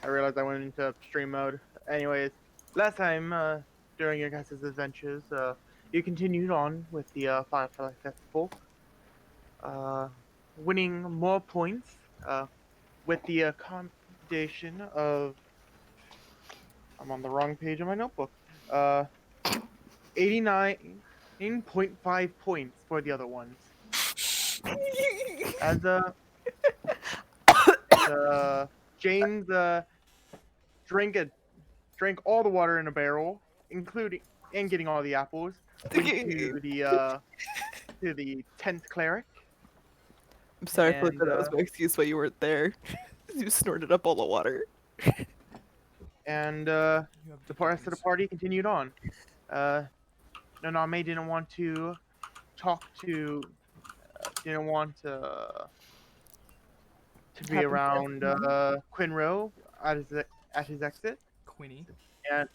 I realized I went into stream mode. Anyways, last time during your guys' adventures, you continued on with the Firefly Festival, uh, winning more points with the accommodation of. I'm on the wrong page of my notebook. 89.5 points for the other ones. As James drank a drank all the water in a barrel, including and getting all the apples, went to the 10th cleric, I'm sorry, I feel like and that was my excuse why you weren't there. You snorted up all the water. and You have the rest of the degrees. party continued on. Uh, Naname didn't want to be Happened to around Quinro at his exit, Quinny. and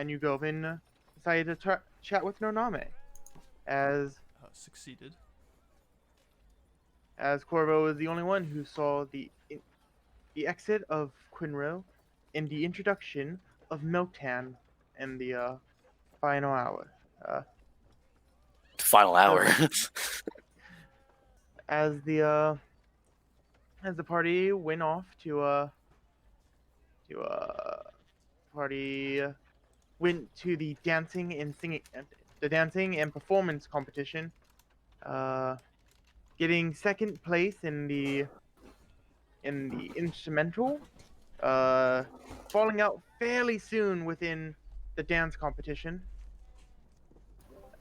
Yugovin decided to chat with Noname as Succeeded. Corvo was the only one who saw the exit of Quinro and the introduction of Milktan in the final hour. Final hour. As the party went off to party went to the dancing and performance competition, uh, getting second place in the instrumental, falling out fairly soon within the dance competition,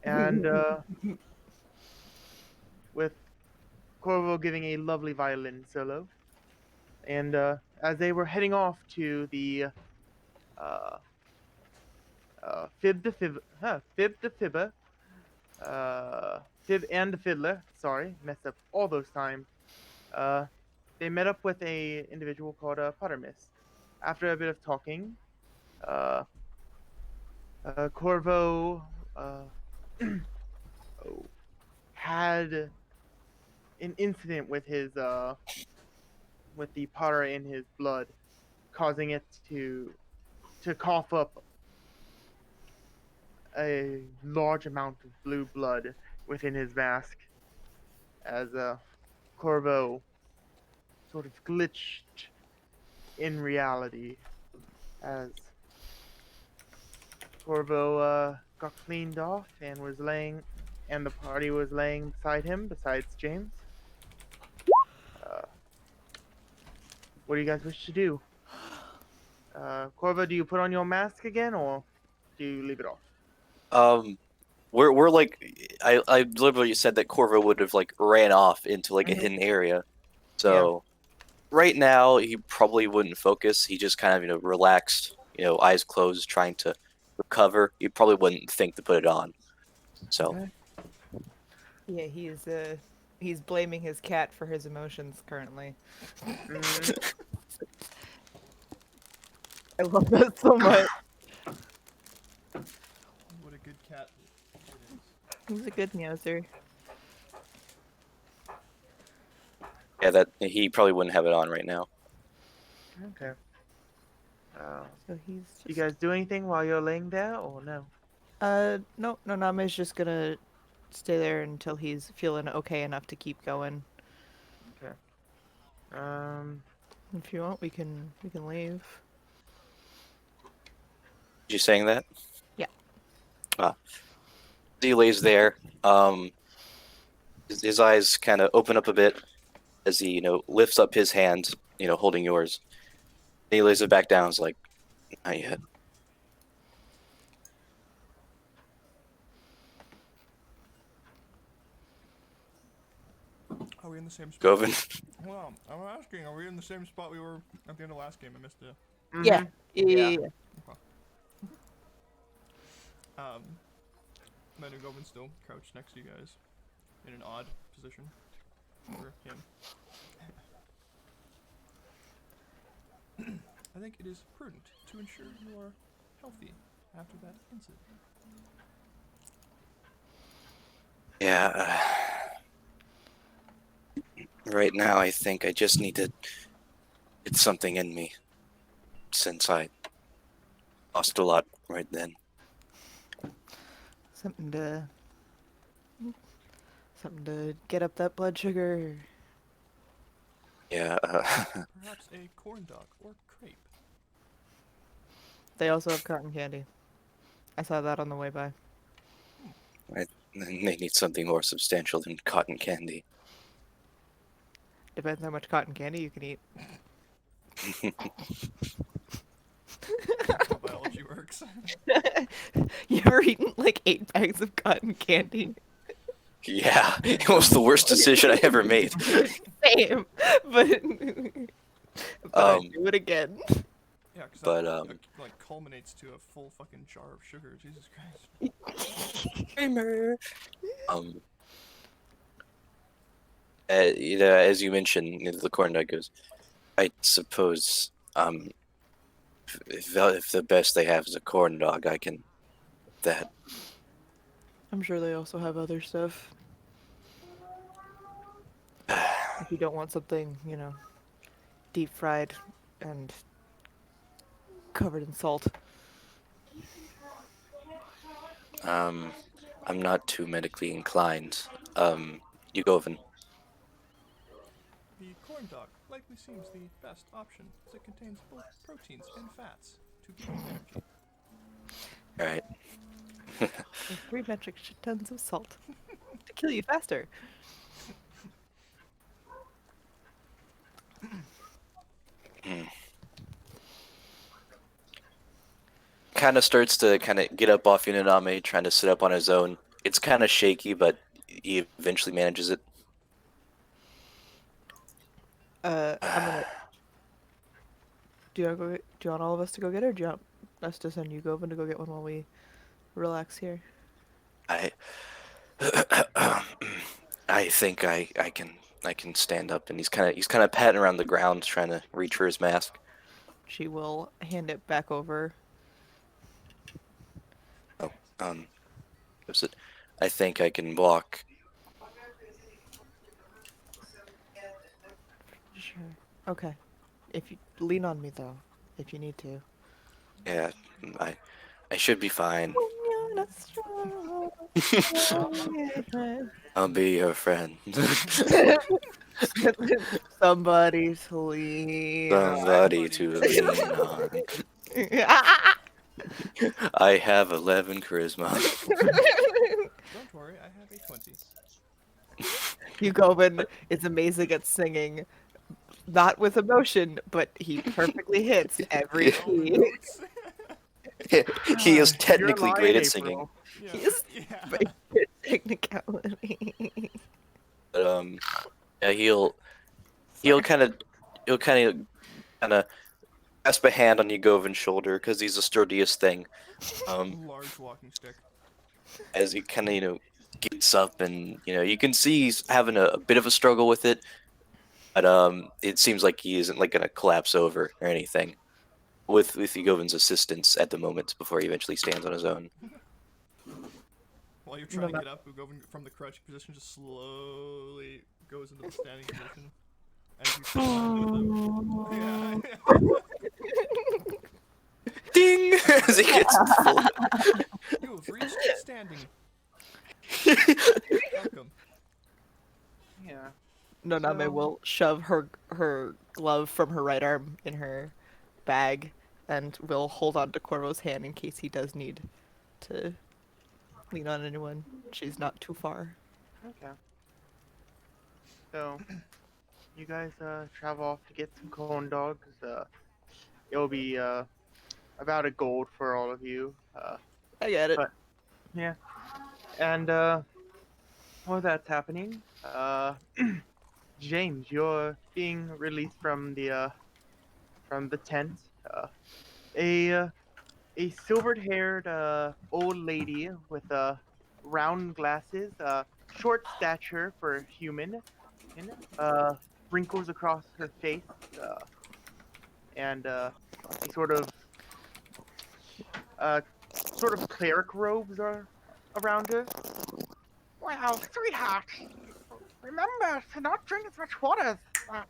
and with Corvo giving a lovely violin solo. And as they were heading off to the uh, Fib to Fibber, Fib and the Fiddler, sorry, messed up all those times, uh, they met up with a individual called Pottermiss. After a bit of talking, uh, Corvo oh, had an incident with his with the Potter in his blood, causing it to cough up a large amount of blue blood within his mask, as Corvo sort of glitched in reality, as Corvo got cleaned off and the party was laying beside him, besides James. Uh, what do you guys wish to do? Corvo, do you put on your mask again, or do you leave it off? We're like, I deliberately said that Corvo would have like ran off into like a Mhm. hidden area. So right now he probably wouldn't focus. He just kind of relaxed, eyes closed, trying to recover. He probably wouldn't think to put it on. So Okay. Yeah, he's blaming his cat for his emotions currently. Mm, I love that so much. What a good cat it is. He's a good meowser. yeah, that he probably wouldn't have it on right now. okay. So he's You just guys do anything while you're laying there, or no? no, Name's just gonna stay there until he's feeling okay enough to keep going. Okay. Um. If you want, we can leave. You saying that? Yeah. He lays there. His eyes kind of open up a bit as he, lifts up his hand, holding yours. And he lays it back down. It's like, not yet. Are we in the same spot? Govin. Well, I'm asking, are we in the same spot we were at the end of last game? I missed it. Yeah. Mhm. Yeah. Manu Govin still crouched next to you guys in an odd position for him. I think it is prudent to ensure you are healthy after that incident. Yeah. Right now, I think I just need to get something in me. since I lost a lot right then. Something to get up that blood sugar. Yeah. Perhaps a corn dog or crepe. They also have cotton candy. I saw that on the way by. They need something more substantial than cotton candy. Depends how much cotton candy you can eat. That's how biology works. You ever eaten like 8 bags of cotton candy? Yeah, it was the worst decision I ever made. Same, but I'd Um, do it again. Yeah, because But, that like culminates to a full fucking jar of sugar. Jesus Christ. Um, you know, as you mentioned, the corn dog goes. I suppose, if the best they have is a corn dog, I can. That. I'm sure they also have other stuff. If you don't want something, you know, deep fried and covered in salt. I'm not too medically inclined. Yugovin. The corn dog likely seems the best option, as it contains both proteins and fats to give you energy. All right. With 3 metric tons of salt to kill you faster. Kind of starts to kind of get up off Unaname, trying to sit up on his own. It's kind of shaky, but he eventually manages it. I'm gonna. Do you want all of us to go get her? Or do you want us to send you Govin to go get one while we relax here? I I think I can stand up, and he's kind of patting around the ground, trying to reach for his mask. She will hand it back over. Is it? I think I can walk. Sure. Okay. If you lean on me though, if you need to. Yeah, I should be fine. I'll be your friend. Somebody to lean. Somebody to lean on. I have 11 charisma. Don't worry, I have a 20. Govin is amazing at singing. Not with emotion, but he perfectly hits every key. Notes? He is You're technically lying, great at April. singing. Yeah. He's Yeah. Good technicality. But yeah, he'll kind of grasp a hand on Yugovin's shoulder because he's the sturdiest thing. Large walking stick. As he kind of gets up, and you can see he's having a bit of a struggle with it, but it seems like he isn't like gonna collapse over or anything. With Yugovin's assistance at the moment before he eventually stands on his own. While you're trying to get up, Ugovin from the crouching position just slowly goes into the standing position. As you sit down with him. Yeah. Ding! As he gets full. You have reached standing. Welcome. Yeah. Noname So- will shove her glove from her right arm in her bag and will hold on to Corvo's hand in case he does need to lean on anyone. She's not too far. Okay. So, you guys travel off to get some corn dogs. It'll be about a gold for all of you. I get it. But- Yeah. And while that's happening, James, you're being released from the tent. A silvered-haired old lady with round glasses, short stature for a human, wrinkles across her face, and a sort of cleric robes are around her. Wow, sweetheart! Remember to not drink as much water as that.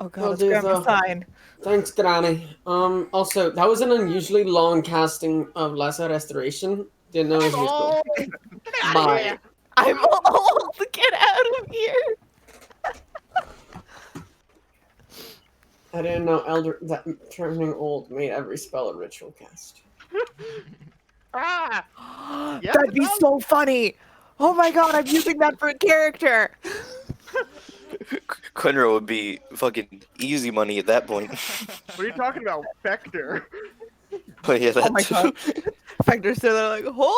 Oh I'll god, it's do Grandma's the- sign. Thanks, Granny. Also, that was an unusually long casting of Lesser Restoration. Didn't know it was useful. Bye. I'm old. Get out of here. I didn't know that turning old made every spell a ritual cast. Ah! Yes, That'd be it does. so funny. Oh my god, I'm using that for a character. Quinro would be fucking easy money at that point. What are you talking about, Vector? But yeah, Oh that my too. god. Vector's still there like, hold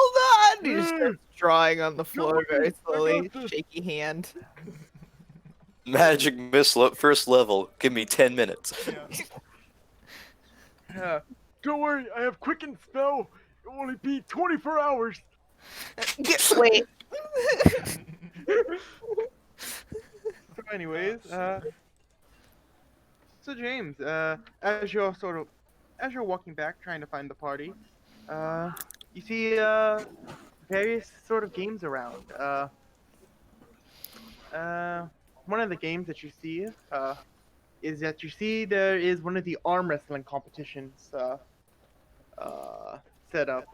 on. He just starts drawing on the floor very slowly. got this. Shaky hand. Magic missile at first level. Give me 10 minutes. Yeah. Don't worry, I have quicken spell. It will only be 24 hours. Wait. So anyways, so James, as you're walking back trying to find the party, you see various sort of games around. One of the games that you see is that you see there is one of the arm wrestling competitions set up.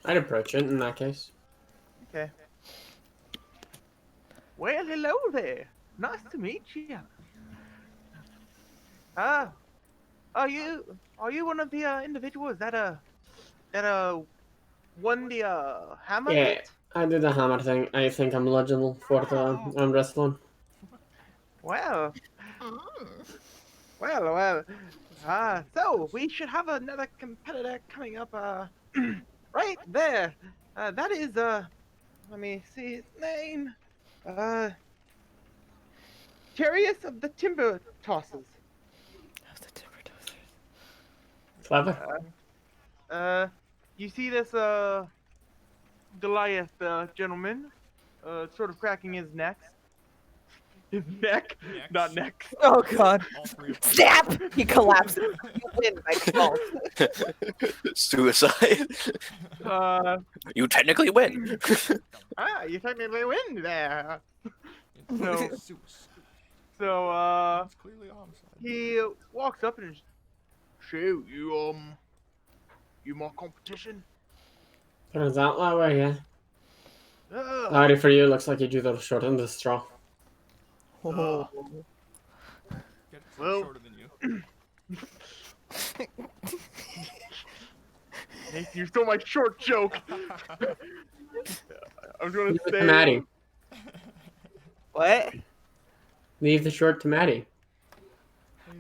I'd approach it in that case. Okay. Well, hello there. Nice to meet you. Are you one of the individuals that won the hammer? Yeah, hit? I did the hammer thing. I think I'm eligible for the arm wrestling. Well, well. So we should have another competitor coming up. Right there. That is let me see his name. Charius of the Timber Tossers. Clever. You see this Goliath gentleman, sort of cracking his neck. His neck, Necks. not necks. Oh god. All three of them. Snap! He collapses. You win by default. Suicide. You technically win. You technically win there. No. Suicide. So It's clearly homicide. he walks up and shoot you my competition. Turns out that way, yeah. Uh, Sorry for you, looks like you do the short end of the straw. Oh. Get Well- shorter than you. Nathan, you stole my short joke. I'm gonna Leave it to say. Maddie. What? Leave the short to Maddie.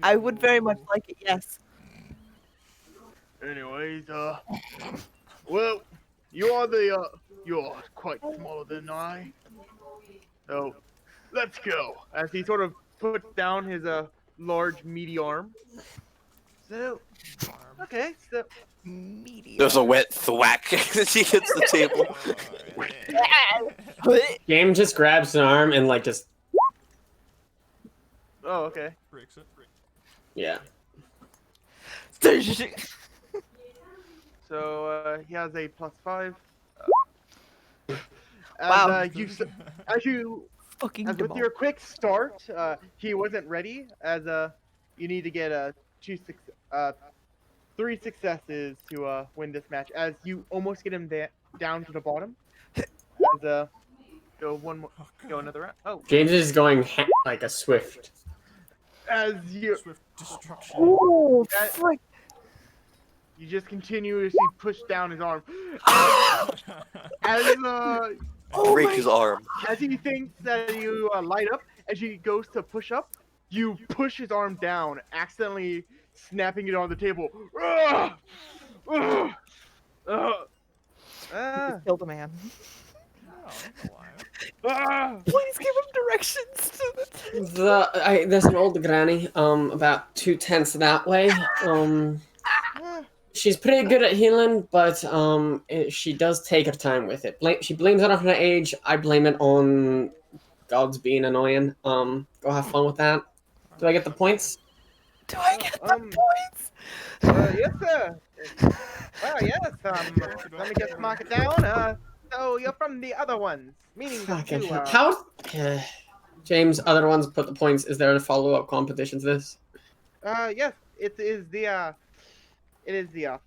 I would very much like it, yes. Anyways, well, you're quite smaller than I. So, let's go. As he sort of puts down his large meaty arm. So, okay, so Medium. There's a wet thwack as he hits the table. Game just grabs an arm and like just oh okay. Breaks it. yeah. So he has a +5. Wow. As Fucking with default. your quick start, he wasn't ready. As you need to get 3 successes to win this match. As you almost get him down to the bottom. As go one more, go another round. Oh, James is going like a swift. as you Swift destruction. Oh, That- frick. you just continuously push down his arm. As Break his arm. as he thinks that you light up, as he goes to push up, you push his arm down, accidentally snapping it on the table. Ah! Ah! Ah! Killed a man. Oh, that's a lie. Ah! Please give him directions to the There's an old granny, about 2/10 that way. She's pretty good at healing, but she does take her time with it. She blames it on her age. I blame it on gods being annoying. Go have fun with that. Do I get the points? Do I get the points? Yes, sir. Well, yes. Let me just mark it down. So you're from the other ones, meaning the Fucking two. hell. How? James, other ones put the points. Is there a follow-up competition to this? Yes, it is the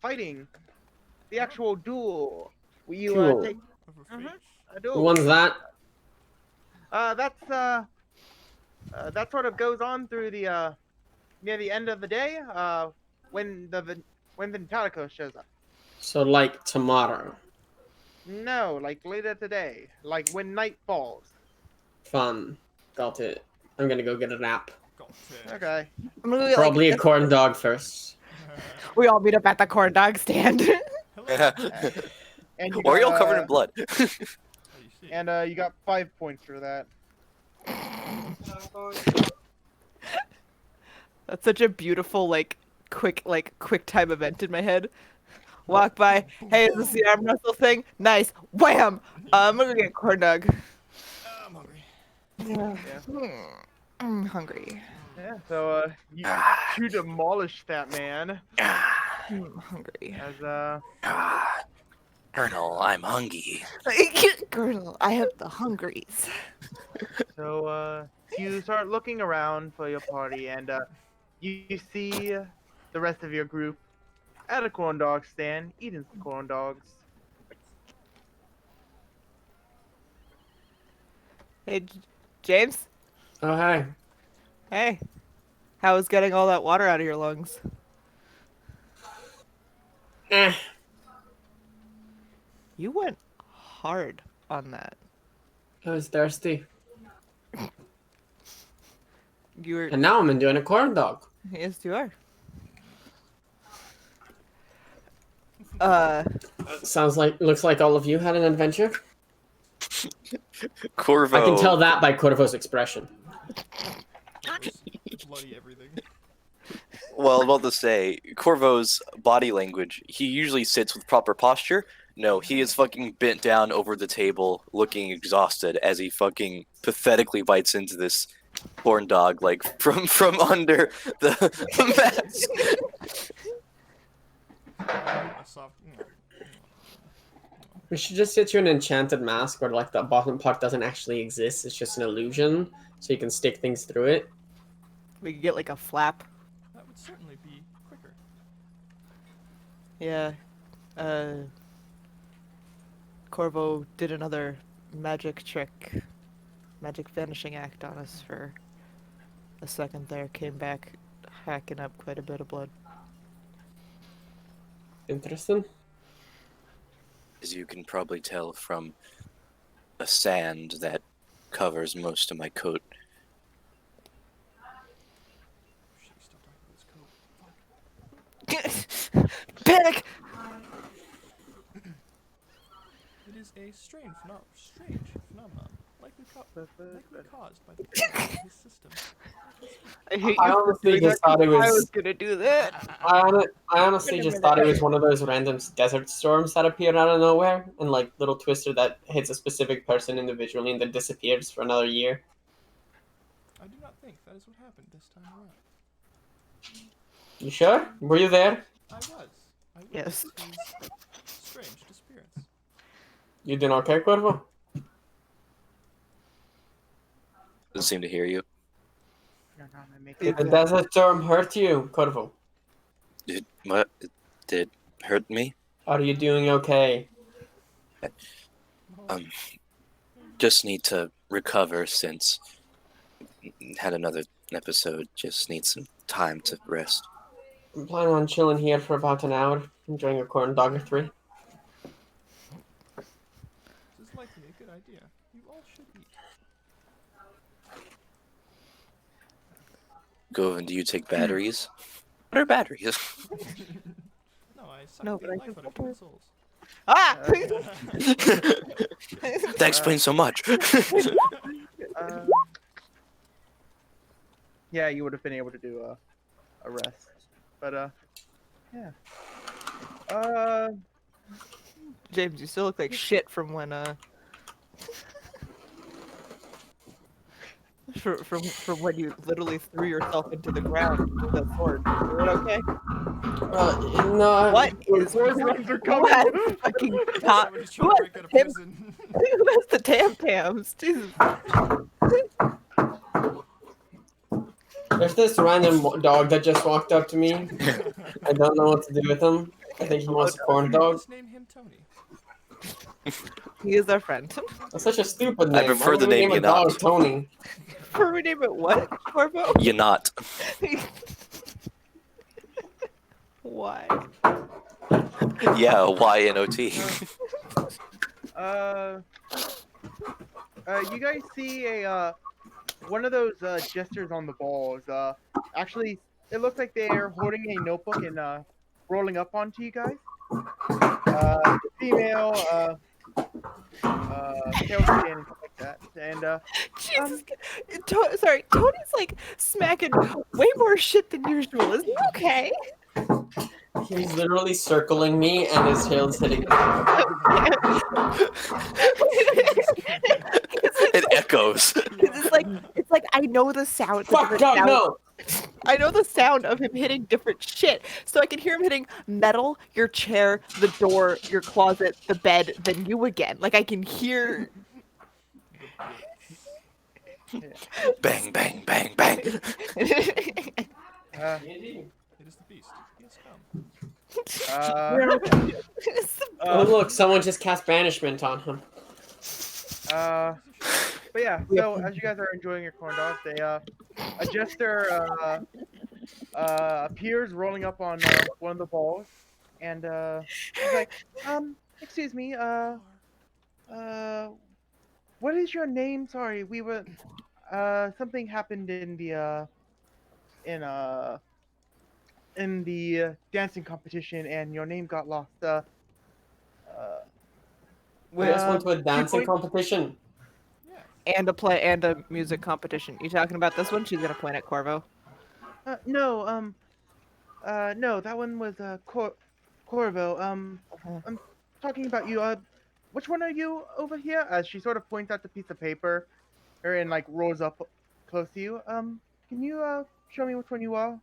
fighting, the actual duel. Will you Cool. take Over Mhm. fate. a Who duel? wins that? That sort of goes on through the near the end of the day. When when Ventalico shows up. So, like, tomorrow. No, like later today, like when night falls. Fun. Got it. I'm gonna go get a nap. Got it. Okay. I'm gonna get, Probably a like, corn dog first. we all meet up at the corn dog stand. Hello. And you Or got, you're covered in blood. Oh, you see. And you got 5 points for that. That's such a beautiful, quick time event in my head. Walk by. Hey, is this the arm wrestle thing? Nice. Wham! I'm gonna get corn dog. I'm hungry. I'm hungry. Yeah. So you demolish that man I'm hungry. as Colonel, I'm hungry. Girl, I have the hungries. So you start looking around for your party, and you see the rest of your group at a corn dog stand eating some corn dogs. Hey, James? Oh, hey. Hey. How was getting all that water out of your lungs? Eh. You went hard on that. I was thirsty. You were. And now I'm enjoying a corn dog. Yes, you are. Looks like all of you had an adventure. Corvo. I can tell that by Corvo's expression. Bloody everything. Well, I'm about to say, Corvo's body language, he usually sits with proper posture. No, he is fucking bent down over the table, looking exhausted as he fucking pathetically bites into this corn dog, like, from under the mask. A soft. We should just get you an enchanted mask where like the bottom part doesn't actually exist. It's just an illusion, so you can stick things through it. We could get like a flap. That would certainly be quicker. Yeah. Corvo did another magic trick, magic vanishing act on us for a second there. Came back hacking up quite a bit of blood. Interesting. As you can probably tell from the sand that covers most of my coat. Shit, we still talking about this coat. Fuck. Panic! It is a strange phenomenon, likely caused by the corruption of his system. I hate I you for honestly doing just that, thought it 'cause I was- was gonna do that. I honestly just thought it was one of those random desert storms that appeared out of nowhere, and like little twister that hits a specific person individually and then disappears for another year. I do not think that is what happened this time around. You sure? Were you there? I was. Yes. His strange disappearance. You doing okay, Corvo? Doesn't seem to hear you. Did the desert storm hurt you, Corvo? What? Did it hurt me? Are you doing okay? Just need to recover since had another episode. Just need some time to rest. I'm planning on chilling here for about an hour, enjoying a corn dog or three. This is likely a good idea. You all should eat. Govan, do you take batteries? What are batteries? No, I suck No, the but I life can out of human souls. Ah! That explains so much. Yeah, you would have been able to do a rest, but yeah. James, you still look like shit from when from when you literally threw yourself into the ground with the sword. Is it okay? No. What is Sword runs are who coming. has fucking top? Somebody's Who trying to has break out of the Tim? prison. Who has the tam tams? Jesus. There's this random dog that just walked up to me. I don't know what to do with him. I think he wants a corn dog. Just name him Tony. He is our friend. That's such a stupid I name. prefer Why the would we name name a dog Yanat. Tony? Before we name it what? Corvo? You not. Why? Yeah, Y-N-O-T. You guys see a one of those jesters on the balls. Actually, it looks like they're holding a notebook and rolling up onto you guys. Female, tail skin and stuff like that. And Jesus. Sorry, Tony's like smacking way more shit than usual. Is he okay? He's literally circling me and his tail's hitting me. It echoes. It's like I know the sound. Fuck, dog, no! I know the sound of him hitting different shit. So I can hear him hitting metal, your chair, the door, your closet, the bed, then you again. Like I can hear. Bang, bang, bang, bang. It is the beast. He has come. Oh look, someone just cast banishment on him. But yeah, so as you guys are enjoying your corn dogs, a jester appears rolling up on one of the balls, and he's like, excuse me, what is your name? Sorry, we were, something happened in the dancing competition, and your name got lost. We just went to a dancing point- competition. and a music competition. You talking about this one? She's gonna point at Corvo. No, no, that one was Corvo. I'm talking about you. Which one are you over here? As she sort of points out the piece of paper, and like rolls up close to you. Can you show me which one you are?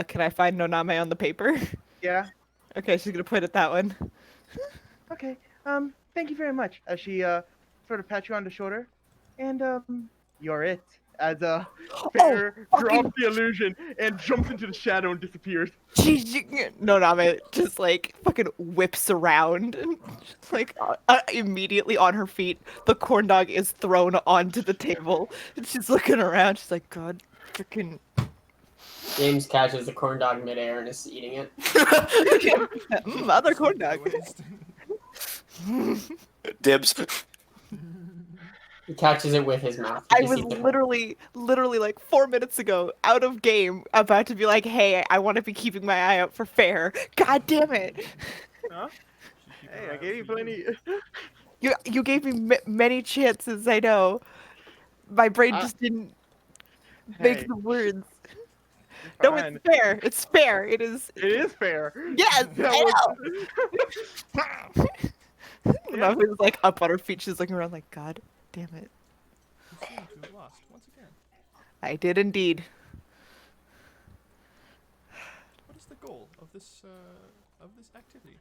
Can I find Noname on the paper? Yeah. Okay, she's gonna point at that one. Okay. Thank you very much. As she sort of pats you on the shoulder, and you're it. As Fair drops the illusion and jumps into the shadow and disappears. Noname just like fucking whips around and just, like immediately on her feet, the corn dog is thrown onto the table and she's looking around. She's like, God, freaking. James catches the corn dog midair and is eating it. Other corn dog. Dibs. He catches it with his mouth. I You was see the- literally like 4 minutes ago out of game about to be like, hey, I want to be keeping my eye out for Fair. God damn it. Huh? Hey, I gave you plenty. You gave me many chances, I know. My brain just didn't make Hey, the words. it's No, fine. it's fair. It's fair. It is. It is fair. Yes, That I was- know. Navi's like up on her feet. She's looking around like, God damn it. You seem to have lost once again. I did indeed. What is the goal of this activity?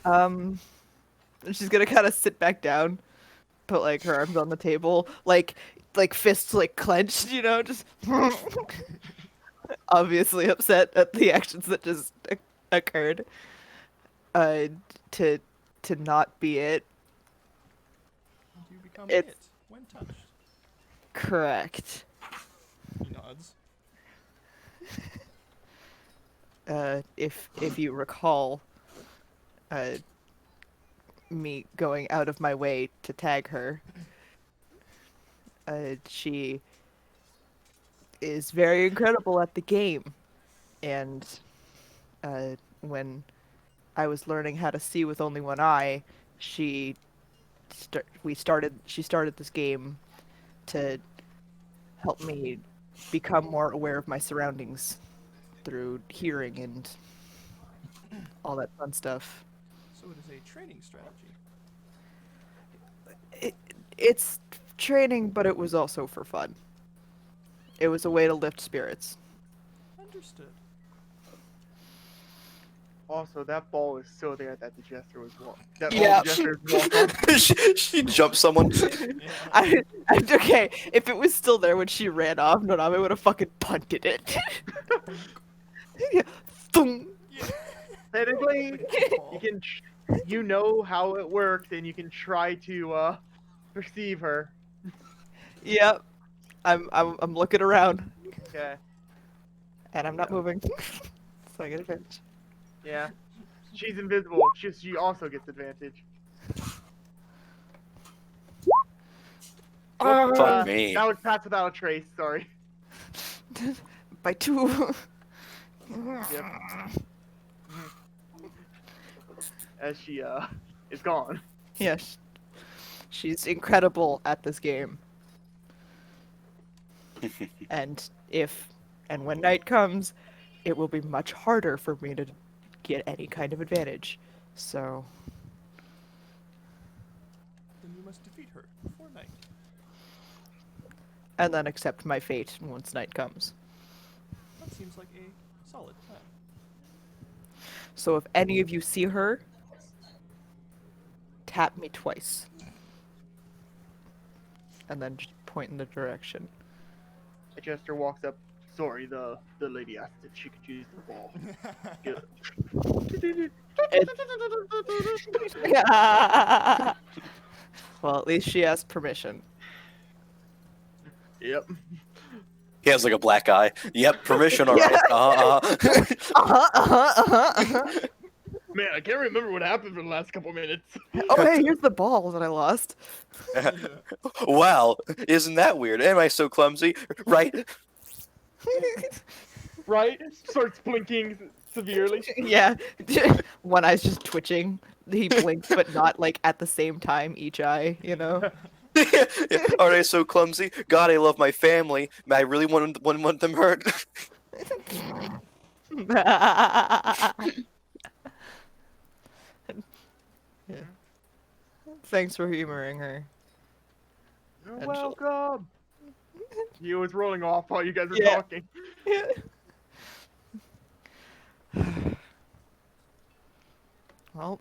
And she's gonna kind of sit back down, put like her arms on the table, like fists like clenched, you know, just obviously upset at the actions that just occurred. To not be it. You become It's- it when touched. Correct. He nods. If you recall, me going out of my way to tag her, she is very incredible at the game, and when I was learning how to see with only one eye, she started this game to help me become more aware of my surroundings through hearing and all that fun stuff. So it is a training strategy. It's training, but it was also for fun. It was a way to lift spirits. Understood. Also, that ball is still there that the jester was walking. That all Yeah. the jesters walked on. she jumped someone. Yeah. Okay, if it was still there when she ran off, Noname would have fucking punted it. Yeah. Thung. Yeah. Technically, Like a ball. you can, you know how it works, and you can try to perceive her. Yep. I'm looking around, Okay. and I'm not moving. So I get advantage. Yeah. She's invisible. She also gets advantage. Fuck me. That was pass without a trace. Sorry. By 2. Yep. As she is gone. Yes. She's incredible at this game. And when night comes, it will be much harder for me to get any kind of advantage. So, Then you must defeat her before night. and then accept my fate once night comes. That seems like a solid plan. So if any of you see her, tap me twice. And then just point in the direction. The jester walks up. Sorry, the lady asked if she could use the ball. Good. Well, at least she asked permission. Yep. He has like a black eye. Yep, permission, alright. Man, I can't remember what happened for the last couple minutes. Oh, hey, here's the ball that I lost. Wow, isn't that weird? Am I so clumsy? Right? Right? Starts blinking severely. Yeah, one eye's just twitching. He blinks, but not like at the same time each eye, you know? Aren't I so clumsy? God, I love my family. I really wouldn't want them hurt. Yeah. Thanks for humoring her. You're And she'll- welcome. He was rolling off while you guys were Yeah. talking. Well,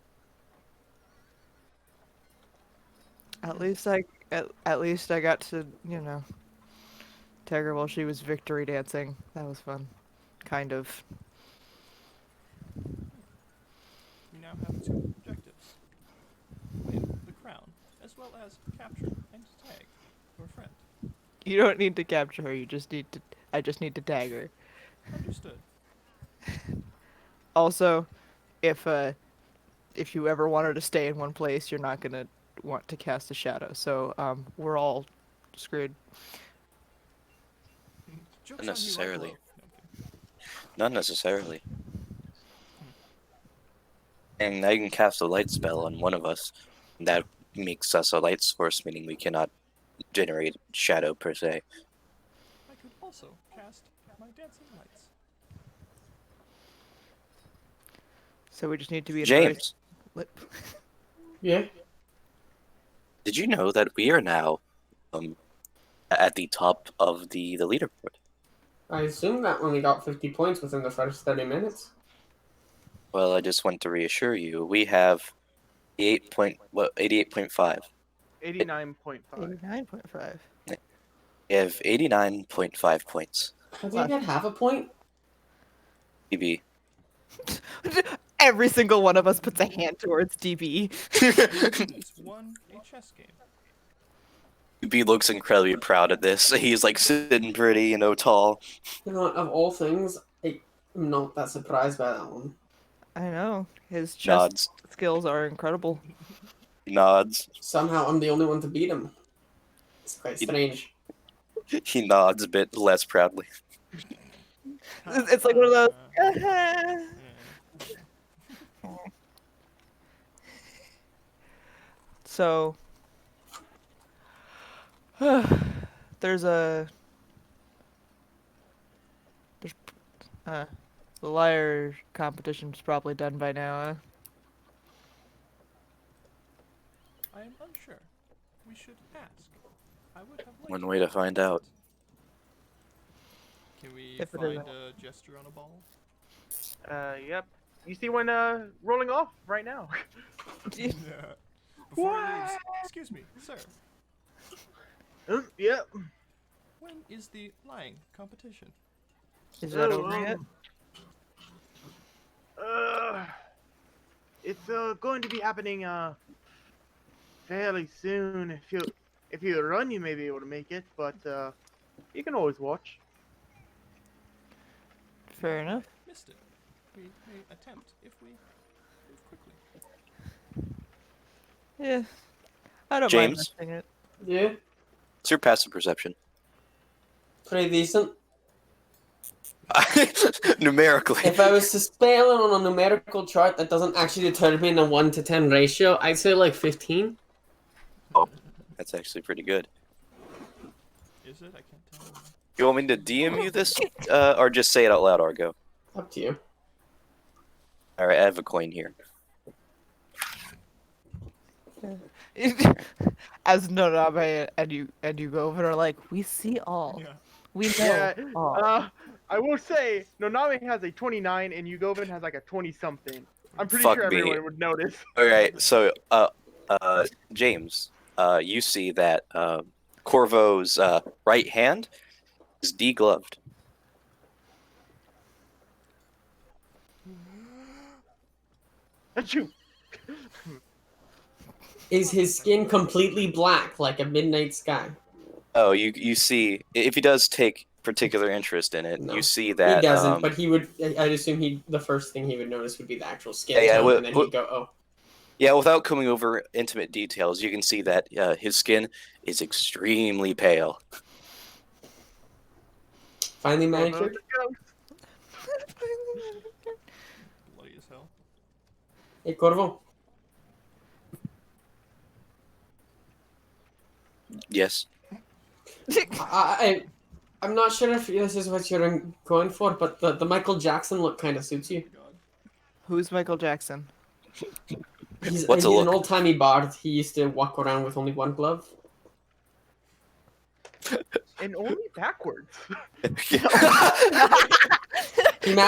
at least I got to, you know, tag her while she was victory dancing. That was fun. Kind of. We now have 2 objectives. Win the crown, as well as capture and tag your friend. You don't need to capture her, I just need to tag her. Understood. Also, if you ever want her to stay in one place, you're not gonna want to cast a shadow. So we're all screwed. Joke's on you, Necessarily. Uglo. No, I'm kidding. Not necessarily. And I can cast a light spell on one of us. That makes us a light source, meaning we cannot generate shadow per se. I could also cast my dancing lights. So we just need to be in James, Yeah. did you know that we are now at the top of the leaderboard? I assume that when we got 50 points within the first 30 minutes. Well, I just want to reassure you, we have 88.5. 89.5. 89.5. We have 89.5 points. I think I'd have a point. BB. Every single one of us puts a hand towards DB. He's won a chess game. BB looks incredibly proud of this. He's like sitting pretty, tall. You know what, of all things, I'm not that surprised by that one. I know. His chess Nods. skills are incredible. Nods. Somehow I'm the only one to beat him. It's quite You- strange. He nods a bit less proudly. It's like one of those. Yeah. So there's the liar competition's probably done by now. I am unsure. We should ask. I would have liked One way to find out. Can we If it find isn't. a gesture on a ball? Yep. You see one rolling off right now. Yeah. Before it leaves, excuse me, sir. Yep. When is the lying competition? Is that Oh, over yet? It's going to be happening fairly soon. If you run, you may be able to make it, but you can always watch. Fair enough. Missed it. We may attempt if we move quickly. Yeah. I don't mind James? missing it. Yeah, What's your passive perception? pretty decent. Numerically. If I was to scale it on a numerical chart that doesn't actually determine a 1 to 10 ratio, I'd say like 15. That's actually pretty good. Is it? I can't tell. You want me to DM you this, or just say it out loud, Argo? Up to you. All right, I have a coin here. As Norabe and you go over are like, we see all. Yeah. We know Yeah. all. I will say, Nonami has a 29 and Yugovin has like a 20-something. I'm pretty Fuck sure me. everyone would notice. All right, so James, you see that Corvo's right hand is degloved. Achoo. Is his skin completely black like a midnight sky? Oh, you see, if he does take particular interest in it, No. you see that He doesn't, but he would. I'd assume the first thing he would notice would be the actual skin Yeah, tone, and then he'd go, "Oh, yeah, without coming over intimate details, you can see that his skin is extremely pale. finally Oh, no, manicured." it's a ghost. Bloody as hell. Hey, Corvo. Yes. I'm not sure if this is what you're going for, but the Michael Jackson look kind of suits you. God. Who's Michael Jackson? He's What's a an look? old timey bard. He used to walk around with only one glove. And only backwards. He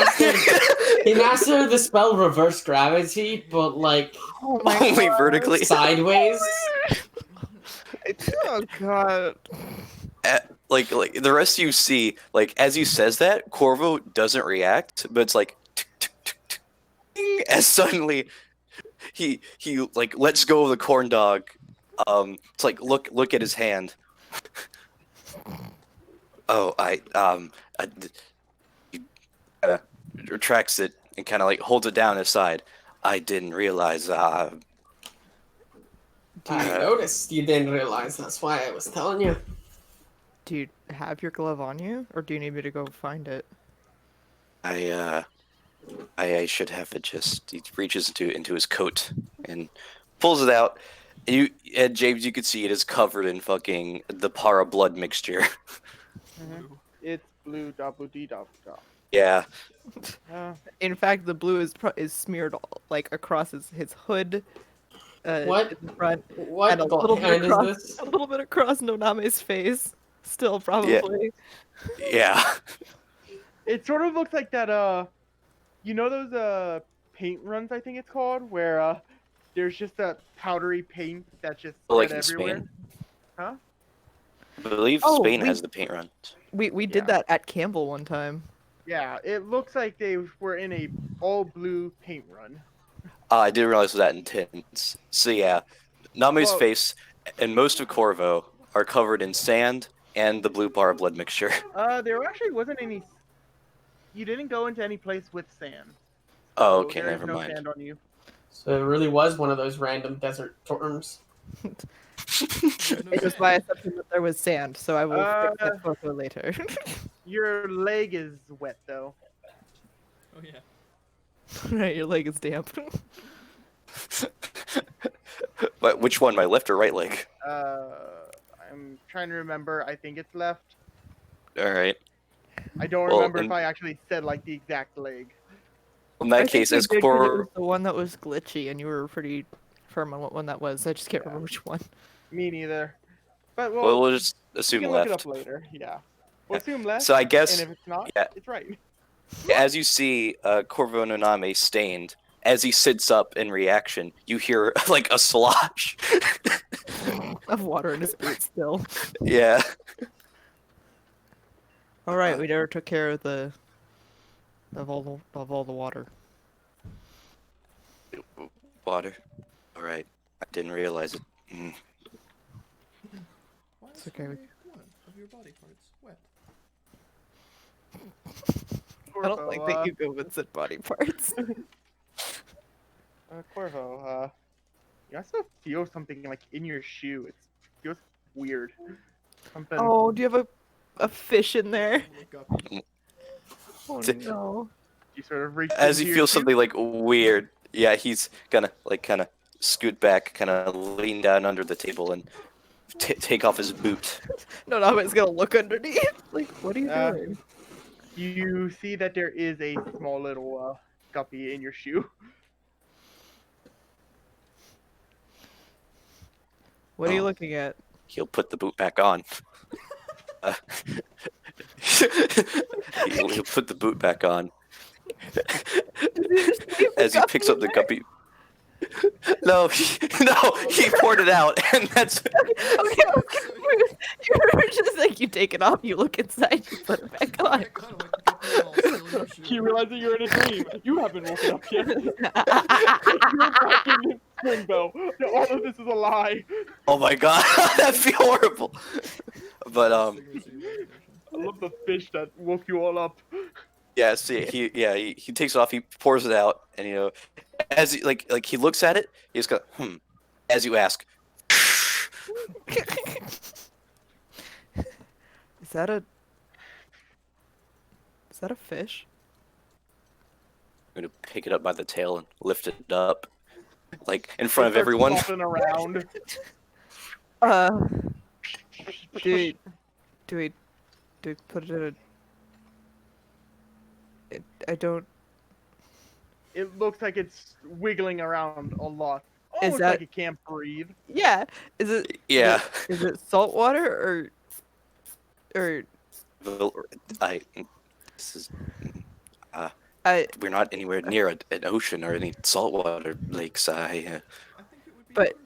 mastered the spell reverse gravity, but like Oh Only vertically. sideways. Oh god. Like the rest of you see, like as he says that, Corvo doesn't react, but it's like tick, tick, tick, tick, ding, as suddenly he like lets go of the corn dog. It's like look at his hand. Oh, he retracts it and kind of like holds it down his side. I didn't realize. I noticed you didn't realize. That's why I was telling you. Do you have your glove on you, or do you need me to go find it? I should have it. Just he reaches into his coat and pulls it out. And James, you can see it is covered in fucking the para blood mixture. Blue. It's blue double D double dot. Yeah. In fact, the blue is smeared like across his hood. What? In the front, What and a little bit hand across, is this? a little bit across Noname's face. Still, probably. Yeah. It sort of looks like that. You know those paint runs, I think it's called, where there's just that powdery paint that's just Like spread in everywhere. Spain. Huh? I believe Oh, Spain we- has the paint run. We did Yeah. that at Campbell one time. Yeah, it looks like they were in a all blue paint run. I didn't realize it was that intense. So yeah, Name's Well- face and most of Corvo are covered in sand and the blue para blood mixture. There actually wasn't any. You didn't go into any place with sand. Oh, so okay, there is never no mind. sand on you. So it really was one of those random desert terms. It was my assumption that there was sand, so I will fix that photo later. Your leg is wet though. Oh yeah. Right, your leg is damp. But which one, my left or right leg? I'm trying to remember. I think it's left. All right. I don't Well, remember in- if I actually said like the exact leg. In that I think case, you as did 'cause it Cor, was the one that was glitchy, and you were pretty firm on what one that was. I just can't remember which one. Me neither. But Well, we'll just we assume can look it left. up later. Yeah. We'll assume left. So I guess, And if it's not, yeah. it's right. as you see Corvo Noname stained, as he sits up in reaction, you hear like a slosh. Of water in his boots still. Yeah. All right, we never took care of all the water. Water. All right. I didn't realize it. Mm. Why is It's okay, we- only one of your body parts wet? I don't like that you go with said body parts. Corvo, you also feel something like in your shoe. It feels weird. Something. Oh, do you have a fish in there? Look up. Oh D- no. You sort of reach As into he your feels shoe. something like weird, yeah, he's gonna like kind of scoot back, kind of lean down under the table and take off his boot. No, it's gonna look underneath. Like, what are you Uh, doing? You see that there is a small little guppy in your shoe. What are you Oh. looking at? He'll put the boot back on. Uh, he'll put the boot back on. As he picks up the guppy. No, he poured it out, and that's. Okay. You're just like you take it off, you look inside, you put it back on. I kind of like got me all still in your shoe. You realize that you're in a dream. You haven't woken up yet. You're back in Springville. All of this is a lie. Oh my god, that'd feel horrible. But Cigarettes in your imagination. I love the fish that woke you all up. yeah, see, he takes it off, he pours it out, and as he like he looks at it, he's got as you ask. Is that a fish? I'm gonna pick it up by the tail and lift it up, like in front of Starts everyone. flopping around. Do we put it in I don't. It looks like it's wiggling around a lot. Is Almost that- like it can't breathe. Yeah. Is it? Yeah, Is it salt water or this is I? we're not anywhere near an ocean or any saltwater lakes. I think it would be But-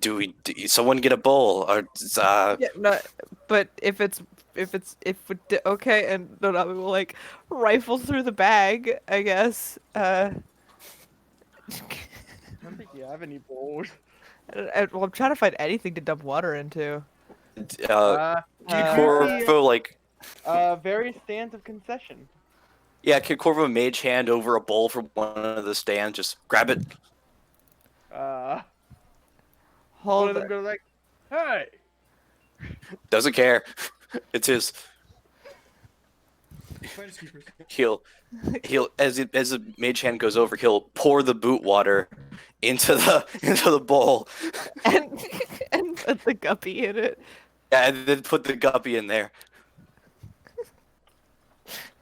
prudent to check. Someone get a bowl or Yeah, no. But if okay, and Nonami will like rifle through the bag, I guess. I don't think you have any bowls. Well, I'm trying to find anything to dump water into. Corvo like Various stands of concession. yeah, can Corvo mage hand over a bowl from one of the stands? Just grab it. One Hold of them it. goes like, "Hey, Doesn't care. It's his. Finders keepers. He'll as the mage hand goes over, he'll pour the boot water into the bowl. and put the guppy in it. Yeah, and then put the guppy in there.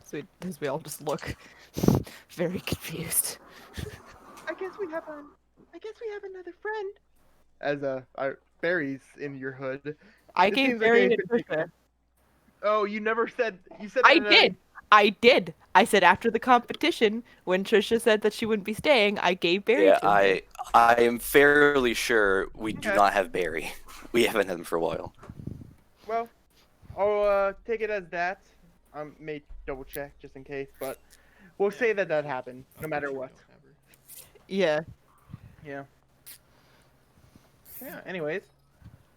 So we all just look very confused. I guess we have another friend." As Barry's in your hood. I It gave seems like Barry a and good Trisha. Oh, you never said. You said. I that, did. I did. I said after the competition, when Trisha said that she wouldn't be staying, I gave Barry Yeah, to him. I am fairly sure we do Okay. not have Barry. We haven't had him for a while. Well, I'll take it as that. I may double check just in case, but we'll say that happened, no matter what. Yeah. Yeah. Yeah. Anyways.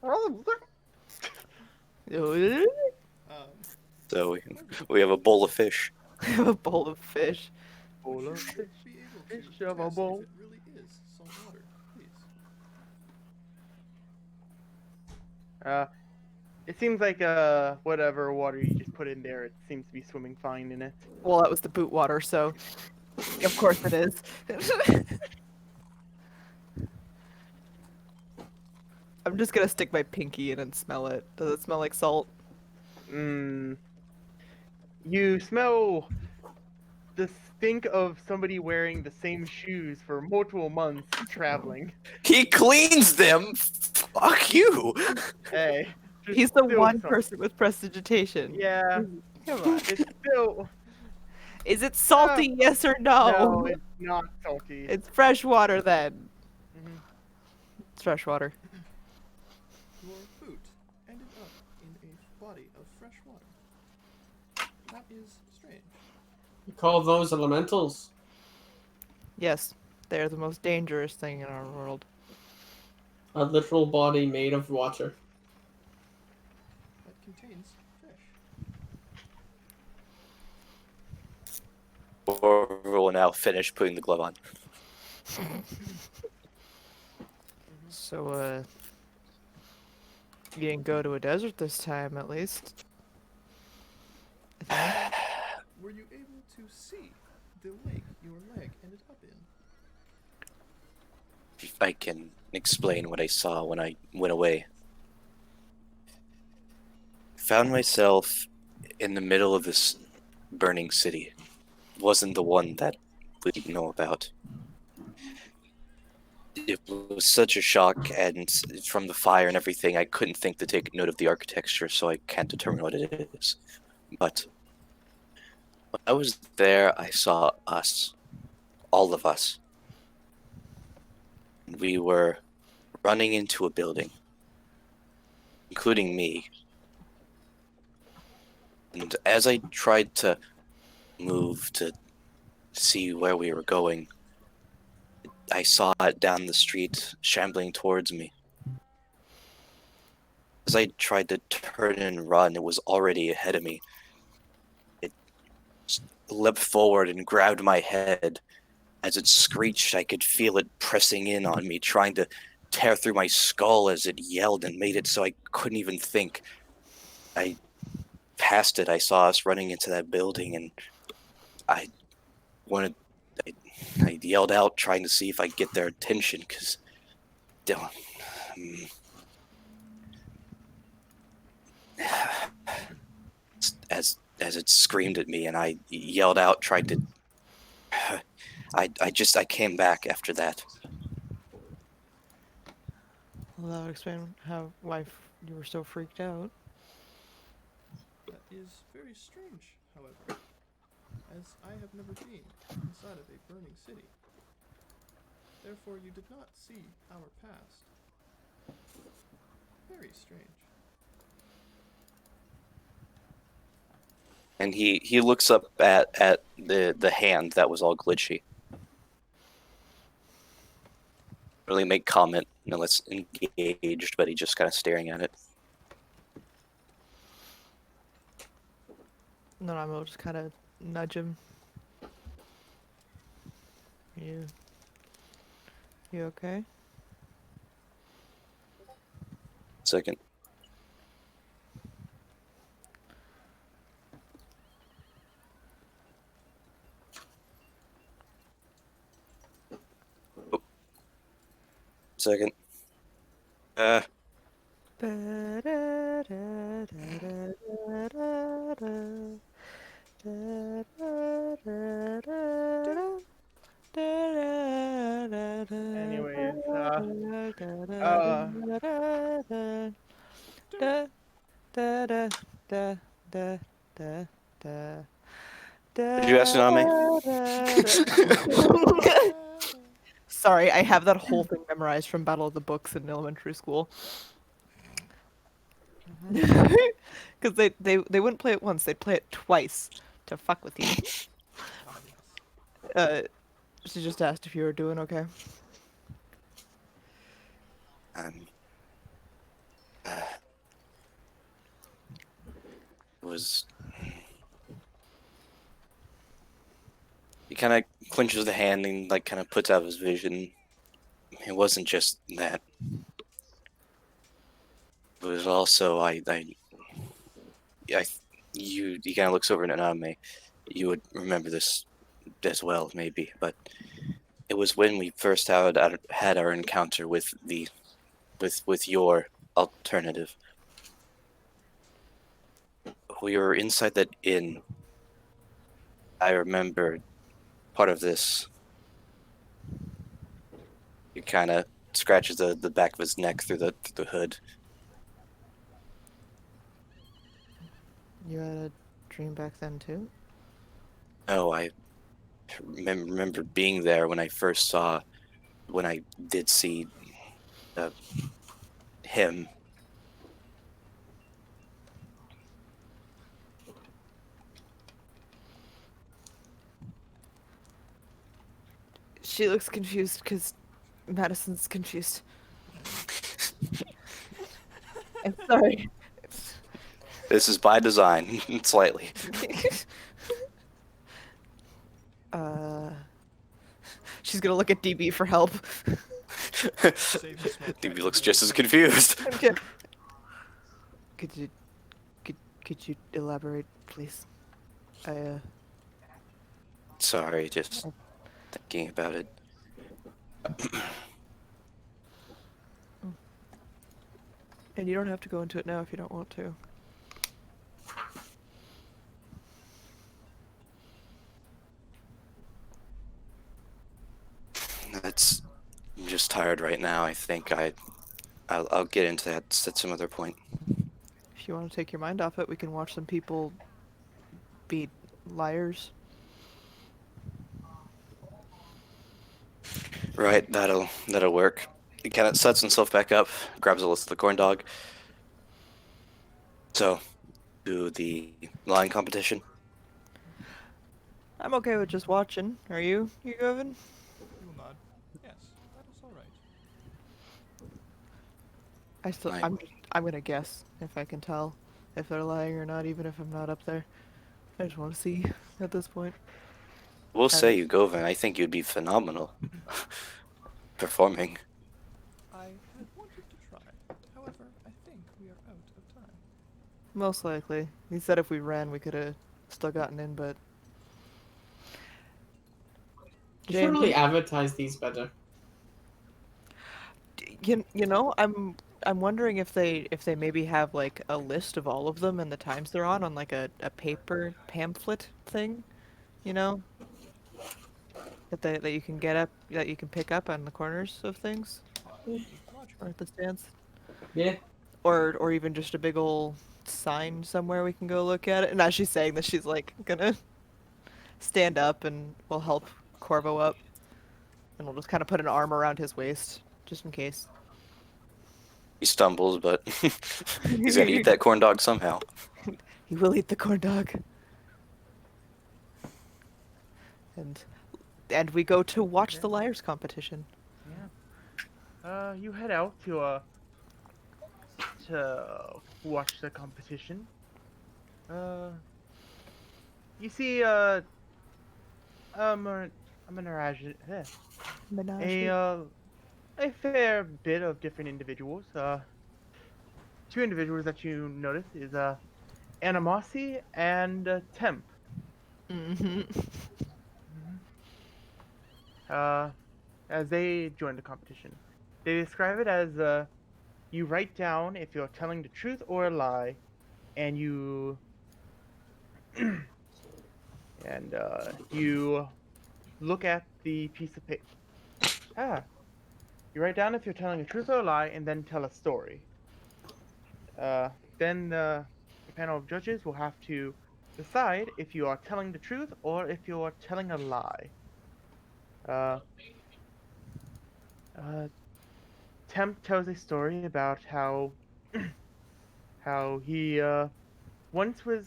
Um, So we have a bowl of fish. A bowl of fish. Bowl of you should be able to Fish of a test bowl. if it really is salt water, please. It seems like whatever water you just put in there, it seems to be swimming fine in it. Well, that was the boot water, so of course it is. I'm just gonna stick my pinky in and smell it. Does it smell like salt? You smell the stink of somebody wearing the same shoes for multiple months traveling. He cleans them. Fuck you. Hey, just He's the still one some- person with prestidigitation. Yeah, Come on. it's still Is it salty? Yes or no, it's not salty. It's fresh water then. Mhm. It's fresh water. Your boot ended up in a body of fresh water. That is strange. You call those elementals? Yes, they're the most dangerous thing in our world. A literal body made of water. That contains fish. Corvo will now finish putting the glove on. So, you didn't go to a desert this time, at least. Were you able to see the lake your leg ended up in? I can explain what I saw when I went away. Found myself in the middle of this burning city. Wasn't the one that we didn't know about. It was such a shock, and from the fire and everything, I couldn't think to take note of the architecture, so I can't determine what it is. But when I was there, I saw us. All of us. We were running into a building, including me. And as I tried to move to see where we were going, I saw it down the street, shambling towards me. As I tried to turn and run, it was already ahead of me. It leapt forward and grabbed my head. As it screeched, I could feel it pressing in on me, trying to tear through my skull as it yelled and made it so I couldn't even think. I passed it. I saw us running into that building, and I yelled out, trying to see if I could get their attention, because as it screamed at me, and I yelled out, tried to. I came back after that. Well, that would explain why you were so freaked out. That is very strange, however, as I have never been inside of a burning city. Therefore, you did not see our past. Very strange. And he looks up at the hand that was all glitchy. Really make comment, no less engaged, but he just kind of staring at it. Nanamo will just kind of nudge him. You okay? Second. Oh. Second. Anyways, Did you ask Name? Sorry, I have that whole thing memorized from Battle of the Books in elementary school. Because they wouldn't play it once, they'd play it twice to fuck with you. She just asked if you were doing okay. It was. He kind of clenches the hand and like kind of puts out his vision. It wasn't just that. It was also he kind of looks over at Naname. You would remember this as well, maybe, but it was when we first had our encounter with your alternative. We were inside that inn. I remember part of this. He kind of scratches the back of his neck through the hood. You had a dream back then too? Oh, I remember being there when I did see uh, him. She looks confused because Madison's confused. I'm sorry. This is by design, slightly. She's gonna look at DB for help. Save the small DB cat looks in just as the confused. Okay. Could you elaborate, please? Sorry, just thinking about it. And you don't have to go into it now if you don't want to. I'm just tired right now. I think I'll get into that at some other point. If you want to take your mind off it, we can watch some people be liars. Right, that'll work. He kind of sets himself back up, grabs a list of the corn dog. So, do the line competition. I'm okay with just watching. Are you? You, Evan? He will nod. Yes, that is all right. Right. I'm gonna guess if I can tell if they're lying or not, even if I'm not up there. I just want to see at this point. We'll And- say you, Govan. I think you'd be phenomenal performing. I had wanted to try. However, I think we are out of time. Most likely. He said if we ran, we could have still gotten in, but. You should really advertise these better. You know, I'm wondering if they maybe have like a list of all of them and the times they're on like a paper pamphlet thing, you know, that you can get up that you can pick up on the corners of things Logical. or at the stands, Yeah. or even just a big old sign somewhere we can go look at it. And as she's saying this, she's like gonna stand up and we'll help Corvo up, and we'll just kind of put an arm around his waist just in case. He stumbles, but he's gonna eat that corn dog somehow. He will eat the corn dog. And we go to watch the liars competition. Yeah. You head out to watch the competition. You see a menage, a fair bit of different individuals. Two individuals that you notice is Animosity and Temp. Mm-hmm. As they join the competition, they describe it as you write down if you're telling the truth or a lie, and you you look at the piece of paper. You write down if you're telling a truth or a lie, and then tell a story. Then the panel of judges will have to decide if you are telling the truth or if you are telling a lie. Temp tells a story about how he once was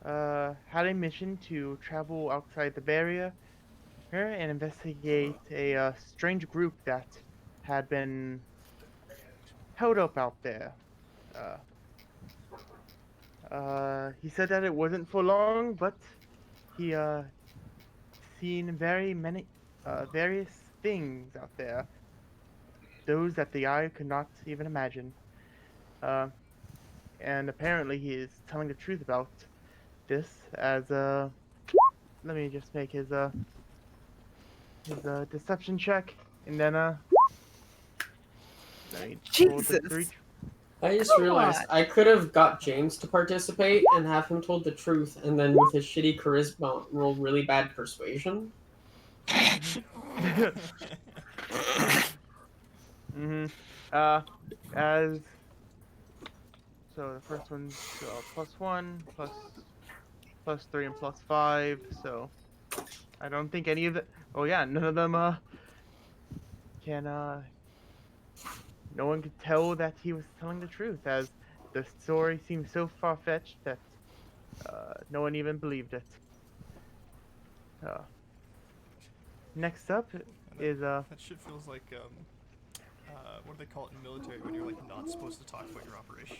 had a mission to travel outside the barrier and investigate a strange group that had been held up out there. He said that it wasn't for long, but he seen various things out there, those that the eye could not even imagine. And apparently he is telling the truth about this. As let me just make his deception check, and then let me roll the Jesus. three. I just Come realized on. I could have got James to participate and have him told the truth, and then with his shitty charisma, roll really bad persuasion. Mm-hmm. Uh, as so the first one's +1, +3, and +5. So I don't think any of the. Oh yeah, none of them can no one could tell that he was telling the truth, as the story seemed so far-fetched that no one even believed it. Uh, next up And is that shit feels like what do they call it in military when you're like not supposed to talk about your operation?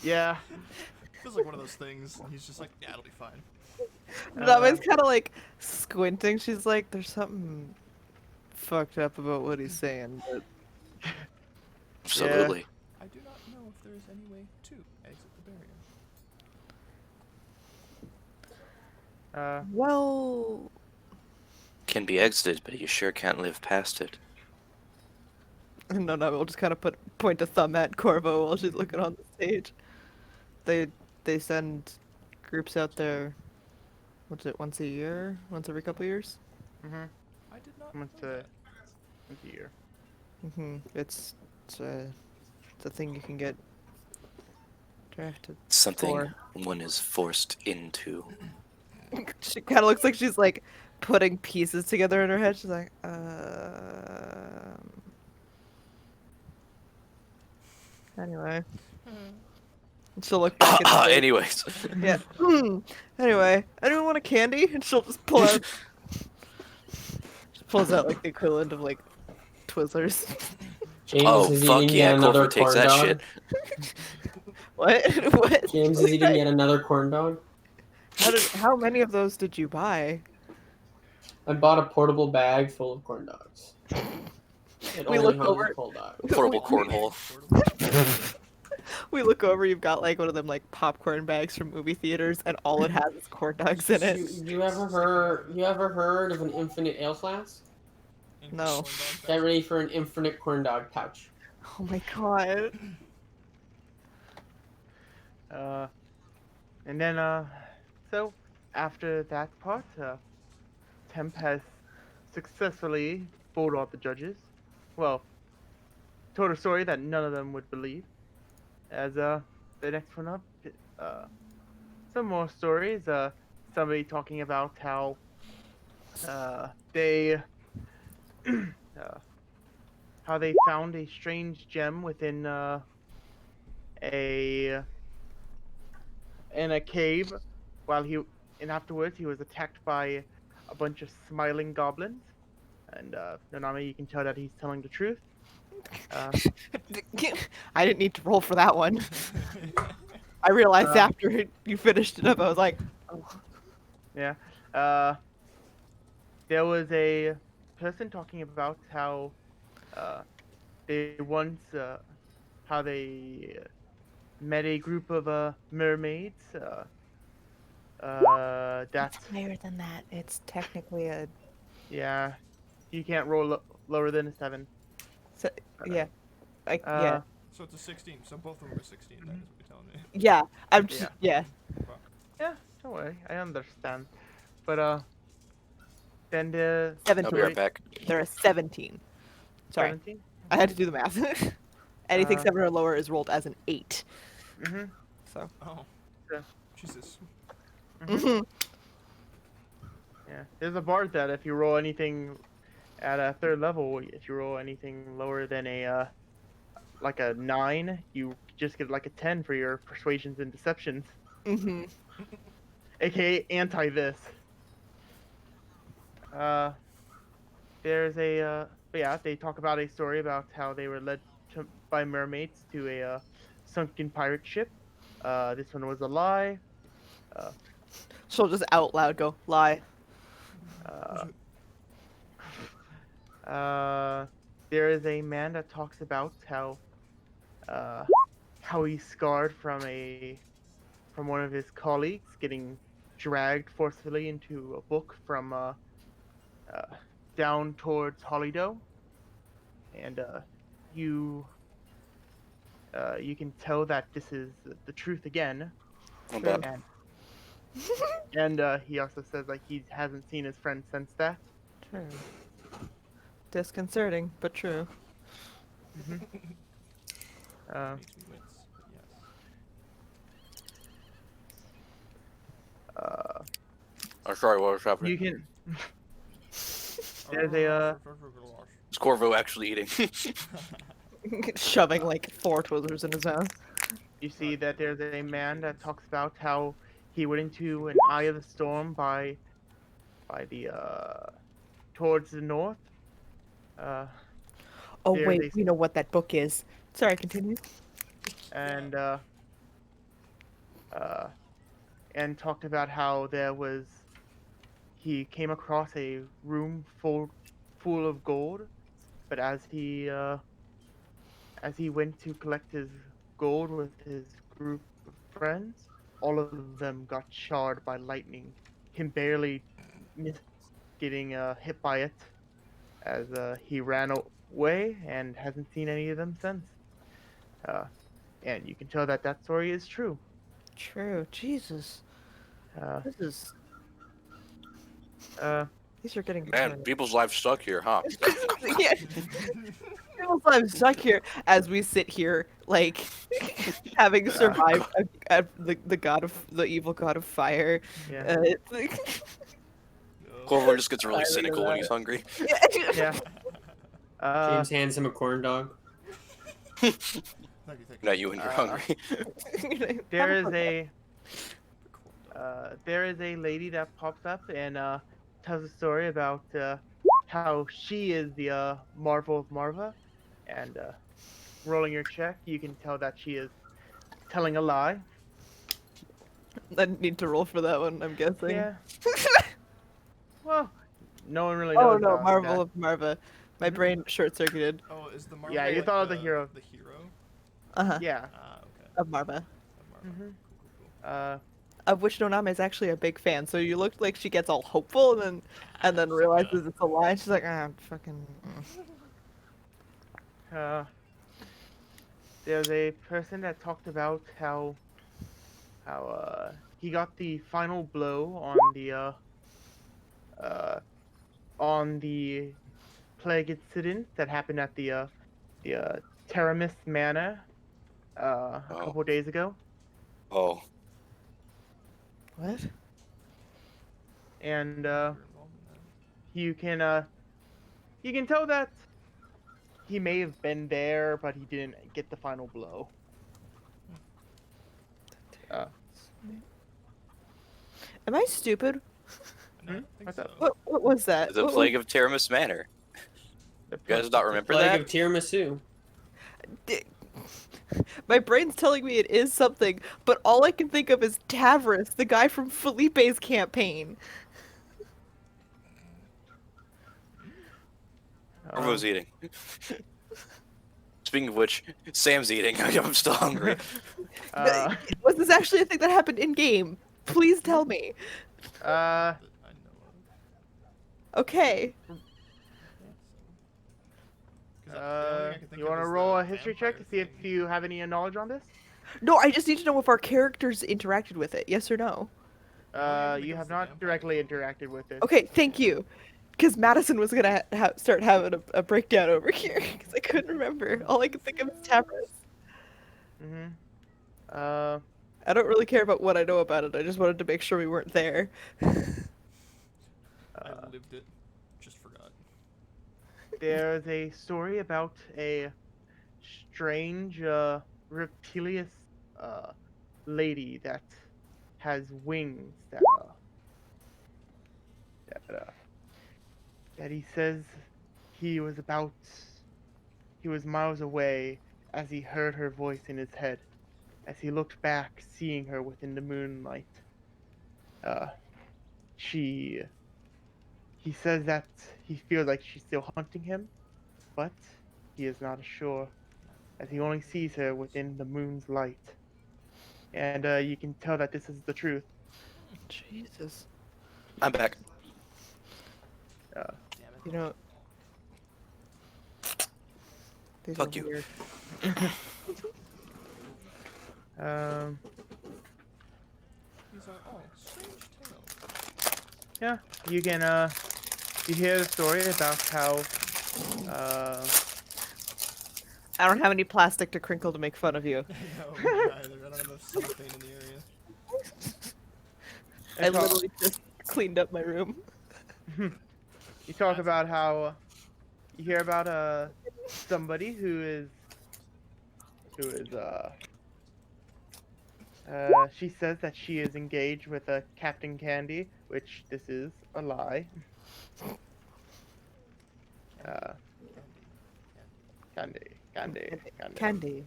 yeah. Feels like one of those things, and he's just like, yeah, it'll be fine. Nami's kind of like squinting. She's like, "There's something fucked up about what he's saying." But Absolutely. I do not know if there is any way to exit the barrier. well, Can be exited, but you sure can't live past it. no, we'll just kind of point a thumb at Corvo while she's looking on the stage. They send groups out there. What's it? Once a year? Once every couple years? Mm-hmm. I did not Once know that. a year. It's it's a thing you can get drafted Something for. one is forced into. She kind of looks like she's like putting pieces together in her head. She's like, Anyway, she'll look back at the Anyways. yeah. Anyway, anyone want a candy? And she'll just pull out. She pulls out like the equivalent of like Twizzlers. James Oh, is fuck eating yeah, yet another Corvo takes corn that dog. shit. What? What? James is eating yet another corn dog. How many of those did you buy? I bought a portable bag full of corn dogs. It We only look held over- a full dog. Portable We- cornhole. We look over. You've got like one of them like popcorn bags from movie theaters, and all it has is corn dogs in it. You ever heard of an infinite ale flask? No. Get ready for an infinite corn dog pouch. Oh my god. And then so after that part, Temp has successfully fooled all the judges. Well, told a story that none of them would believe. As the next one up, some more stories. Somebody talking about how they how they found a strange gem within a in a cave, while and afterwards he was attacked by a bunch of smiling goblins. And Nanami, you can tell that he's telling the truth. I didn't need to roll for that one. I realized after you finished it up, I was like, oh. Yeah. There was a person talking about how they once how they met a group of mermaids. That's higher than that. It's technically a. yeah. You can't roll lower than a 7. So, yeah. Uh, Yeah. So it's a 16. So both of them are 16. That is what you're telling me. Yeah. I'm just. Yeah. Yeah, don't worry, I understand. But then the I'll be 17. right back. They're a 17. Sorry. 17. I had to do the math. Anything 7 or lower is rolled as an 8. Mm-hmm. So. Oh. Yeah. Jesus. Mhm. Yeah, there's a bar that if you roll anything at a 3rd level, if you roll anything lower than a like a 9, you just get like a 10 for your persuasions and deceptions, Mhm. aka anti this. There's a but yeah, they talk about a story about how they were led by mermaids to a sunken pirate ship. This one was a lie. She'll just out loud go, lie. There is a man that talks about how he's scarred from one of his colleagues getting dragged forcefully into a book from down towards Hollydale, and you can tell that this is the truth again. Not bad. And he also says like he hasn't seen his friend since that. True. Disconcerting, but true. Uh, Makes me wince, but yes. I'm sorry, what was happening? you can. There's a Is Corvo actually eating? Shoving like 4 Twizzlers in his mouth. You see that there's a man that talks about how he went into an eye of the storm by the towards the north. Oh There wait, they- we know what that book is. Sorry, continue. And talked about how he came across a room full of gold, but as he went to collect his gold with his group of friends, all of them got charred by lightning. Him barely getting hit by it, as he ran away and hasn't seen any of them since. And you can tell that that story is true. True. Jesus. This is. These are getting. Man, people's lives stuck here, huh? Yeah. People's lives stuck here as we sit here, like having survived the god of the evil god of fire. Yeah. It's like, Corvo just gets really I think cynical when about he's hungry. Yeah. James hands him a corn dog. Thank you. Not you when you're hungry. There is a lady that pops up and tells a story about how she is the Marvel of Marva, and rolling your check, you can tell that she is telling a lie. I need to roll for that one. I'm guessing. Yeah. Well, no one really Oh knows. no, about Marvel that. of Marva. My brain short circuited. Oh, is the Marvel Yeah, you like thought of the hero. The hero? Yeah. Ah, okay. Of Marva. Of Marvel. Mhm. Cool. Of which Noname is actually a big fan. So you looked like she gets all hopeful and then realizes it's a lie. She's like, ah, fucking. There's a person that talked about how he got the final blow on the plague incident that happened at the Teramis Manor a couple days ago, Oh, What? and You're involved in you can tell that he may have been there, but he didn't get the final blow. Am I stupid? that. No, I think What's so. up? What was that? the What plague of Teramis Manor. You guys not remember Plague that? of tiramisu. My brain's telling me it is something, but all I can think of is Tavris, the guy from Felipe's campaign. Corvo's eating. Speaking of which, Sam's eating. I'm still hungry. Was this actually a thing that happened in game? Please tell me. That I know of. Okay. Yeah, so- 'Cause the only thing I can think You of want to is roll the a history check to see if vampire thing. you have any knowledge on this? No, I just need to know if our characters interacted with it. Yes or no? think You it's have the not vampire directly thing. interacted with it. Okay, thank you. Because Madison was gonna start having a breakdown over here because I couldn't remember. All I could think of is Tavris. Mm-hmm. I don't really care about what I know about it. I just wanted to make sure we weren't there. I lived it. Just forgot. There's a story about a strange, reptilious, lady that has wings that he says he was miles away as he heard her voice in his head. As he looked back, seeing her within the moonlight, he says that he feels like she's still hunting him, but he is not sure, as he only sees her within the moon's light. And you can tell that this is the truth. Jesus. I'm back. Damn it. You know. These Fuck are you. weird. These are all strange tales. Yeah, you can you hear the story about how I don't have any plastic to crinkle to make fun of you. No, me neither. I don't have enough cellophane in the area. I it's all- literally just cleaned up my room. you talk about how you hear about somebody who is she says that she is engaged with a Captain Candy, which this is a lie. Candy.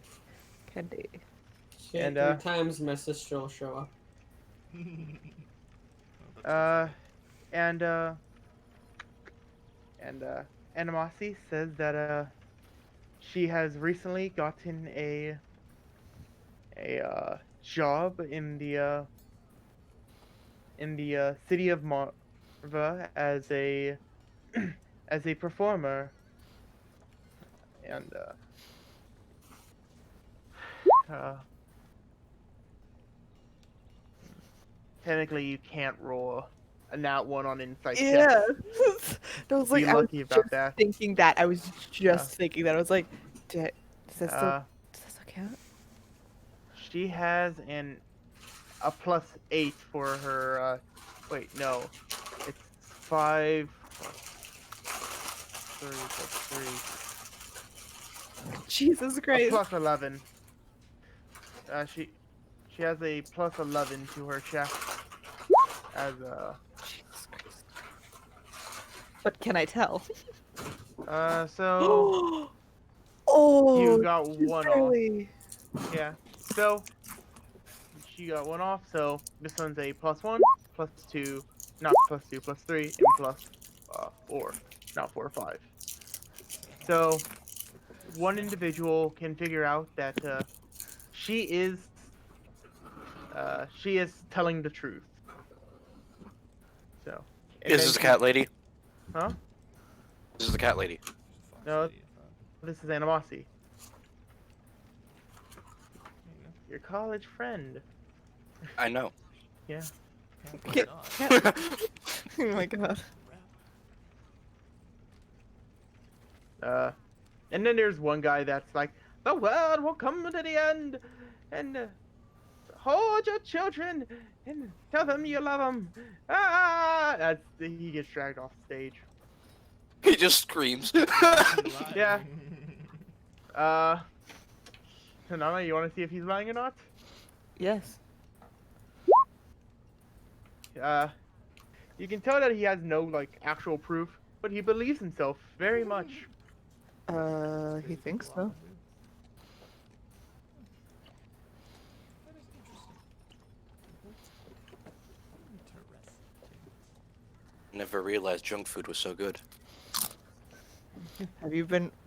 Candy. Shit, And, 3 times my sister will show up. And Animosity says that she has recently gotten a job in the city of Marva as a as a performer, and technically you can't roll a nat 1 on insight Yeah. checks. I was like, Be I was lucky about just that. thinking that. I was just thinking that. I was like, does that still Uh, count? she has a +8 for her. Wait, no, it's 5 plus 3 plus 3. Jesus A Christ. +11. She has a +11 to her check as Jesus Christ. But can I tell? so Oh, you got just 1 off. barely. Yeah. So she got 1 off. So this one's a +1, +2, not +2, +3, and +4, not 4 or 5. So one individual can figure out that she is telling the truth. So. and Is then this the she- cat lady? Huh? This is the cat lady. No. City, I thought. This is Animosity, There you your college friend. I know. Yeah. go. Get- Apparently not. Oh my god. And then there's one guy that's like, the world will come to the end, and hold your children and tell them you love them. He gets dragged off stage. He just screams. Yeah. Nana, you want to see if he's lying or not? Yes. You can tell that he has no like actual proof, but he believes himself very much. He thinks so. That is interesting. Interesting. Never realized junk food was so good.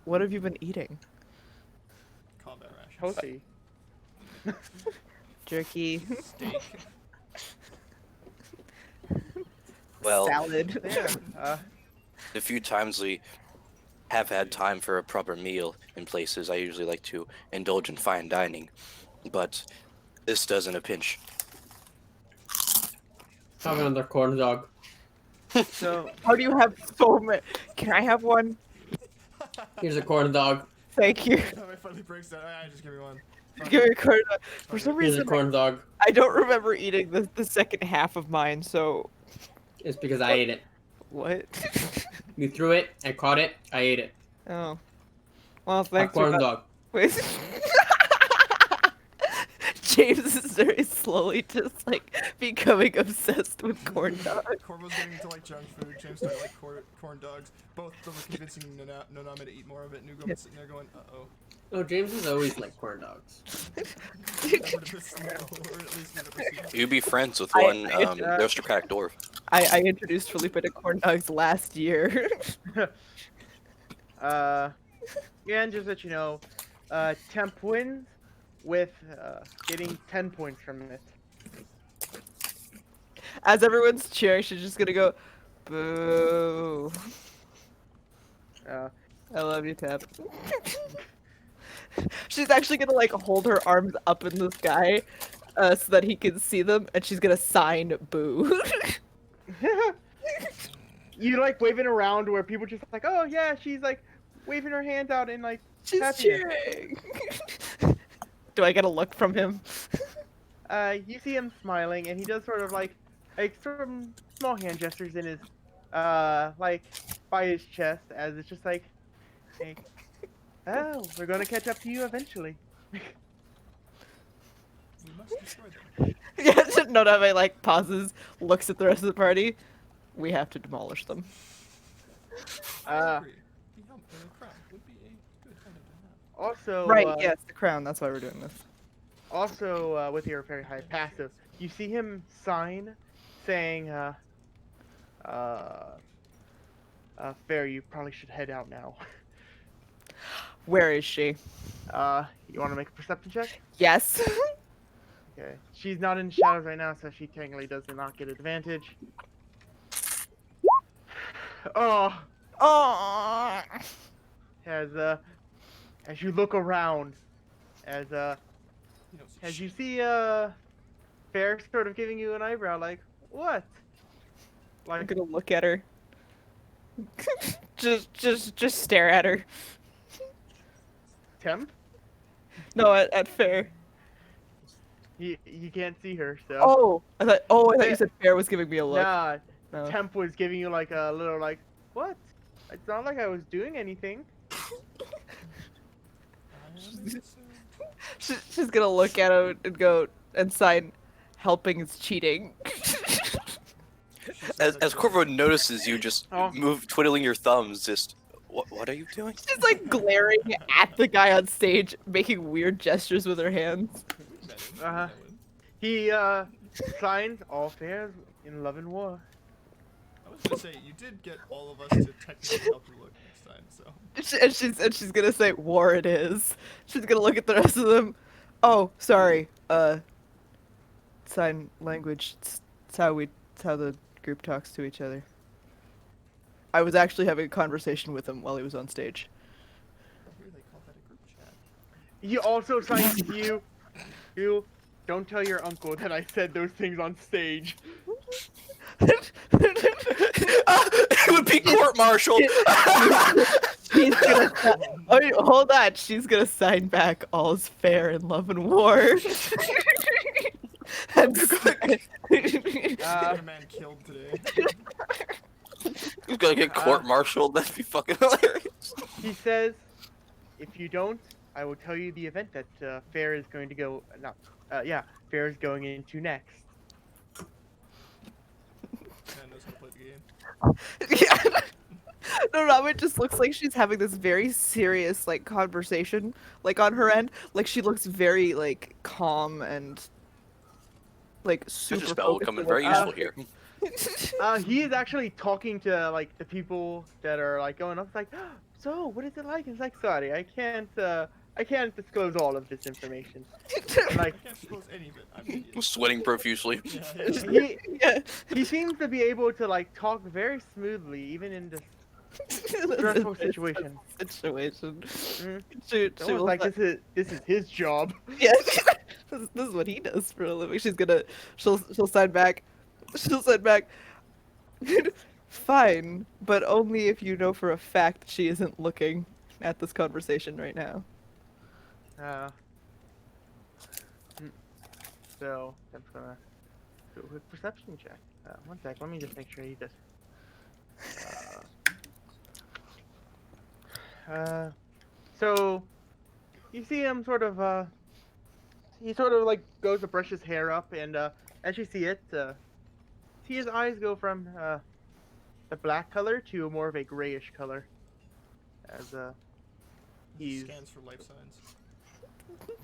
What have you been eating? Combat rations. Toasty. Jerky. Steak. Well, Salad. Yeah. the few times we have had time for a proper meal in places, I usually like to indulge in fine dining. But this does in a pinch. Have another corn dog. So How do you have so many? Can I have one? Here's a corn dog. Thank you. Oh, it finally breaks down. Ah, just give me one. Give me a corn dog. For some Here's a reason, corn dog. I don't remember eating the second half of mine. So It's because I ate it. what? You threw it, I caught it, I ate it. Oh. Well, A thanks for corn that. dog. Wait. James is very slowly just like becoming obsessed with corn dogs. Corvo's getting into like junk food. James started like corn dogs. Both of them were convincing Noname to eat more of it. Nugo's sitting there going, uh-oh. No, James has always liked corn dogs. Never to smell, or at least never seen. You'd be friends with I- one I- aristocratic dwarf. I introduced Felipe to corn dogs last year. yeah, and just let you know, Temp wins with getting 10 points from it. As everyone's cheering, she's just gonna go, boo. Uh, I love you, Tap. She's actually gonna like hold her arms up in the sky, so that he can see them, and she's gonna sign boo. You like waving around where people just like, oh yeah, she's like waving her hands out and like She's happiness. cheering. Do I get a look from him? You see him smiling, and he does sort of like some small hand gestures in his like by his chest, as it's just like, oh, we're gonna catch up to you eventually. We must destroy them. Yeah, Nodame like pauses, looks at the rest of the party. We have to demolish them. I Uh, agree. The helmet and the crown would be a good item to have. Also, Right, yes, the crown, that's why we're doing this. Also, with your very high passive, you see him sign, saying, Fair, you probably should head out now. Where is she? You want to make a perception check? Yes. Okay. She's not in the shadows right now, so she technically does not get advantage. Oh, Oh. as you look around, as You know, so you see, Fair sort of giving you an eyebrow, like, what? I'm Like, gonna look at her. just stare at her. temp? No, at Fair. You can't see her, so. Oh, I thought you said Fair was giving me a look. Nah, No. Temp was giving you like a little like, what? It's not like I was doing anything. She's gonna look at him and go and sign, helping is cheating. As Corvo notices you just Oh. move, twiddling your thumbs, just what are you doing? She's like glaring at the guy on stage, making weird gestures with her hands. Uh-huh. He signs all fair in love and war. I was gonna say, you did get all of us to technically help you look next time, so. And she's gonna say, "War it is." She's gonna look at the rest of them. Oh, sorry. Sign language. It's how the group talks to each other. I was actually having a conversation with him while he was on stage. Here they call that a group chat. He also signs to you. Don't tell your uncle that I said those things on stage. It would be court-martialed. She's gonna. Oh, hold on. She's gonna sign back. All's fair in love and war. And Another man killed today. He's gonna get court-martialed. That'd be fucking hilarious. He says, if you don't, I will tell you the event that Fair is going to go. Fair is going into next. Man knows how to play the game. yeah. No, Robin just looks like she's having this very serious like conversation, like on her end. Like she looks very like calm and like super. Such a spell will come in very useful here. He is actually talking to like the people that are like going up. It's like, so what is it like? It's like, sorry, I can't disclose all of this information. Like, I can't disclose any of it. I'm an idiot. Sweating profusely. Yeah, yeah. yeah. he seems to be able to like talk very smoothly, even in this stressful situation. Situation. Mhm. Shoot, It's almost like this is his job. Yeah, this is what he does for a living. She'll sign back. She'll sign back. Fine, but only if you know for a fact that she isn't looking at this conversation right now. So I'm just gonna do a quick perception check. One sec, let me just make sure he does. So you see him sort of he sort of like goes to brush his hair up, and as you see it, see his eyes go from the black color to more of a grayish color, as he's Scans for life signs.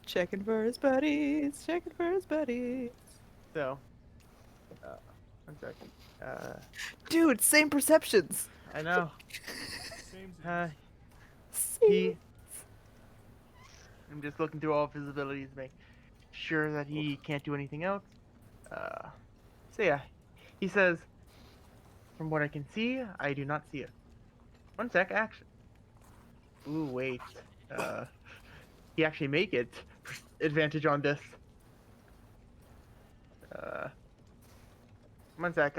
Checking for his buddies. Checking for his buddies. so. One second. Dude, same perceptions. I know. Same. He. I'm just looking through all of his abilities to make sure that he can't do anything else. So yeah, he says, from what I can see, I do not see it. One sec, action. Ooh, wait. he actually make it advantage on this. 1 sec.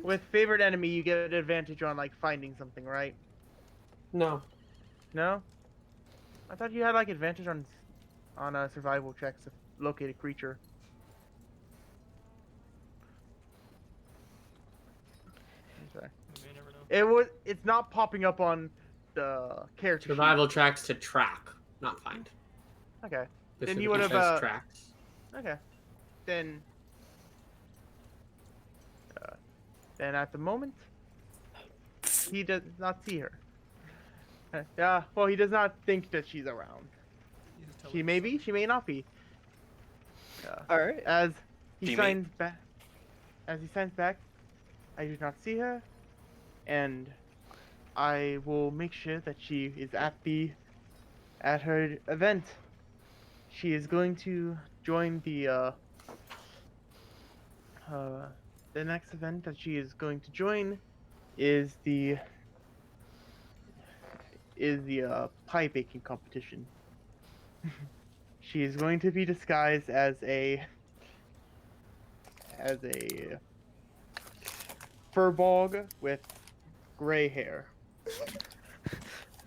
With favorite enemy, you get an advantage on like finding something, right? No. No. I thought you had like advantage on survival checks to locate a creature. I'm sorry. You may never know. It's not popping up on the character sheet. Survival tracks to track, not find. Okay. Specifically you would've, says tracks. Okay. Then at the moment, he does not see her. Yeah. Well, he does not think that she's around. You just tell She him may so. be. She may not be. All right. As he She may- signs back. As he signs back, I do not see her, and I will make sure that she is at her event. She is going to join the next event that she is going to join is the pie baking competition. She is going to be disguised as a furbog with gray hair.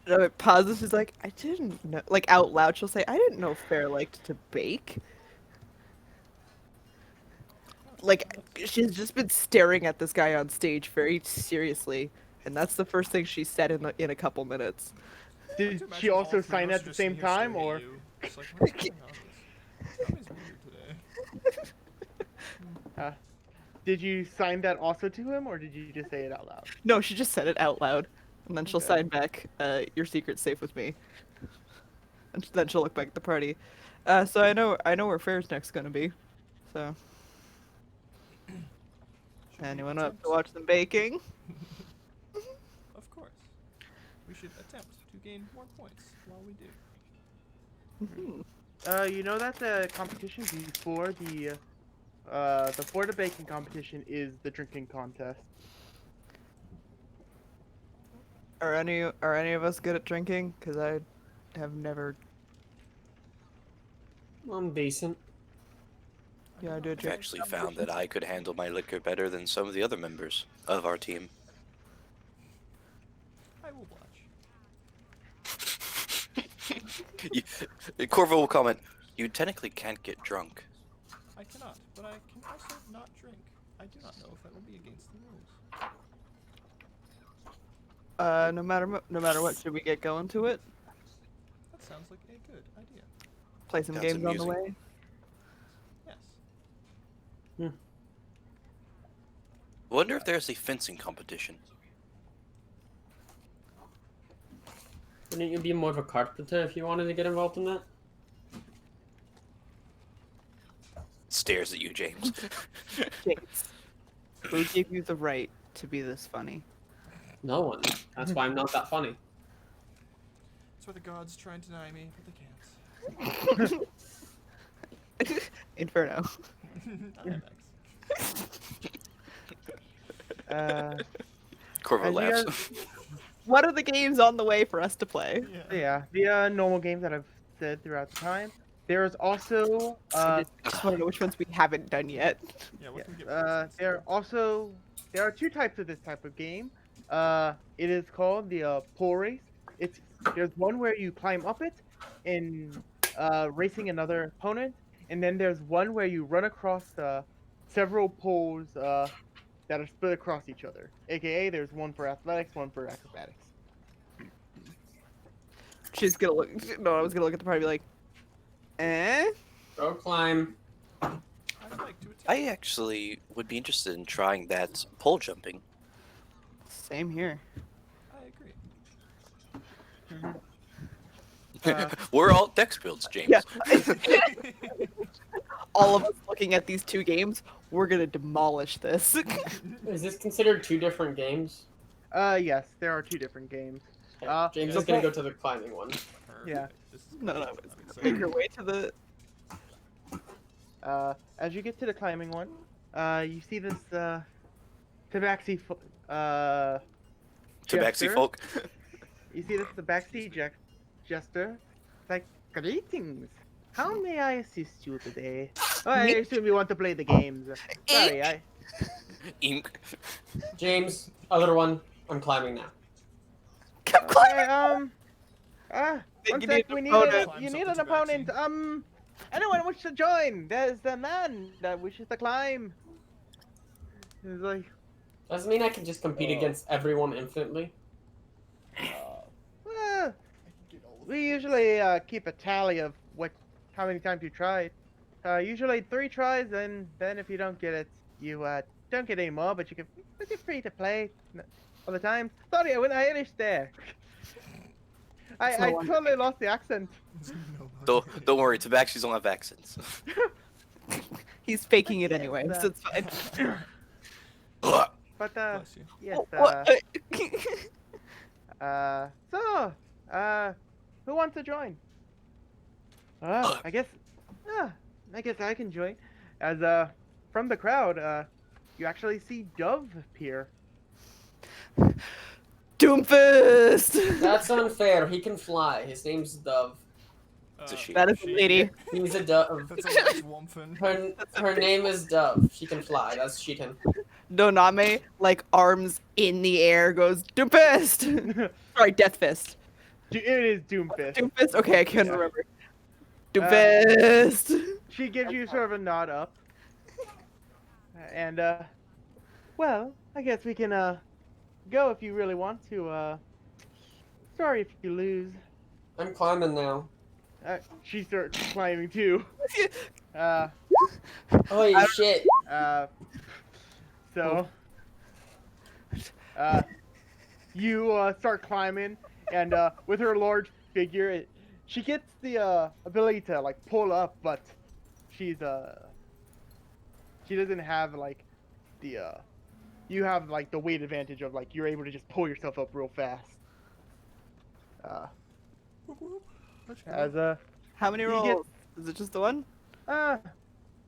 No, it pauses. She's like, I didn't know. Like out loud, she'll say, I didn't know Fair liked to bake. Like she's just been staring at this guy on stage very seriously, and that's the first thing she said in a couple minutes. Did Could you she imagine all also three sign of us at the just sitting same here time, staring at or? you? It's like, what's going on? Somebody's weird today. Did you sign that also to him, or did you just say it out loud? No, she just said it out loud, and then she'll Okay. sign back, "Your secret's safe with me." And then she'll look back at the party. So I know where Fair's next gonna be. So Should we anyone up attempt? to watch them baking? Of course. We should attempt to gain more points while we do. Mhm. You know that the competition before the baking competition is the drinking contest. Are any of us good at drinking? Cause I have never. I'm decent. Yeah, I do a I've drink. actually found that I could handle my liquor better than some of the other members of our team. I will watch. Corvo will comment, you technically can't get drunk. I cannot, but I can also not drink. I do not know if that will be against the rules. No matter what, should we get going to it? That sounds like a good idea. Play some Sounds games on the amusing. way. Yes. Wonder if there's a fencing competition. Wouldn't you be more of a carpenter if you wanted to get involved in that? Stares at you, James. James, who gave you the right to be this funny? No one. That's why I'm not that funny. That's why the gods try and deny me, but they can't. Inferno. IMX. Corvo As you laughs. guys- What are the games on the way for us to play? Yeah. Yeah, the normal games that I've said throughout the time. There is also I just want to know which ones we haven't done yet. Yeah, what can we get for instance? there are two types of this type of game. It is called the pole race. There's one where you climb up it and racing another opponent, and then there's one where you run across several poles that are split across each other. AKA, there's one for athletics, one for acrobatics. She's gonna look. No, I was gonna look at the party and be like, eh? Go climb. I'd like to attempt. I actually would be interested in trying that pole jumping. Same here. I agree. We're all dex builds, James. Yeah. All of us looking at these two games, we're gonna demolish this. Is this considered two different games? Yes, there are two different games. James so is gonna far- go to the climbing one. Yeah. This is No, great. no, I'm Make excited. your way to the. As you get to the climbing one, you see this tabaxi Tabaxi jester. folk. You see this tabaxi Jester. It's like, greetings. How may I assist you today? Oh, I assume you want to play the games. Sorry, I. Ink. James, other one. I'm climbing now. Come Okay, climb. one You sec. need We an need opponent. you Climbs need up an the opponent. vaccine. Anyone wish to join? There's the man that wishes to climb. He's like, Doesn't mean I can just compete against everyone infinitely. well, I can get all of we the usually keep a tally of how many times you tried. Usually 3 tries, and then if you don't get it, you don't get any more. But you're free to play all the time. Sorry, I went Irish there. I wonder. totally lost the accent. There's no Don't worry, tabaxis don't have accents. He's faking it anyway, Yes, so it's fine. But Bless you. yes. What? So, who wants to join? I guess I can join. As from the crowd, you actually see Dove appear. Doomfist! That's unfair. He can fly. His name's Dove. It's a she. That is a lady. He's a dove. That's a large womphin. Her name is Dove. She can fly. That's cheating. Noname, like arms in the air, goes Doomfist! Sorry, Death Fist. It is Doomfist. Doomfist? Okay, I can't Yeah. remember. Doomfist! She gives you sort of a nod up. And well, I guess we can go if you really want to. Sorry if you lose. I'm climbing now. She starts climbing too. Holy shit. So, you start climbing, and with her large figure, she gets the ability to like pull up, but she doesn't have like the you have like the weight advantage of like you're able to just pull yourself up real fast. Whoop, whoop. Let's go. As How many You rolls? get- Is it just the one?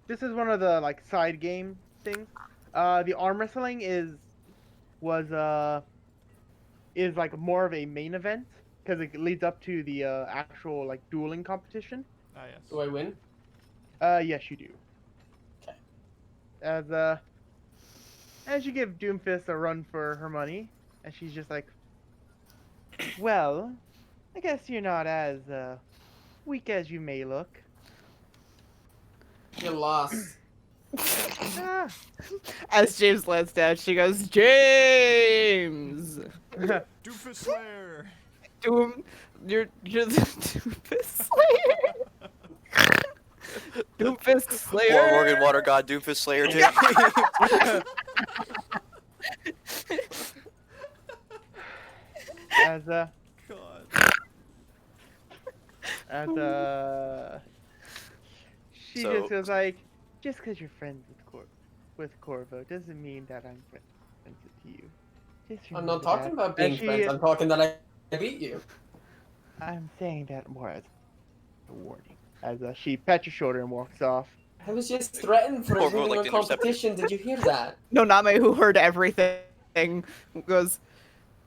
this is one of the like side game things. The arm wrestling is like more of a main event because it leads up to the actual like dueling competition. Ah, yes. Do I win? Yes, you do. Okay. As you give Doomfist a run for her money, and she's just like, well, I guess you're not as weak as you may look. You lost. Ah. As James lands down, she goes, James! Doofus Slayer! Doom, you're the Doomfist Slayer! Doomfist Slayer! Morgan Water God Doomfist Slayer too. as God. she So- just goes like, just because you're friends with Corvo doesn't mean that I'm friends with you. Just I'm remember not talking that. about being And friends. I'm talking that I beat you. I'm saying that more as a warning. As she pats your shoulder and walks off. I was just threatened for Corvo, losing like a the Interceptor. competition. Did you hear that? Noname, who heard everything, goes,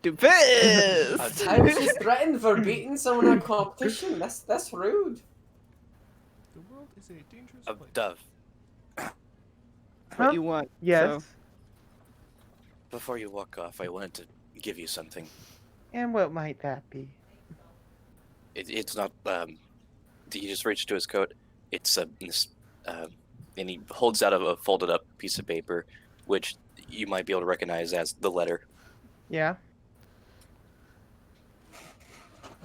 Doomfist! I was just threatened for beating someone at competition. That's rude. The world is a dangerous A place. dove. What you want. Yes. so- Before you walk off, I wanted to give you something. And what might that be? It's not. He just reached to his coat. It's this, and he holds out a folded up piece of paper, which you might be able to recognize as the letter. Yeah.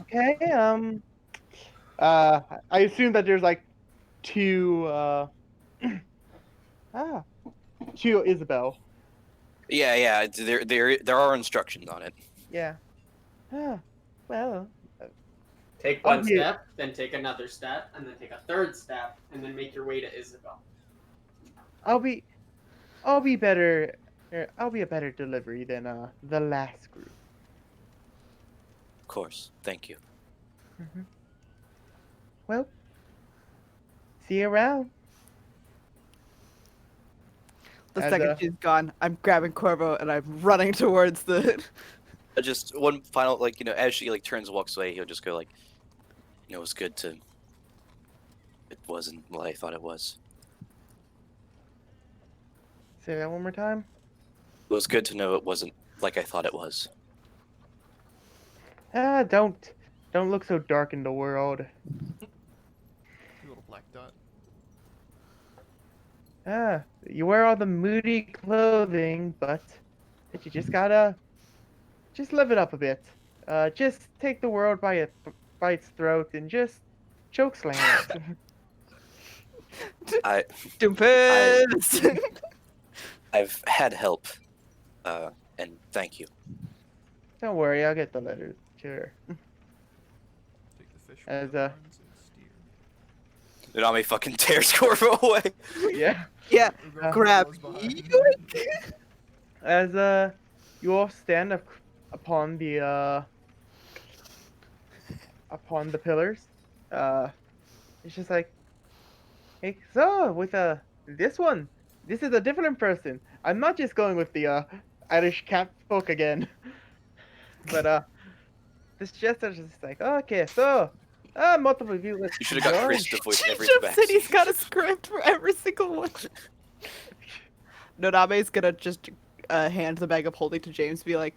Okay. I assume that there's like two. To Isabel. Yeah. There are instructions on it. Yeah. Well. Take Oh, one yeah. step, then take another step, and then take a third step, and then make your way to Isabel. I'll be better. I'll be a better delivery than the last group. Of course. Thank you. Well. See you around. The As, second she's gone, I'm grabbing Corvo and I'm running towards the. Just one final, as she turns and walks away, he'll just go like, It was good to. It wasn't what I thought it was. Say that one more time. It was good to know it wasn't like I thought it was. Don't look so dark in the world. You little black dot. You wear all the moody clothing, but you just gotta just live it up a bit. Just take the world by its throat and just choke slam it. I Doomfist! I've had help, and thank you. Don't worry, I'll get the letters to her. Take the fish As, with the horns and steer. Nanami fucking tears Corvo away. Yeah. Yeah, Ugo grab goes behind. As you all stand up upon the pillars, it's just like, hey, so with this one, this is a different person. I'm not just going with the Irish cat folk again, but this jester is just like, okay, so multiple of you. You should have got Chris to voice every Jeff back. said he's got a script for every single one. Noname's gonna just hand the bag of holding to James, be like,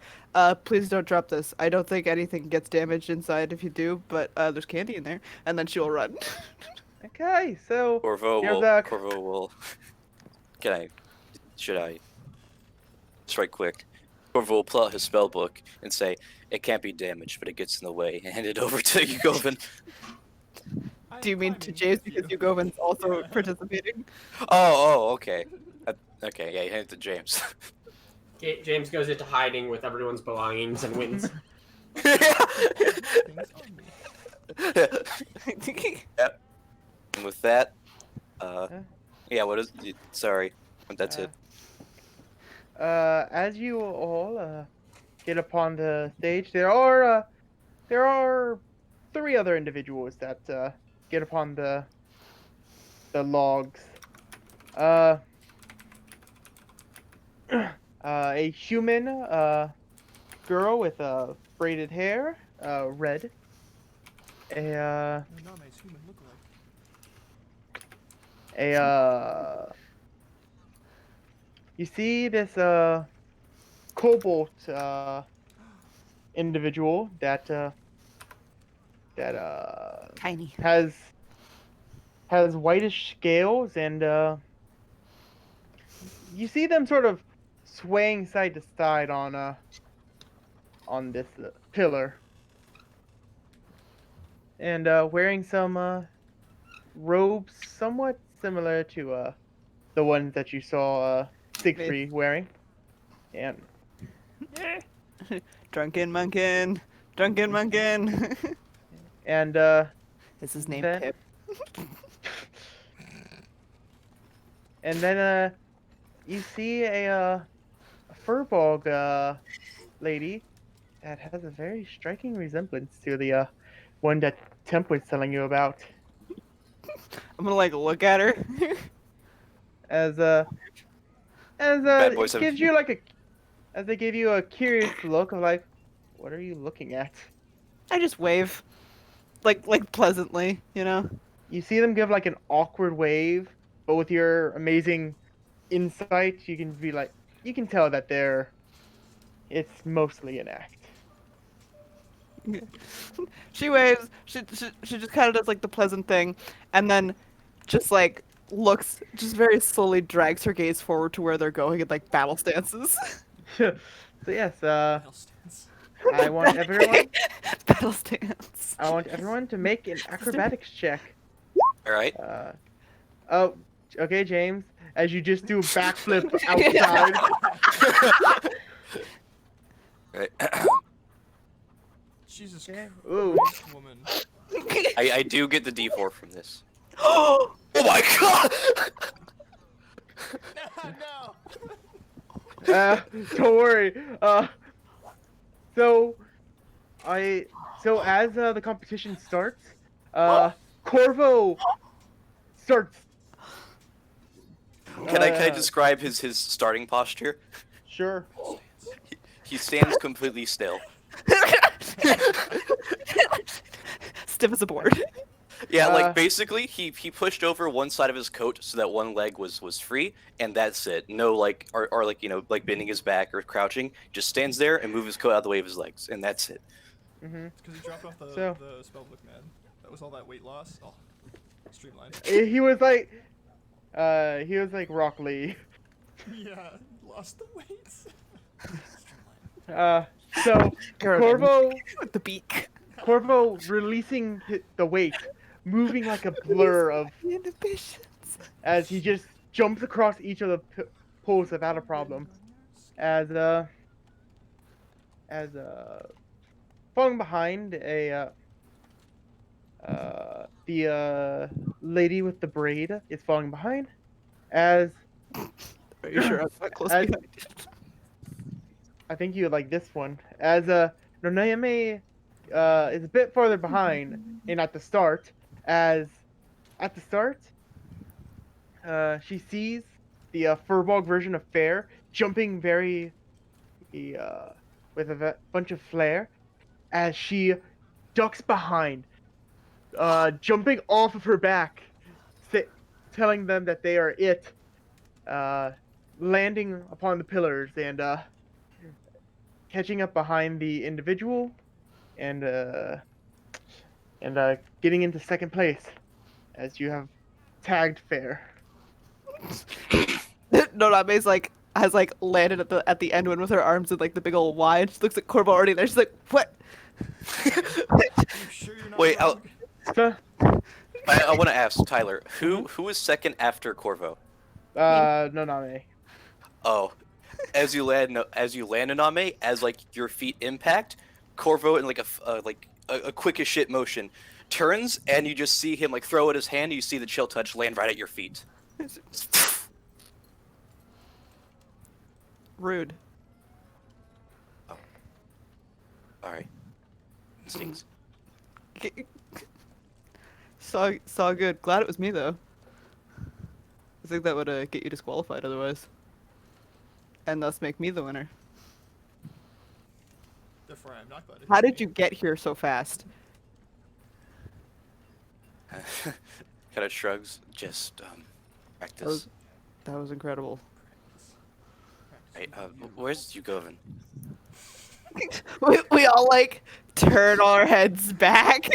please don't drop this. I don't think anything gets damaged inside if you do, but there's candy in there. And then she'll run. Okay, so Corvo You're will. back. Corvo will. Should I? Just right quick. Corvo will pull out his spell book and say, "It can't be damaged, but it gets in the way," and hand it over to Yugovin. Do you mean to James because Yugovin's also participating? Oh, okay. Okay, yeah, you hand it to James. James goes into hiding with everyone's belongings and wins. Things on me. Yep. And with that, yeah, what is? Sorry, that's it. As you all get upon the stage, there are 3 other individuals that get upon the logs. A human girl with braided hair, red. Naname's human lookalike. You see this cobalt individual that Tiny. has whitish scales, and you see them sort of swaying side to side on this pillar, and wearing some robes somewhat similar to the ones that you saw Siegfried wearing. And Drunken Munkin. Drunken Munkin. and Is his name Then- Pip? and then you see a Furbolg lady that has a very striking resemblance to the one that Temp was telling you about. I'm gonna like look at her. As Bad boys it have- gives you like as they give you a curious look of like, what are you looking at? I just wave, like pleasantly, you know. You see them give like an awkward wave, but with your amazing insight, you can be like, you can tell that it's mostly an act. She waves. She just kind of does like the pleasant thing, and then just like looks, just very slowly drags her gaze forward to where they're going and like battle stances. So yes, Battle stance. I want everyone. Battle stance. I want everyone to make an acrobatics check. All right. Oh, okay, James. As you just do a backflip outside. Right. Jesus Okay. Christ, Ooh. woman. I do get the D4 from this. Oh, Oh my god! No. Don't worry. So as the competition starts, Corvo starts. Can I describe his starting posture? Sure. He stands completely still. stiff as a board. Yeah, Uh, like basically he pushed over one side of his coat so that one leg was free, and that's it. No like or like like bending his back or crouching. Just stands there and moves his coat out of the way of his legs, and that's it. hmm It's because he dropped off the, So- the spellbook, man. That was all that weight loss. Oh, streamlined. He was like Rock Lee. Yeah, lost the weights. So Corvo With the beak. Corvo releasing the weight, moving like a blur of Inhibitions. as he just jumps across each of the poles without a problem. As falling behind the lady with the braid is falling behind. As Are you sure I'm not close As- behind? I think you would like this one. As Nonayame is a bit farther behind, and at the start, she sees the Furbog version of Fair jumping very with a bunch of flair, as she ducks behind, jumping off of her back, telling them that they are it, landing upon the pillars and catching up behind the individual, and getting into second place, as you have tagged Fair. Noname's like has like landed at the end one with her arms in like the big old Y, and she looks at Corvo already there. She's like, "What?" You sure you're not Wait, rogue? So, I want to ask Tyler, who is second after Corvo? Noname. Oh, as you land in Ame, as like your feet impact, Corvo in like a quick as shit motion turns, and you just see him like throw at his hand. And you see the chill touch land right at your feet. Rude. All right, stings. Saw good. Glad it was me though. I think that would get you disqualified otherwise, and thus make me the winner. Therefore, I'm not glad. it How hit did me. you get here so fast? Kind of shrugs. Just practice. That was incredible. Hey, where's Yugovin? we all like turn our heads back.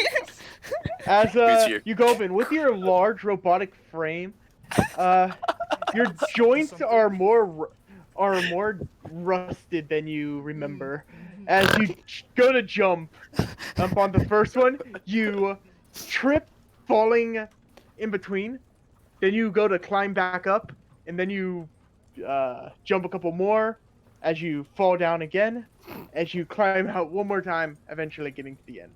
As Meteor. Yugovin, with your large robotic frame, your joints are more rusted than you remember. As you go to jump on the first one, you trip, falling in between. Then you go to climb back up, and then you jump a couple more. As you fall down again, as you climb out one more time, eventually getting to the end.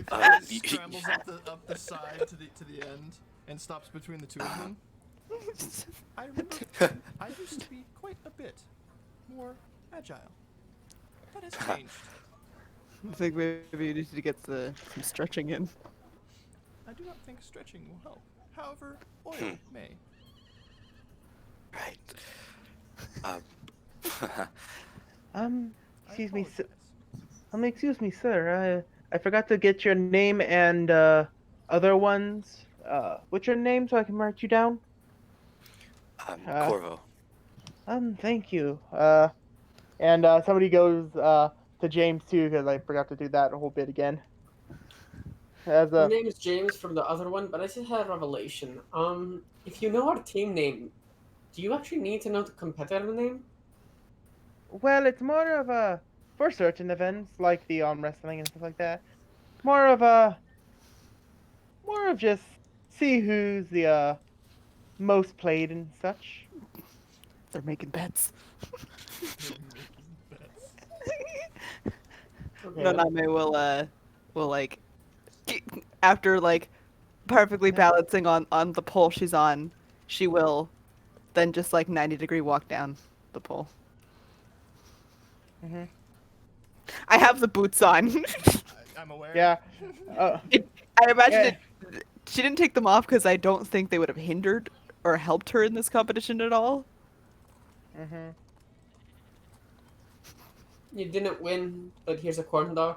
So he Uh, scrambles up the side to the end and stops between the two of them. I remember I used to be quite a bit more agile. That has changed. I think maybe you need to get some stretching in. I do not think stretching will help. However, oil may. Right. Excuse I me, apologize. excuse me, sir. I forgot to get your name and other ones. What's your name so I can mark you down? Corvo. Thank you. And somebody goes to James too, because I forgot to do that a whole bit again. As My name is James from the other one, but I just had a revelation. If you know our team name, do you actually need to know the competitor name? well, it's more of a for certain events like the arm wrestling and stuff like that. More of just see who's the most played and such. They're making bets. They're making bets. Okay. Noname will like after like perfectly balancing on the pole she's on, she will then just like 90-degree walk down the pole. Mhm. I have the boots on. I'm aware. Yeah. I imagine Yeah. she didn't take them off because I don't think they would have hindered or helped her in this competition at all. Mm-hmm. You didn't win, but here's a corn dog.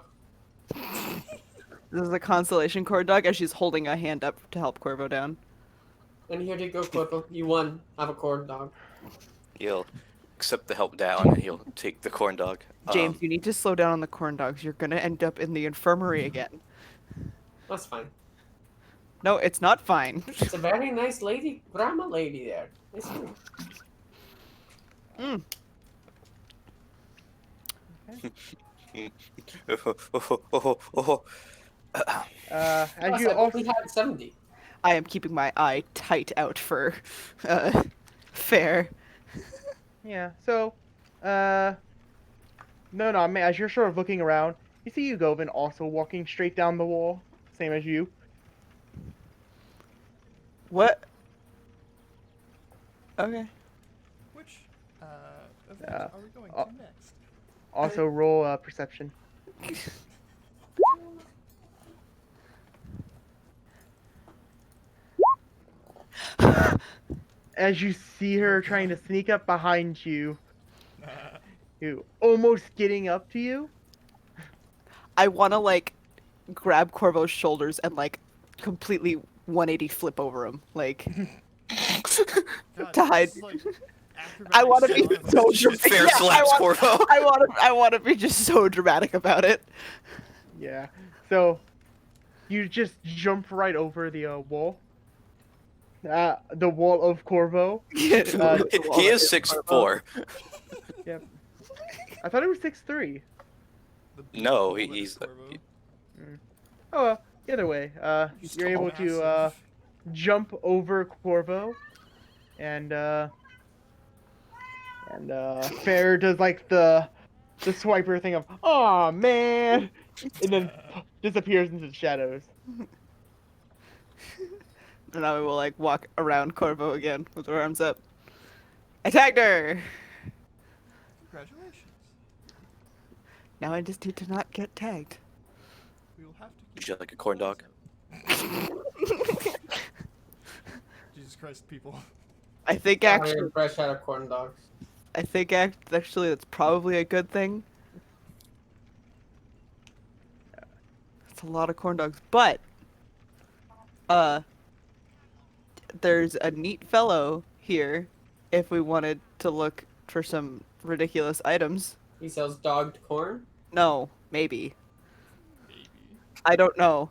This is a consolation corn dog as she's holding a hand up to help Corvo down. And here you go, Corvo. You won. Have a corn dog. He'll accept the help down, and he'll take the corn dog. James, you need to slow down on the corn dogs. You're gonna end up in the infirmary again. That's fine. No, it's not fine. It's a very nice lady, grandma lady there. I see. Mm. As Plus, you I also only had 70. I am keeping my eye tight out for fair. Yeah, so, no, I mean, as you're sort of looking around, you see Ugovin also walking straight down the wall, same as you. What? Okay. Which event Uh, are we going uh, to next? Also, roll perception. As you see her trying to sneak up behind you, almost getting up to you. I want to like grab Corvo's shoulders and like completely 180 flip over him. Like God, to hide. this is like I want to be acrobatic so shit. dramatic. Fair Yeah, slaps, Corvo. I want to be just so dramatic about it. Yeah. So, you just jump right over the wall. The wall of Corvo. He is 6'4". I thought it was 6'3". The big No, bullet he's- Corvo. Oh, well, either way, He's you're able to massive. jump over Corvo, and Fair does like the swiper thing of "Aw, man," and then disappears into the shadows. And now we will like walk around Corvo again with our arms up. I tagged her. Congratulations. Now I just need to not get tagged. We will have to keep Would you like a corn dog? Jesus Christ, people. I think Oh, actually, you're fresh out of corn dogs. actually that's probably a good thing. It's a lot of corn dogs, but there's a neat fellow here if we wanted to look for some ridiculous items. He sells dogged corn. No, maybe. Maybe. I don't know.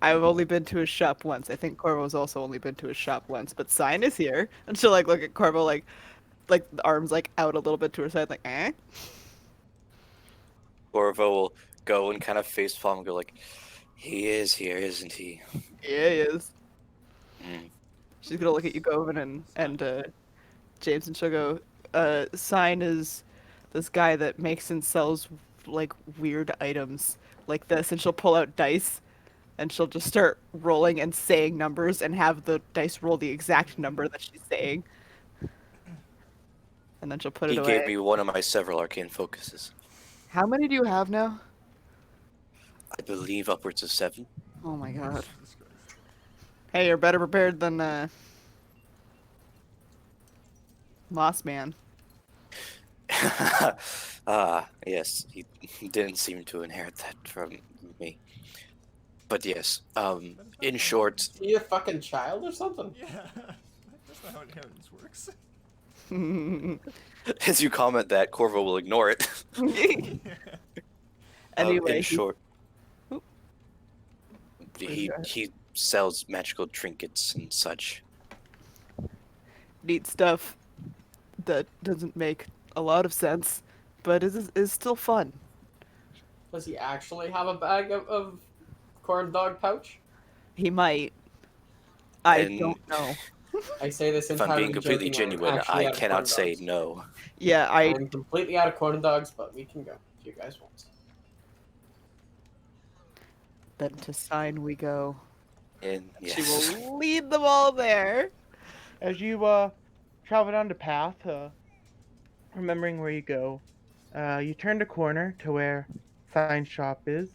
I've only been to his shop once. I think Corvo's also only been to his shop once. But Sign is here, and she'll like look at Corvo like the arms like out a little bit to her side, like eh. Corvo will go and kind of face palm and go like, "He is here, isn't he?" Yeah, he is. Mm. She's gonna look at you, Govin, and James, and she'll go, Sign is this guy that makes and sells like weird items like this, and she'll pull out dice, and she'll just start rolling and saying numbers, and have the dice roll the exact number that she's saying, and then she'll put it He away. gave me one of my several arcane focuses. How many do you have now? I believe upwards of 7. Oh my god. Jesus Christ. Hey, you're better prepared than Moss Man. Yes, he didn't seem to inherit that from me. But yes, in short, Is he a fucking child or something? Yeah. That's not how inheritance works. as you comment that, Corvo will ignore it. Anyway, in short, Oop. he sells magical trinkets and such. neat stuff that doesn't make a lot of sense, but is still fun. Does he actually have a bag of corn dog pouch? He might. I And- don't know. I say this If I'm entirely being completely joking, I'm genuine, actually I out of cannot corn say dogs. no. Yeah, I'm completely out of corn dogs, but we can go if you guys want. then to Sign we go. And yes. She will lead them all there. As you travel down the path, remembering where you go, you turn the corner to where Sign shop is.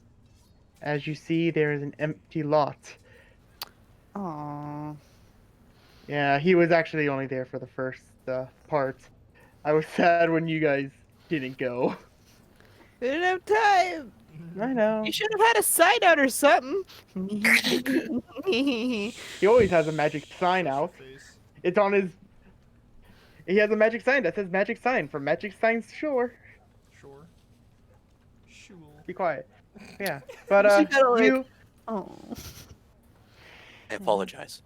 As you see, there is an empty lot. Aww. Yeah, he was actually only there for the first part. I was sad when you guys didn't go. We didn't have time. I know. You should have had a sign out or something. He always has a magic sign out. Face. It's on his. He has a magic sign that says "Magic Sign" from Magic Signs Shore. Sure. Shul. Be quiet. Yeah, but She kinda like- you. Oh. I apologize.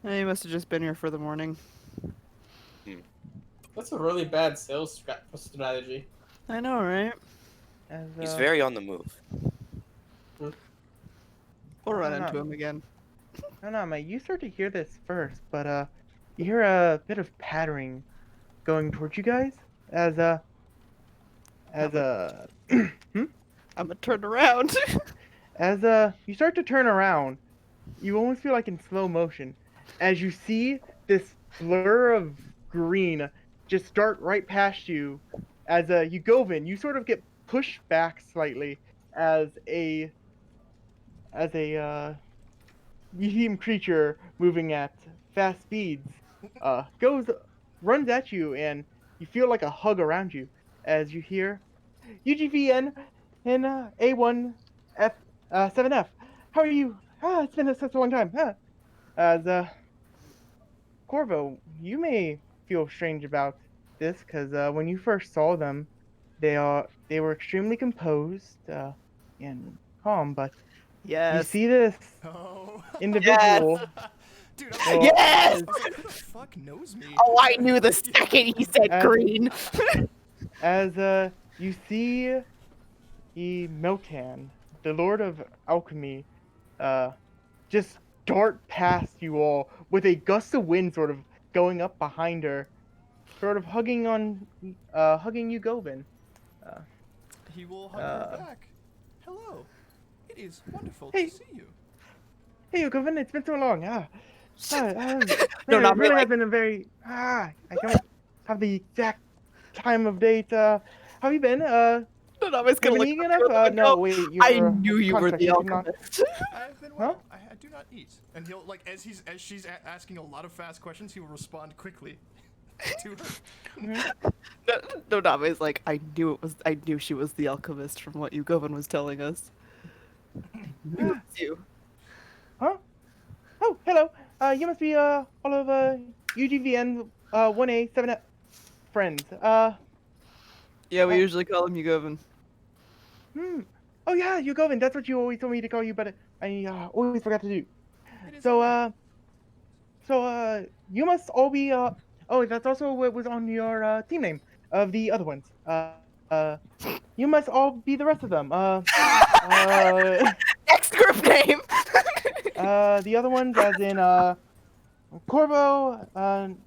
You must have just been here for the morning. That's a really bad sales strategy. I know, right? As, He's very on the move. We'll run I don't into know. him again. No, no, mate. You start to hear this first, but you hear a bit of pattering going towards you guys as I'm gonna turn around. as you start to turn around. You almost feel like in slow motion as you see this blur of green just start right past you. As Yugovin, you sort of get pushed back slightly as a medium creature moving at fast speeds runs at you, and you feel like a hug around you as you hear UGVN and A1F 7F. How are you? It's been such a long time. As Corvo, you may feel strange about this because when you first saw them, they were extremely composed and calm, but you Yes. see this Oh. individual. Dude, Well, Yes! I was like, who the fuck knows me? Oh, I knew the second he said green. as you see Meltan, the Lord of Alchemy, just dart past you all with a gust of wind sort of going up behind her, sort of hugging you, Govin. He will hug her back. Hello. It is wonderful Hey. to see you. Hey, Govin, it's been so long. No, Really, not really really. has been a very I don't have the exact time of date. How have you been? And I was You gonna been look eating up enough? to him and No, go, wait. I you're knew you were contract, the you not- alchemist. I have been Huh? well. I do not eat. And he'll like as she's asking a lot of fast questions, he will respond quickly to her. No, Name's like, I knew she was the alchemist from what Yugovin was telling us. I knew it was you. Huh? Oh, hello. You must be all of UGVN 1A 7 friends. Yeah, we usually call him Yugovin. Oh yeah, Yugovin. That's what you always told me to call you, but I always forgot to do. It is So alright. you must all be oh, that's also what was on your team name of the other ones. You must all be the rest of them. Next group name. The other ones as in Corvo,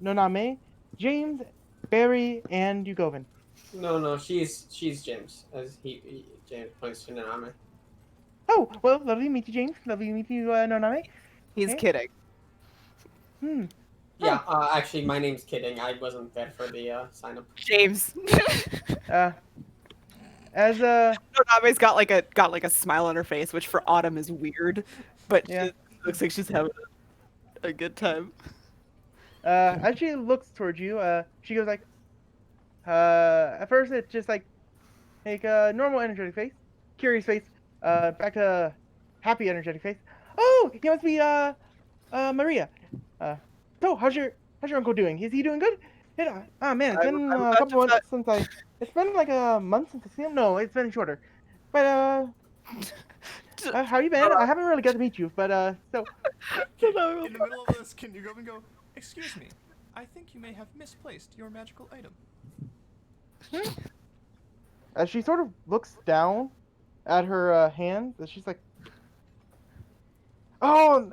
Noname, James, Barry, and Yugovin. No, she's James, as James points to Naname. Oh, well, lovely to meet you, James. Lovely to meet you, Noname. He's Okay. kidding. Yeah, actually, my name's kidding. I wasn't there for the sign up. James. As Name's got like a smile on her face, which for Autumn is weird, but Yeah. it looks like she's having a good time. as she looks towards you, she goes like, at first it's just like a normal energetic face, curious face, back to happy energetic face. Oh, you must be Maria. So how's your uncle doing? Is he doing good? Yeah. Oh man, it's been I'm a about couple to months since it's been like a month since I see him. No, it's been shorter. But how you been? I haven't really got to meet you, but so In the middle of this, can you go and go? Excuse me. I think you may have misplaced your magical item. as she sort of looks down at her hands, and she's like, "Oh,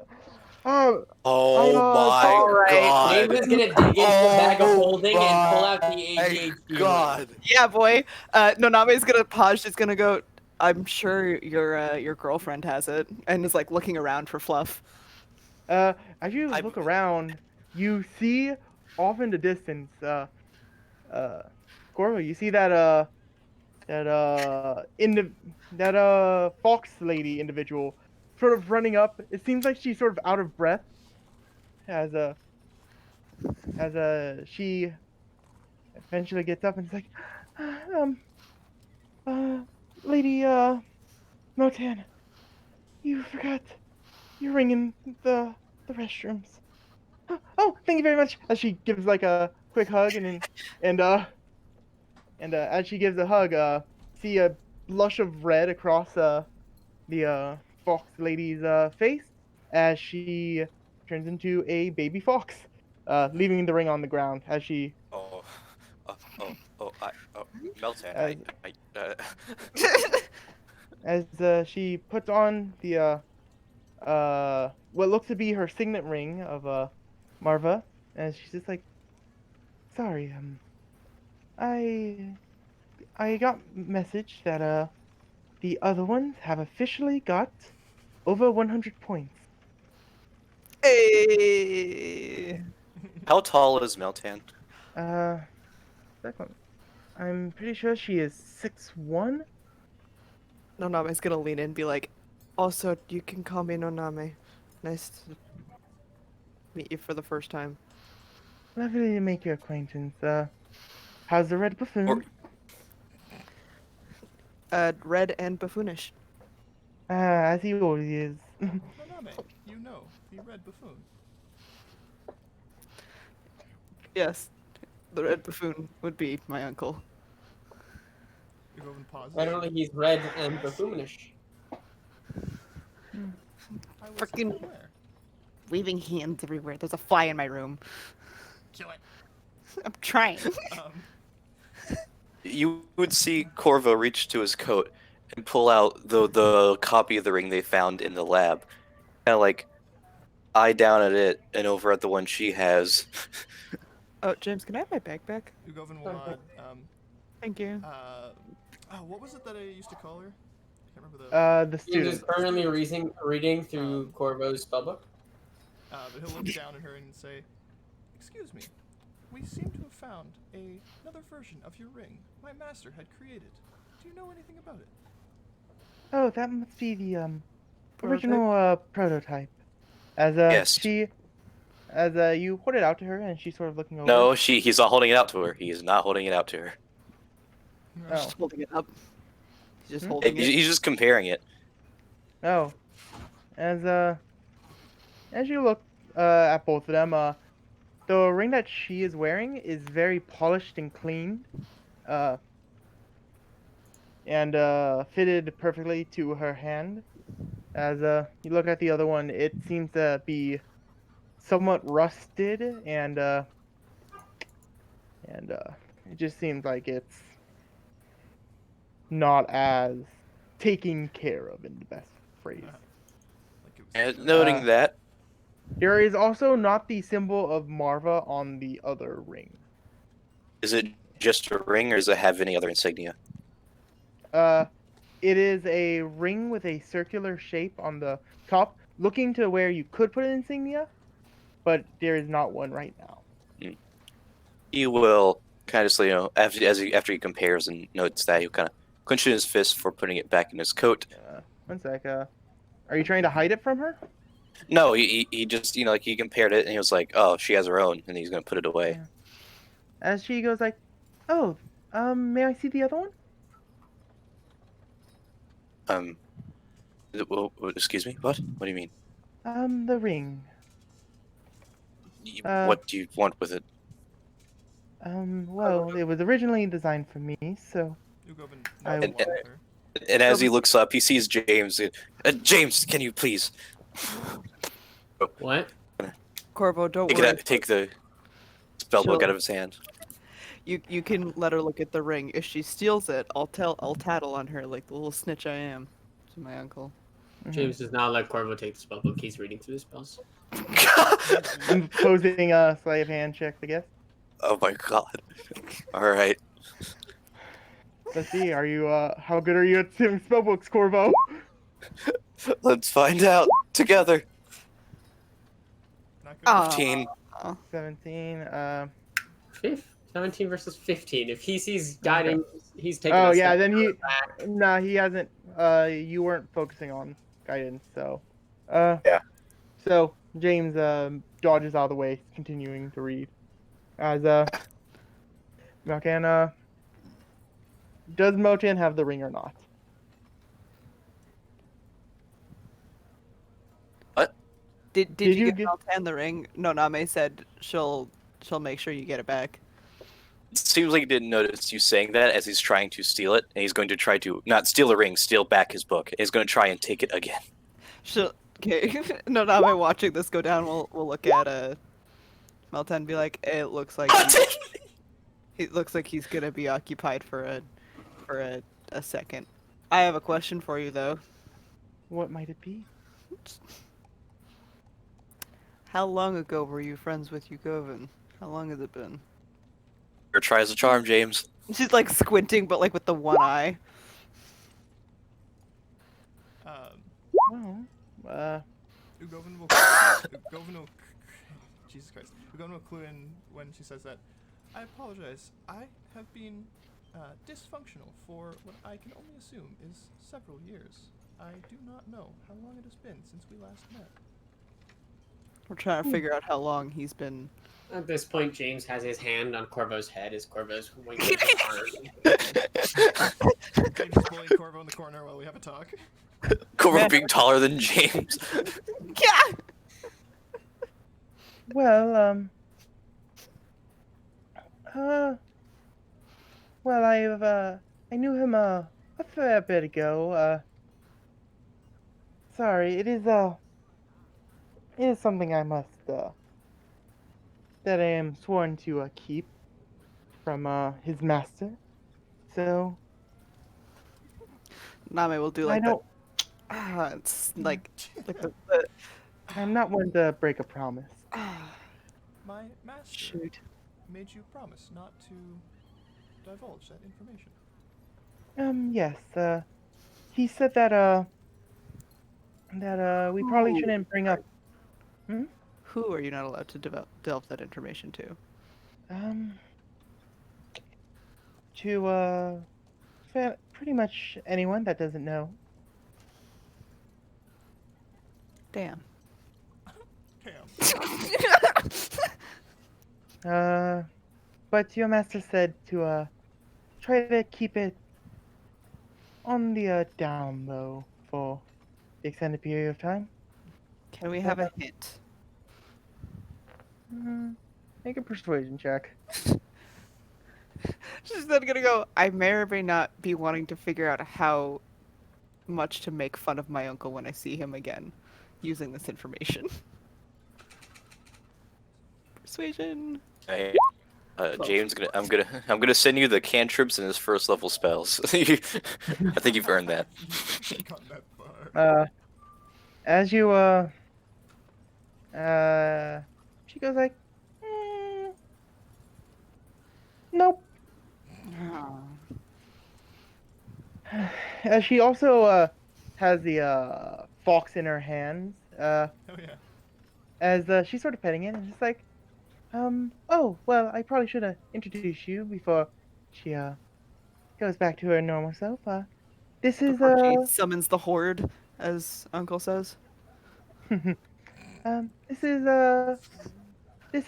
Oh I, my alright. god! James is gonna dig into the bag of Oh holding and pull my out the ADHD. God! Yeah, boy. Noname's gonna pause. She's gonna go. I'm sure your girlfriend has it, and is like looking around for Fluff. as you I'm- look around, you see off in the distance, Corvo, you see that fox lady individual sort of running up. It seems like she's sort of out of breath as she eventually gets up and is like, Lady, Motan, you forgot your ring in the restrooms. Oh, thank you very much. As she gives like a quick hug and as she gives a hug, see a blush of red across the fox lady's face as she turns into a baby fox, leaving the ring on the ground as she Melton, as uh, she puts on the what looks to be her signet ring of Marva, and she's just like, sorry, I got message that the other ones have officially got over 100 points. Hey. how tall is Meltan? Uh, second, I'm pretty sure she is 6'1". Noname's gonna lean in and be like, also, you can call me Noname. Nice to meet you for the first time. Lovely to make your acquaintance. How's the red buffoon? Or- Red and buffoonish. As he always is. Naname, you know, the red buffoon. Yes, the red buffoon would be my uncle. Ugoven pauses. Generally, he's red and buffoonish. I was Frickin- unaware. Leaving hands everywhere. There's a fly in my room. Kill it. I'm trying. You would see Corvo reach to his coat and pull out the copy of the ring they found in the lab, kind of like eye down at it and over at the one she has. Oh, James, can I have my bag back? Ugoven will nod. Thank you. What was it that I used to call her? I can't remember the. The He is student. currently reading through Corvo's spellbook. But he'll look down at her and say, "Excuse me, we seem to have found another version of your ring my master had created. Do you know anything about it?" Oh, that must be the Prototype? original prototype. As Yes. you hold it out to her and she's sort of looking over. No, he's not holding it out to her. He is not holding it out to her. Oh. Just holding it up. He's just Hmm? holding it. He's just comparing it. Oh. As you look at both of them, the ring that she is wearing is very polished and clean, and fitted perfectly to her hand. As you look at the other one, it seems to be somewhat rusted, and it just seems like it's not as taken care of in the best phrase. Like it was. And noting that, There is also not the symbol of Marva on the other ring. is it just a ring or does it have any other insignia? It is a ring with a circular shape on the top, looking to where you could put an insignia, but there is not one right now. He will kind of, after he compares and notes that, he'll kind of clench in his fist for putting it back in his coat. One sec. Are you trying to hide it from her? No, he just, like he compared it and he was like, oh, she has her own, and he's gonna put it away. As she goes like, oh, may I see the other one? Excuse me, what? What do you mean? The ring. What do you want with it? Well, it was originally designed for me, so Ugoven I nods will- along with her. And as he looks up, he sees James. James, can you please What? Corvo, don't worry. take the spellbook She'll- out of his hand? You can let her look at the ring. If she steals it, I'll tattle on her like the little snitch I am to my uncle. James does not let Corvo take the spellbook. He's reading through the spells. I'm posing a sleight of hand check, I guess. Oh my god! All right. Let's see. Are you how good are you at doing spellbooks, Corvo? Let's find out together. Not good. Aw. 15. 17. 17 versus 15. If he sees guiding, he's taking. Oh a yeah, step then he. back. Nah, he hasn't. You weren't focusing on guidance, so. Yeah. So James dodges out of the way, continuing to read. As Motan, does Motan have the ring or not? Did Did you you give get- Maltan the ring? No, Name said she'll make sure you get it back. It seems like he didn't notice you saying that as he's trying to steal it, and he's going to try to not steal the ring, steal back his book. He's going to try and take it again. She'll okay. No, Name watching this go down. We'll look at Maltan and be like, it looks like it looks like he's gonna be occupied for a second. I have a question for you though. What might it be? How long ago were you friends with Yugovin? How long has it been? Or tries a charm, James. She's like squinting, but like with the one eye. Um, Well, Ugovin will. Jesus Christ. Ugovin will clue in when she says that. I apologize. I have been dysfunctional for what I can only assume is several years. I do not know how long it has been since we last met. We're trying to figure out how long he's been. At this point, James has his hand on Corvo's head as Corvo's winking his arm. James is bullying Corvo in the corner while we have a talk. Corvo being taller than James. Yeah. well, well, I knew him, a fair bit ago, sorry, it is something I must, that I am sworn to, keep from, his master, so, Name will do I like don't, that. It's like the I'm not one to break a promise. My master shoot. made you promise not to divulge that information. Yes, he said that, we probably Ooh. shouldn't bring up, Who are you not allowed to delve that information to? to, pretty much anyone that doesn't know. Damn. Damn. But your master said to, try to keep it on the, down low for the extended period of time. Can we have a hint? Make a persuasion check. She's then gonna go. I may or may not be wanting to figure out how much to make fun of my uncle when I see him again, using this information. Persuasion. Hey, James, I'm gonna send you the cantrips and his first level spells. I think you've earned that. Got that far. As you, she goes like, nope. As she also, has the, fox in her hands, Oh yeah. as she's sort of petting it and just like, oh, well, I probably should have introduced you before she, goes back to her normal self. This is, Before she summons the horde, as Uncle says. this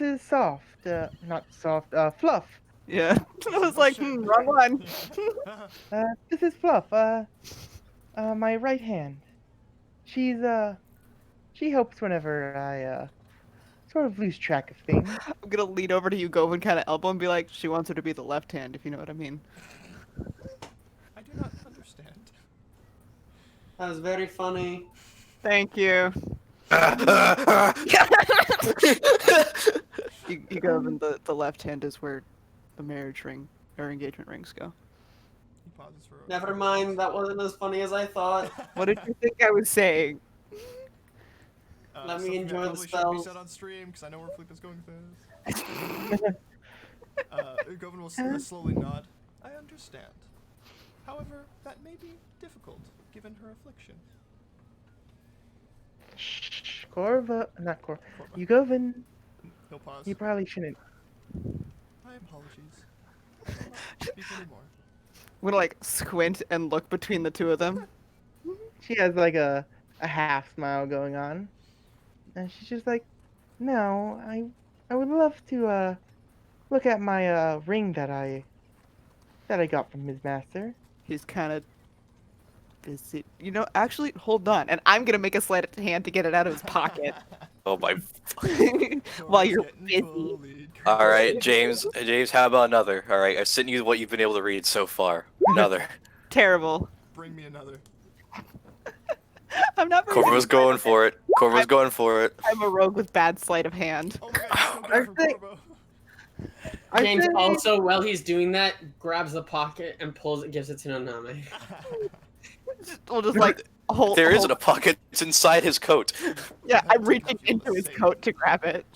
is soft, not soft, Fluff. Yeah. I was like, wrong one. This is Fluff, my right hand. She's, she helps whenever I, sort of lose track of things. I'm gonna lean over to you, go and kind of elbow and be like, she wants her to be the left hand, if you know what I mean. I do not understand. That was very funny. Thank you. You go, and the left hand is where the marriage ring or engagement rings go. He pauses for. Never mind, that wasn't as funny as I thought. What did you think I was saying? Let me Something enjoy the that probably shouldn't be spells. said on stream because I know where Felipe is going with this. Govin will slowly nod. I understand. However, that may be difficult given her affliction. Shh, Corva, not Corva. Corva. You go, Vin. He'll pause. You probably shouldn't. My apologies. I will not speak anymore. I'm gonna like squint and look between the two of them. She has like a half smile going on, and she's just like, "No, I would love to look at my ring that I that I got from his master. He's kind of busy. You know, actually, hold on. And I'm gonna make a sleight of hand to get it out of his pocket Oh my. while Corvo's you're getting busy. bullied. All right, James. James, how about another? All right, I've sent you what you've been able to read so far. Another. Terrible. Bring me another. I'm not very good Corvo's at going sleight for it. Corvo's going for it. of hand. I'm a rogue with bad sleight of hand. Oh my god, he's so I good from think- Corvo. I James say- also, while he's doing that, grabs the pocket and pulls it, gives it to Naname. We'll just like hold. There hold- isn't a pocket. It's inside his coat. Yeah, I'm That's reaching ridiculous. into his Save coat it. to grab it.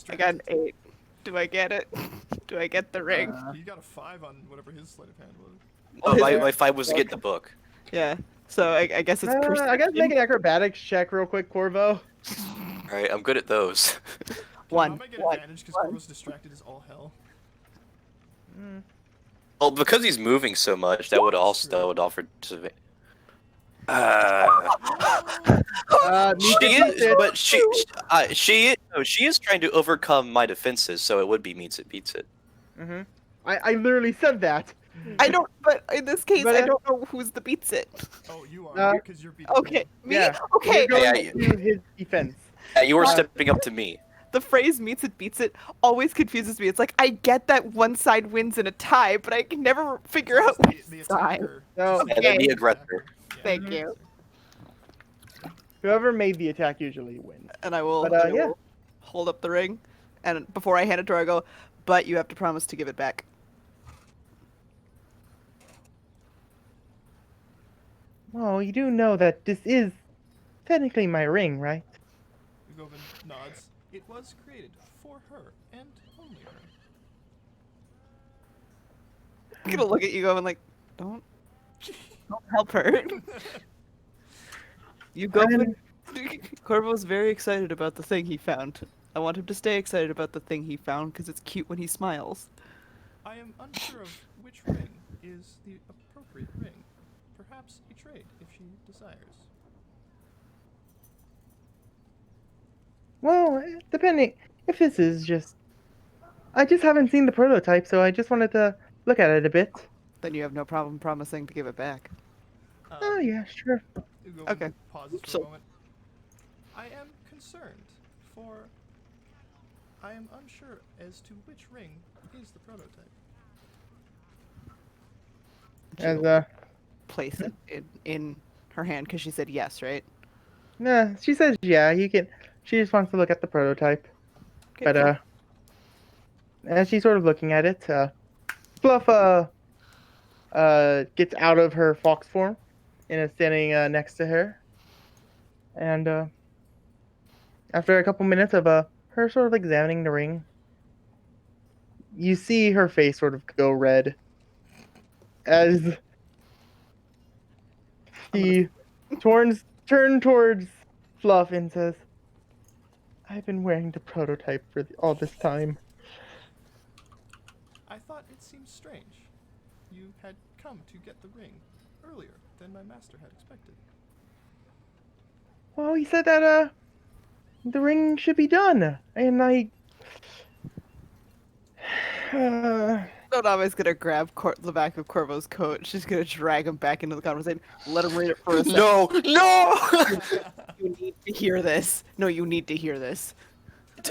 I got an Distracted. 8. Do I get it? Do I get the ring? He got a 5 on whatever his sleight of hand was. Oh, my 5 was to get the book. Yeah. So I guess it's I gotta perception. make an acrobatics check real quick, Corvo. All right, I'm good at those. One. I might get One. advantage because one. Corvo's distracted as all hell. Well, because he's moving so much, that would offer disadvantage. She is, but she is trying to overcome my defenses, so it would be meets it beats it. Mm-hmm. I literally said that. I don't. But in this case, But, I don't know who's the beats it. Oh, you Uh, are because you're beating. Okay. Me. Yeah. Okay. We're Yeah, going to his defense. Yeah, you were stepping up to me. The phrase "meets it beats it" always confuses me. It's like I get that one side wins in a tie, but I can never figure out the, which the side. attacker. No. just And then the Okay. aggressor. Yeah. Thank you. Whoever made the attack usually wins. And I will, But, and I yeah. will hold up the ring, and before I hand it to her, I go, "But you have to promise to give it back." Well, you do know that this is technically my ring, right? Ugovin nods. It was created for her and only her. I'm gonna look at you going like, don't help her. You go. And- Corvo's very excited about the thing he found. I want him to stay excited about the thing he found because it's cute when he smiles. I am unsure of which ring is the appropriate ring. Perhaps a trade if she desires. Well, depending if this is just, I just haven't seen the prototype, so I just wanted to look at it a bit. Then you have no problem promising to give it back. Oh yeah, sure. Ugovin Okay. pauses for So- a moment. I am concerned, for I am unsure as to which ring is the prototype. As Place it in her hand because she said yes, right? nah, she says yeah, you can. She just wants to look at the prototype, Okay, but fine. as she's sort of looking at it, Fluff gets out of her fox form and is standing next to her, and after a couple minutes of her sort of examining the ring, you see her face sort of go red as she turns towards Fluff and says, "I've been wearing the prototype for all this time." I thought it seemed strange. You had come to get the ring earlier than my master had expected. Well, he said that the ring should be done, and I. Noname's gonna grab the back of Corvo's coat. She's gonna drag him back into the conversation. Let him read it for a second. No, no! You need to hear this. No, you need to hear this.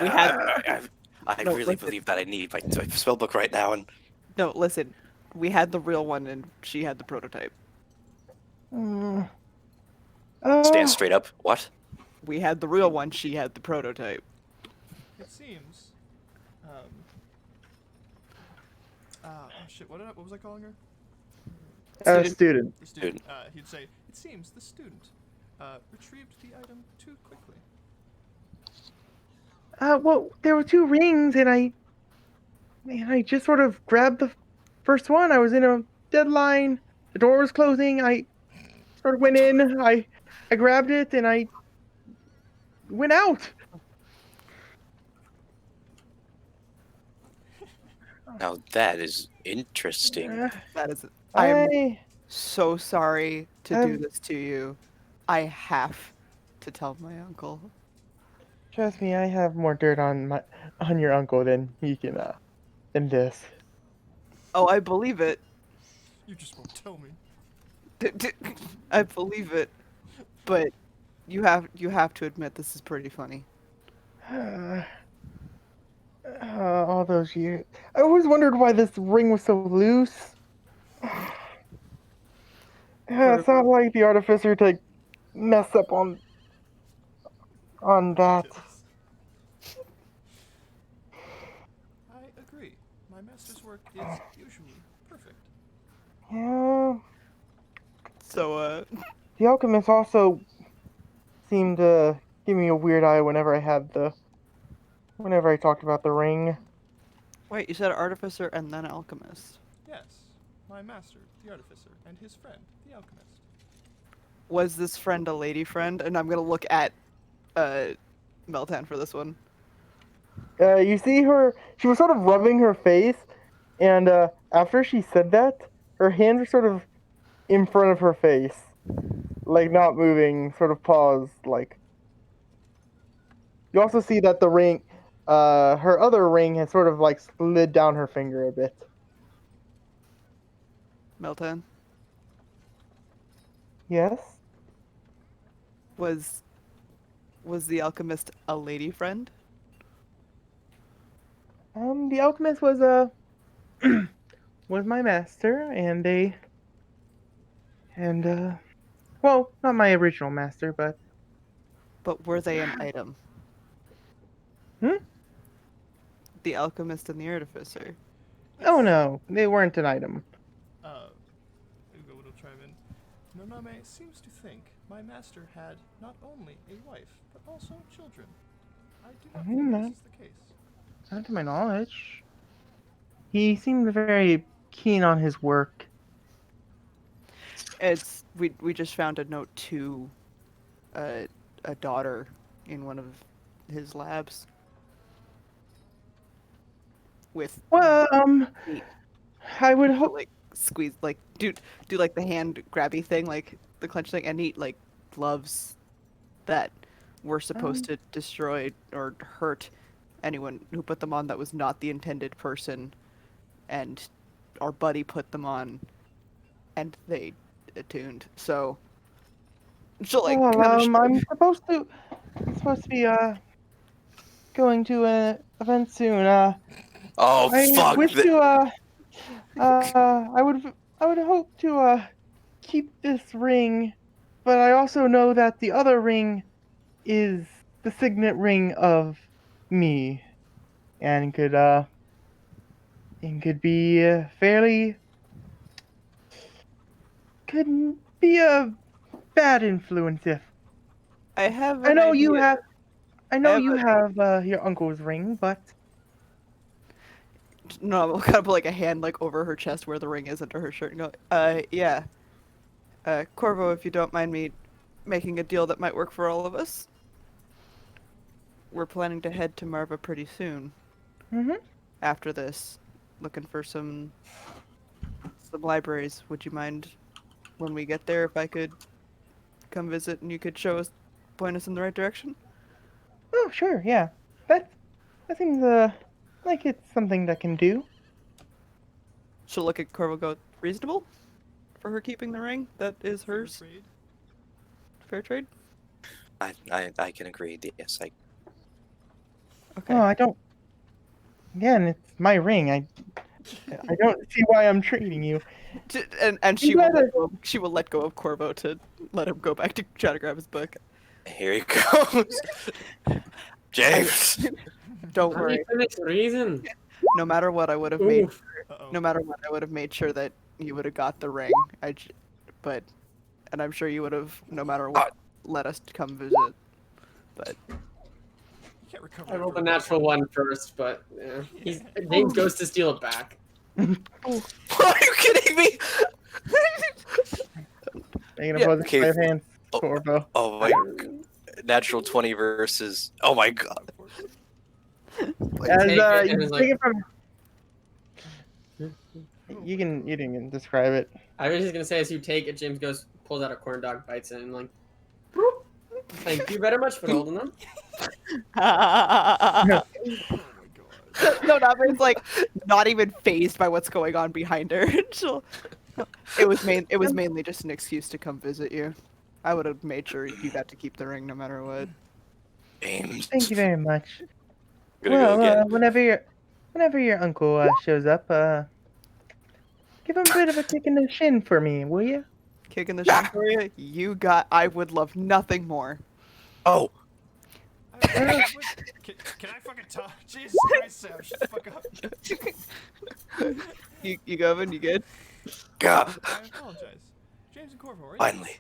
We had I No, really listen. believe that I need my spell book right now, and no. Listen, we had the real one, and she had the prototype. stand straight up. What? We had the real one. She had the prototype. It seems. Oh shit! What was I calling her? Student. The student. He'd say, "It seems the student retrieved the item too quickly." Well, there were two rings, and I just sort of grabbed the first one. I was in a deadline. The door was closing. I sort of went in. I grabbed it, and I went out. Now that is interesting. That is. I'm I so sorry to do Um, this to you. I have to tell my uncle. trust me. I have more dirt on your uncle than he can than this. Oh, I believe it. You just won't tell me. I believe it, but you have to admit this is pretty funny. All those years. I always wondered why this ring was so loose. It's not like the artificer to mess up on that. Details. I agree. My master's work is usually perfect. Yeah. So, The alchemist also seemed to give me a weird eye whenever I talked about the ring. wait, you said artificer and then alchemist. Yes, my master, the artificer, and his friend, the alchemist. Was this friend a lady friend? And I'm gonna look at Meltan for this one. You see her, she was sort of rubbing her face, and after she said that, her hands were sort of in front of her face. Like not moving, sort of paused, like. You also see that the ring, her other ring has sort of like slid down her finger a bit. Meltan, Yes? was the alchemist a lady friend? The alchemist was was my master, well, not my original master, but But were they an item? Hmm? The alchemist and the artificer. oh no, they weren't an item. Ugo will chime in. Noname seems to think my master had not only a wife, but also children. I do not think no. this is the case. Not to my knowledge. He seemed very keen on his work. It's we just found a note to a daughter in one of his labs with Well, neat, I would hope. like squeeze like do like the hand grabby thing, like the clench thing, and neat like gloves that were supposed to destroy or hurt anyone who put them on that was not the intended person, and our buddy put them on and they attuned. So she'll like Well, kinda I'm supposed to be going to an event soon. Oh I fuck! wish to I would hope to keep this ring, but I also know that the other ring is the signet ring of me, and could be could be a bad influence if I have I an know you idea. have I know have you a- have your uncle's ring, but No, I'll kind of put like a hand like over her chest where the ring is under her shirt and go, yeah. Corvo, if you don't mind me making a deal that might work for all of us. We're planning to head to Marva pretty soon mhm. after this, looking for some libraries. Would you mind when we get there if I could come visit and you could point us in the right direction? Oh, sure, yeah. That seems like it's something that can do. She'll look at Corvo, go, reasonable for her keeping the ring that is hers. Trade? Fair trade. I can agree. Yes, Okay. Oh, I don't. Again, it's my ring. I don't see why I'm treating you. And she You will gotta- she will let go of Corvo to let him go back to try to grab his book. here he goes. James. Don't worry. For this reason. No matter what, I would have made. Oof. Uh-oh. No matter what, I would have made sure that you would have got the ring. And I'm sure you would have, no matter what, let us come visit. But You can't recover. I rolled a every natural roll. one first, but yeah. James goes to steal it back. Are you kidding me? Making a Yeah. pose Okay. with 5 hands, Oh. Corvo. Oh my! Natural 20 versus. Oh my god! As take it and you it's take it from. You can describe it. I was just gonna say, as you take it, James pulls out a corn dog, bites it, and like, "Boop. Thank you very much for holding them. no, Oh my god. Nabe's like not even phased by what's going on behind her. She'll It was mainly just an excuse to come visit you. I would have made sure you got to keep the ring no matter what. James. Thank you very much. Gonna go Well, again. whenever your uncle shows up, give him a bit of a kick in the shin for me, will you? Kicking the shin for you? I would love nothing more. Oh, Can I fucking talk? Jesus Christ, Sam, shut the fuck up. You Govin, you good? God. I apologize. James and Corvo, are you? Finally.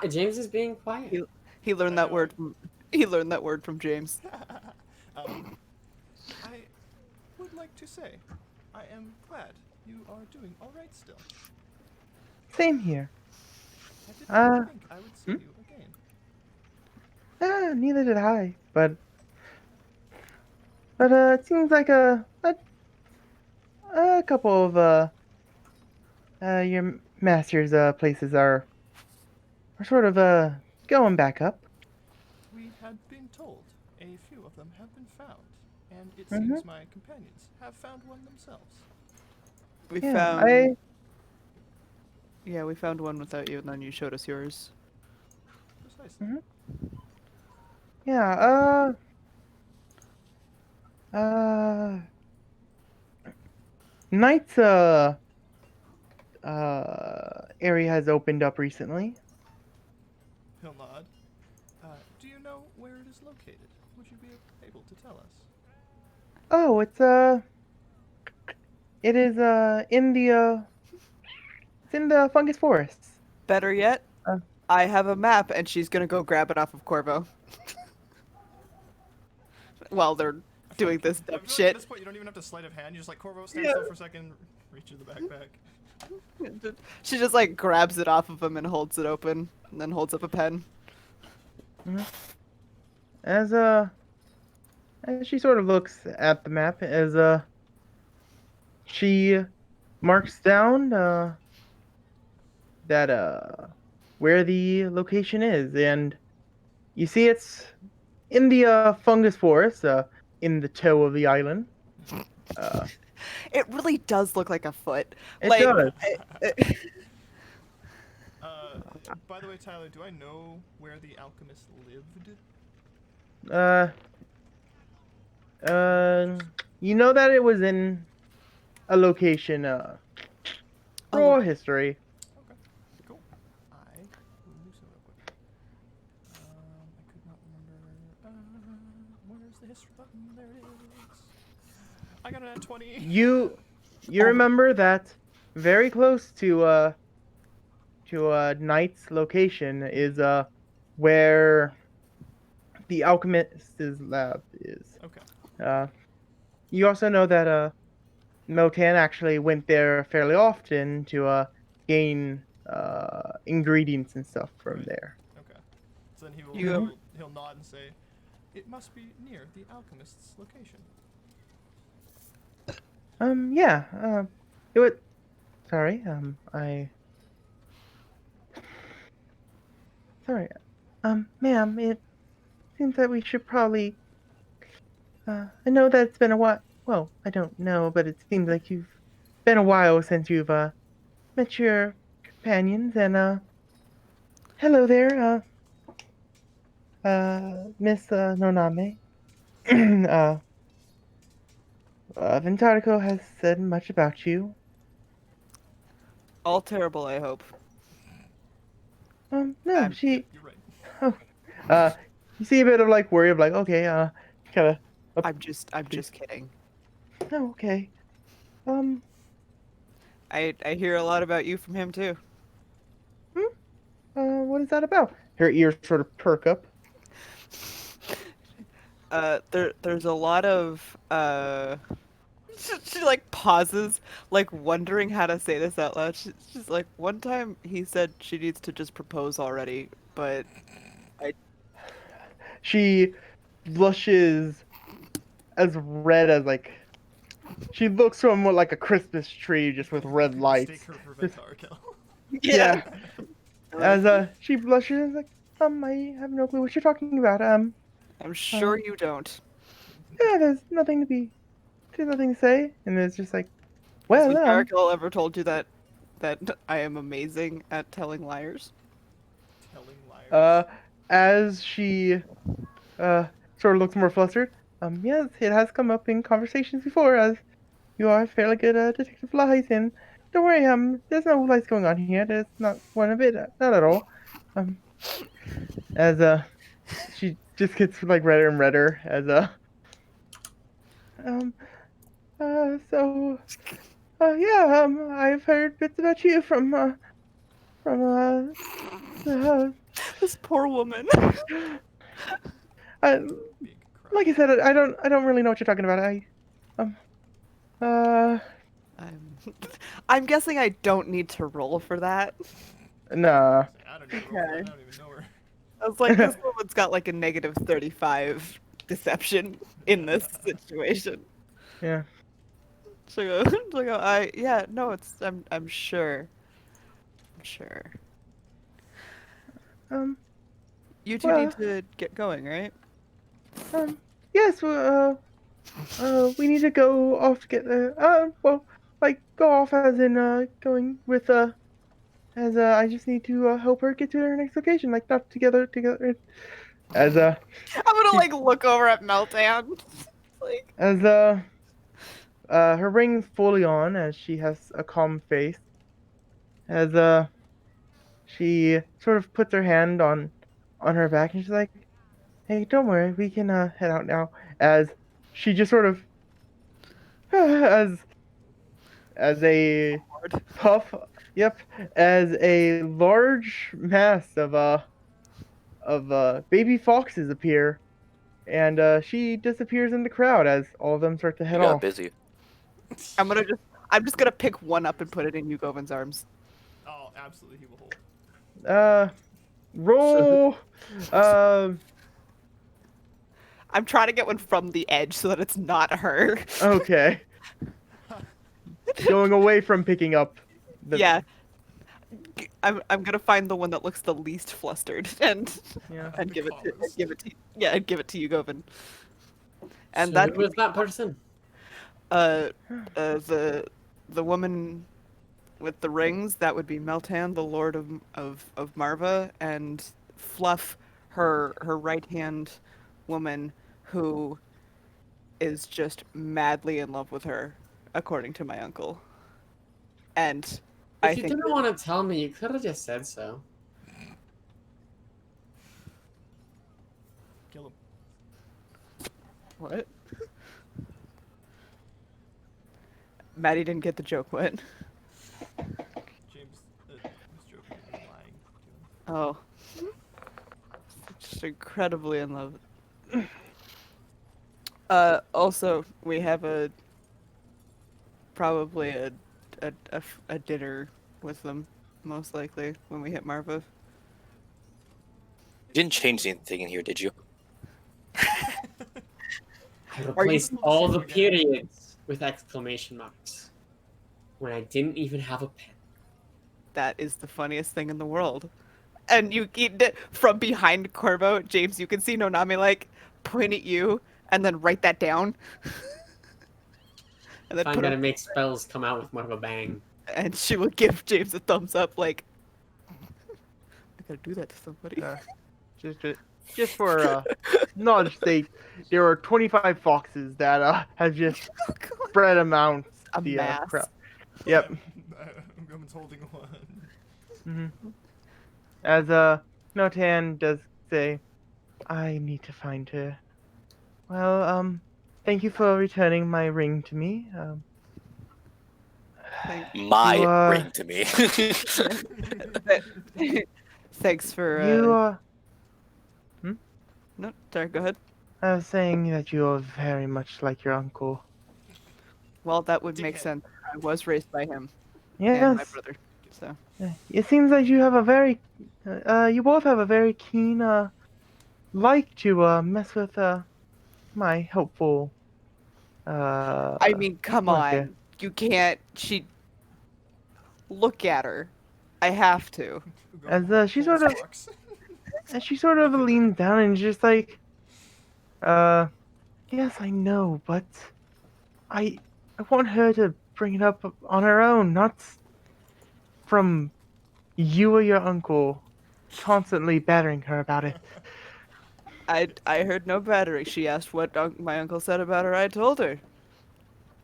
James is being quiet. He learned that word from James. I would like to say, I am glad you are doing all right still. Same here. I did not think I would see you again. Neither did I, but it seems like a couple of your master's places are sort of going back up. We had been told a few of them have been found, and it Mhm. seems my companions have found one themselves. We Yeah, found we found one without you, and then you showed us yours. Precisely. Mhm. Yeah, Knight's area has opened up recently. He'll nod. Do you know where it is located? Would you be able to tell us? Oh, it is it's in the fungus forests. Better yet, Uh. I have a map, and she's gonna go grab it off of Corvo. While they're doing this I dumb feel like shit. at this point, you don't even have to sleight of hand. You just like Corvo, stand still for a second, reach in the backpack. She just like grabs it off of him and holds it open, and then holds up a pen. As she sort of looks at the map, as she marks down that where the location is, and you see it's in the fungus forest, in the toe of the island. It really does look like a foot. It like, does. By the way, Tyler, do I know where the alchemist lived? You know that it was in a location. Raw history. Okay, cool. I will do so real quick. I could not remember. Where's the history button? There it is. I got an at 20. You remember that very close to Knight's location is where the alchemist's lab is. Okay. You also know that Motan actually went there fairly often to gain ingredients and stuff from there. Okay. So then he'll nod and say, "It must be near the alchemist's location." Yeah. It would. Sorry. Sorry. Ma'am, it seems that we should probably. I know that it's been a while. Well, I don't know, but it seems like you've been a while since you've met your companions, and hello there, Miss Noname. Ventarico has said much about you. all terrible, I hope. No, she. You're right. You see a bit of like worry of like, okay, kind of. I'm just kidding. Oh, okay. I hear a lot about you from him too. What is that about? Her ears sort of perk up. There's a lot of she like pauses, like wondering how to say this out loud. She's like, one time he said she needs to just propose already, but She blushes as red as like. She looks somewhat like a Christmas tree, just with red lights. Mistake her for Ventarico. Yeah. As she blushes, like, I have no clue what you're talking about. I'm sure you don't. Yeah, there's nothing to say, and it's just like, Well, Jericho ever told you that I am amazing at telling liars? Telling liars. as she sort of looks more flustered. Yes, it has come up in conversations before, as you are a fairly good detective lies, and don't worry, there's no lies going on here. There's not one of it, not at all. Um, as she just gets like redder and redder as um, so yeah, I've heard bits about you from uh, This poor woman. I, Big cry. like I said, I don't really know what you're talking about. Um, uh, I'm guessing I don't need to roll for that. nah. I don't even know. I Okay. don't even know her. I was like, this woman's got like a negative 35 deception in this situation. Yeah. So yeah, no, I'm sure. I'm sure. Um, You two well, need to get going, right? yes, we need to go off to get well, like go off as in going with as I just need to help her get to her next location, like not together as I'm gonna She- like look over at Meltan. Like, as her ring's fully on as she has a calm face as she sort of puts her hand on her back and she's like, hey, don't worry, we can head out now, as she just sort of as a puff, yep, as a large mass of baby foxes appear, and she disappears in the crowd as all of them start to You head got off. busy. I'm just gonna pick one up and put it in Yugovin's arms. Oh, absolutely, he will hold. Roll, I'm trying to get one from the edge so that it's not her. okay, going away from picking up. Yeah. I'm gonna find the one that looks the least flustered and Yeah. and The give it to calmest. and give it to Yugovin. And So that who was that person? the woman with the rings, that would be Meltan, the Lord of Marva, and Fluff, her right hand woman, who is just madly in love with her, according to my uncle. And I If you think didn't want to tell me, you could have just said so. Kill him. what? Maddie didn't get the joke. What? James was joking and lying. Oh, just incredibly in love. Also, we have probably a dinner with them, most likely when we hit Marva. You didn't change anything in here, did you? I replaced you- all the Again. periods with exclamation marks when I didn't even have a pen. That is the funniest thing in the world. And you from behind Corvo, James, you can see Nonami like point at you and then write that down. And then I'm put gonna her, make spells come out with more of a bang. and she will give James a thumbs up, like, I gotta do that to somebody. Just for knowledge sake, there are 25 foxes that have just Oh, God. spread amounts A the mass. crowd. Yep. Roman's holding one. Hmm. As Notan does say, I need to find her. Well, thank you for returning my ring to me. Thank- My You, ring to me. Thanks for you no, sorry, go ahead. I was saying that you are very much like your uncle. Well, that would make Dickhead. sense. I was raised by him and my Yes. brother. So It seems like you have a very, you both have a very keen, like to, mess with, my hopeful, I mean, come look at- on. You can't look at her. I have to. As, she Hold sort of- socks. And she sort of leans down and just like, yes, I know, but I want her to bring it up on her own, not from you or your uncle constantly battering her about it. I heard no battering. She asked what my uncle said about her. I told her.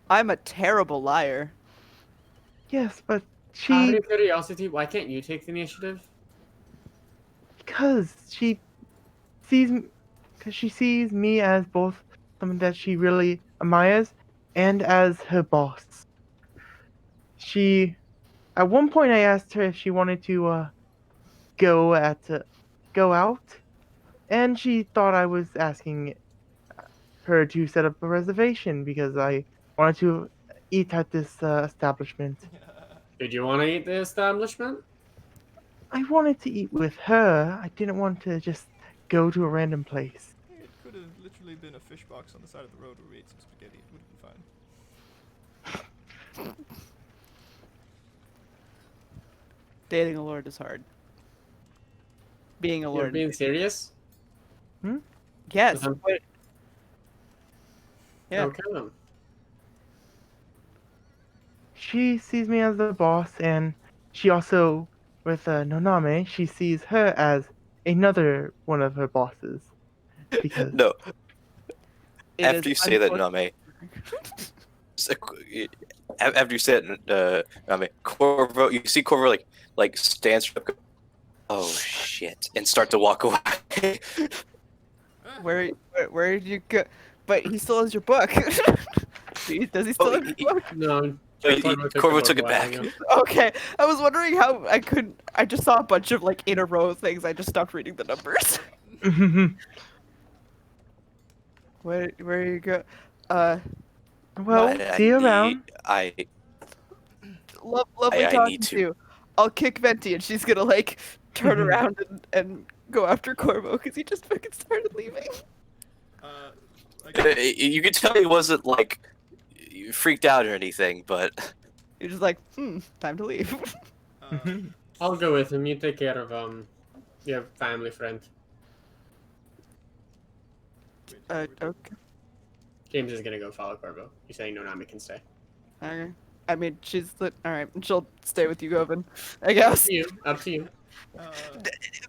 I'm a terrible liar. Yes, but Out she, of curiosity, why can't you take the initiative? because she sees, because she sees me as both someone that she really admires and as her boss. She, at one point, I asked her if she wanted to go go out, and she thought I was asking her to set up a reservation because I wanted to eat at this establishment. Did you want to eat the establishment? I wanted to eat with her. I didn't want to just go to a random place. It could have literally been a fish box on the side of the road where we ate some spaghetti. It would have been fine. Dating a lord is hard. Being a You're lord. being serious? Yes. Um, but- Yeah. Okay then. She sees me as the boss, and she also, with Noname, she sees her as another one of her bosses. Because No, it after is you say that, unfortunate- Name, after you say it, Name, Corvo, you see Corvo like stands up, go, oh shit, and start to walk away. Where did you go? But he still has your book. Does he still Oh, have your book? No. Corvo took it away, back. yeah. Okay, I was wondering how I could. I just saw a bunch of like in a row things. I just stopped reading the numbers. Where you go? well, see you around. Lovely I talking need to to. you. I'll kick Venti, and she's gonna like turn around and go after Corvo because he just fucking started leaving. You could tell he wasn't like freaked out or anything, but You're just like, time to leave. I'll go with him. You take care of your family friend. Okay. James is gonna go follow Corvo. You're saying Nonami can stay. Okay. I mean, all right. She'll stay with you, Govan. I guess. Up to you.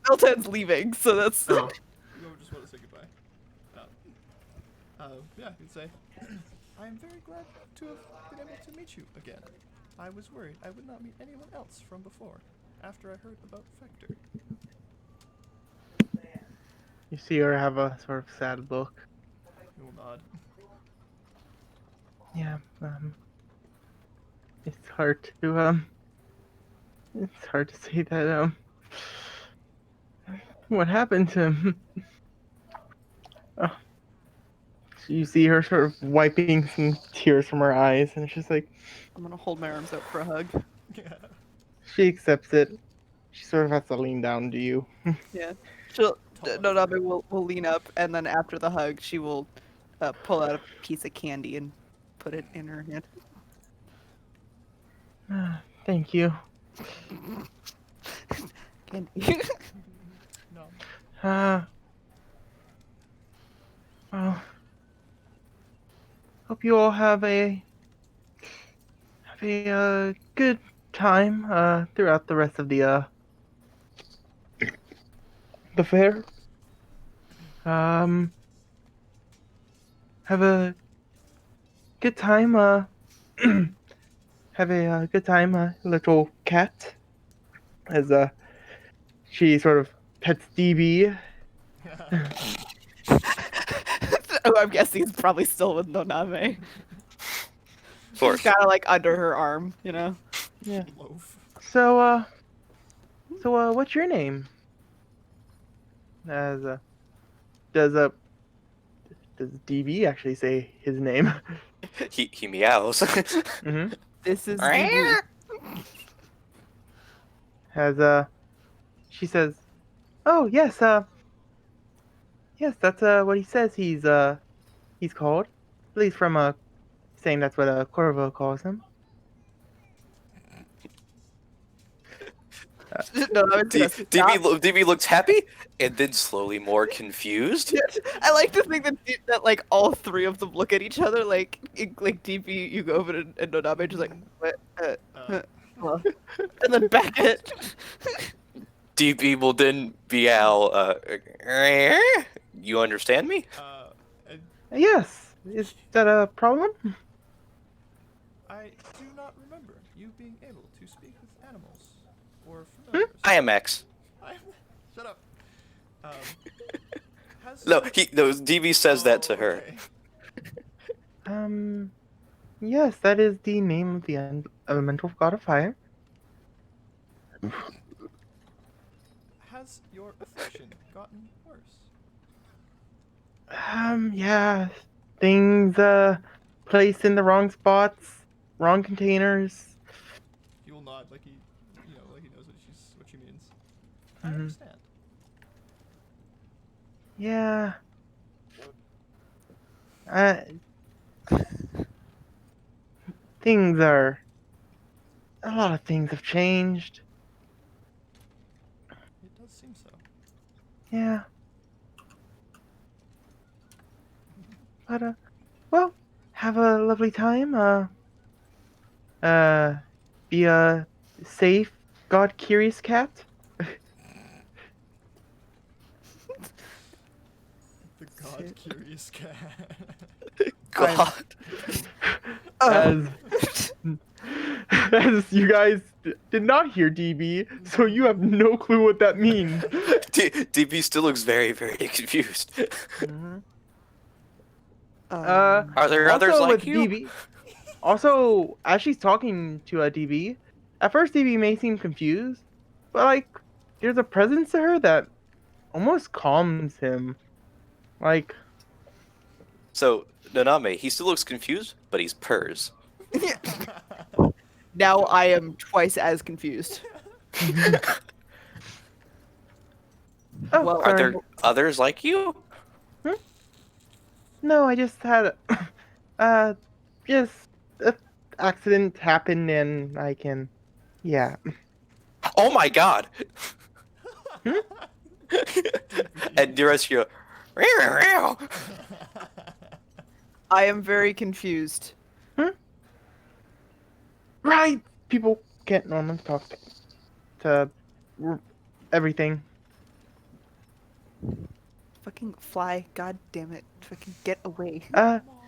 Milton's leaving, so that's. Oh. You just want to say goodbye. Yeah, you can say, I am very glad to have been able to meet you again. I was worried I would not meet anyone else from before, after I heard about Vector. You see her have a sort of sad look. You will nod. Yeah, it's hard to it's hard to say that what happened to him. Oh. You see her sort of wiping some tears from her eyes, and it's just like I'm gonna hold my arms out for a hug. she accepts it. She sort of has to lean down to you. Yeah. Nonabe will lean up, and then after the hug, she will pull out a piece of candy and put it in her hand. Thank you. Candy. No. Well, hope you all have a good time throughout the rest of the fair. Have a good time. Have a good time, little cat. As she sort of pets DB. Oh, I'm guessing it's probably still with Noname. of course. Kind of like under her arm, you know. Yeah. Loaf. So what's your name? As does DB actually say his name? He meows. Mm-hmm. This is DB. As she says, "Oh yes, yes, that's what he says. He's called, at least from saying that's what Corvo calls him." No, I was gonna stop. DB looked happy and then slowly more confused. I like to think that like all three of them look at each other like DP, you go over to and Nodame just like what Uh, and then back it. DB will then be out. You understand me? and Yes. Is that a problem? I do not remember you being able to speak with animals or familiars. I am X. Shut up. Has No, DB says that to Oh, her. okay. Yes, that is the name of the elemental god of fire. Has your affliction gotten worse? Yeah. Things, placed in the wrong spots, wrong containers. He will nod like he, like he knows what she means. I Mhm. understand. Yeah. Things are. A lot of things have changed. It does seem so. Yeah. But, well, have a lovely time. Be a safe, God curious cat. The god curious cat. God. As, as you guys did not hear DB, so you have no clue what that means. DB still looks very, very confused. Are there Also others like with you? DB, also, as she's talking to a DB, at first DB may seem confused, but like, there's a presence to her that almost calms him. Like, So, Naname, he still looks confused, but he's purrs. Now I am twice as confused. oh, Well, Are sorry. there others like you? No, I just had, just a accident happened and I can, yeah. Oh my god! And Durasio, I am very confused. Right! People can't normally talk to everything. Fucking fly, god damn it. Fucking get away.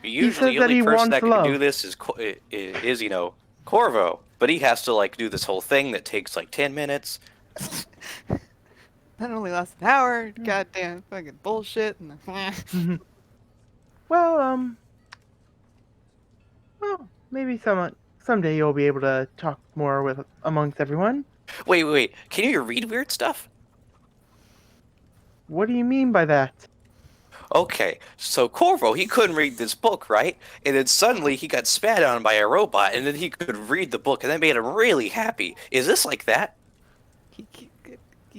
usually says the that only he person that wants can do love. this is Corvo, but he has to like do this whole thing that takes like 10 minutes. That only lasts an hour. Goddamn fucking bullshit. And Well, well, maybe someday you'll be able to talk more with amongst everyone. Wait, can you read weird stuff? What do you mean by that? Okay, so Corvo, he couldn't read this book, right? And then suddenly he got spat on by a robot, and then he could read the book, and that made him really happy. Is this like that? he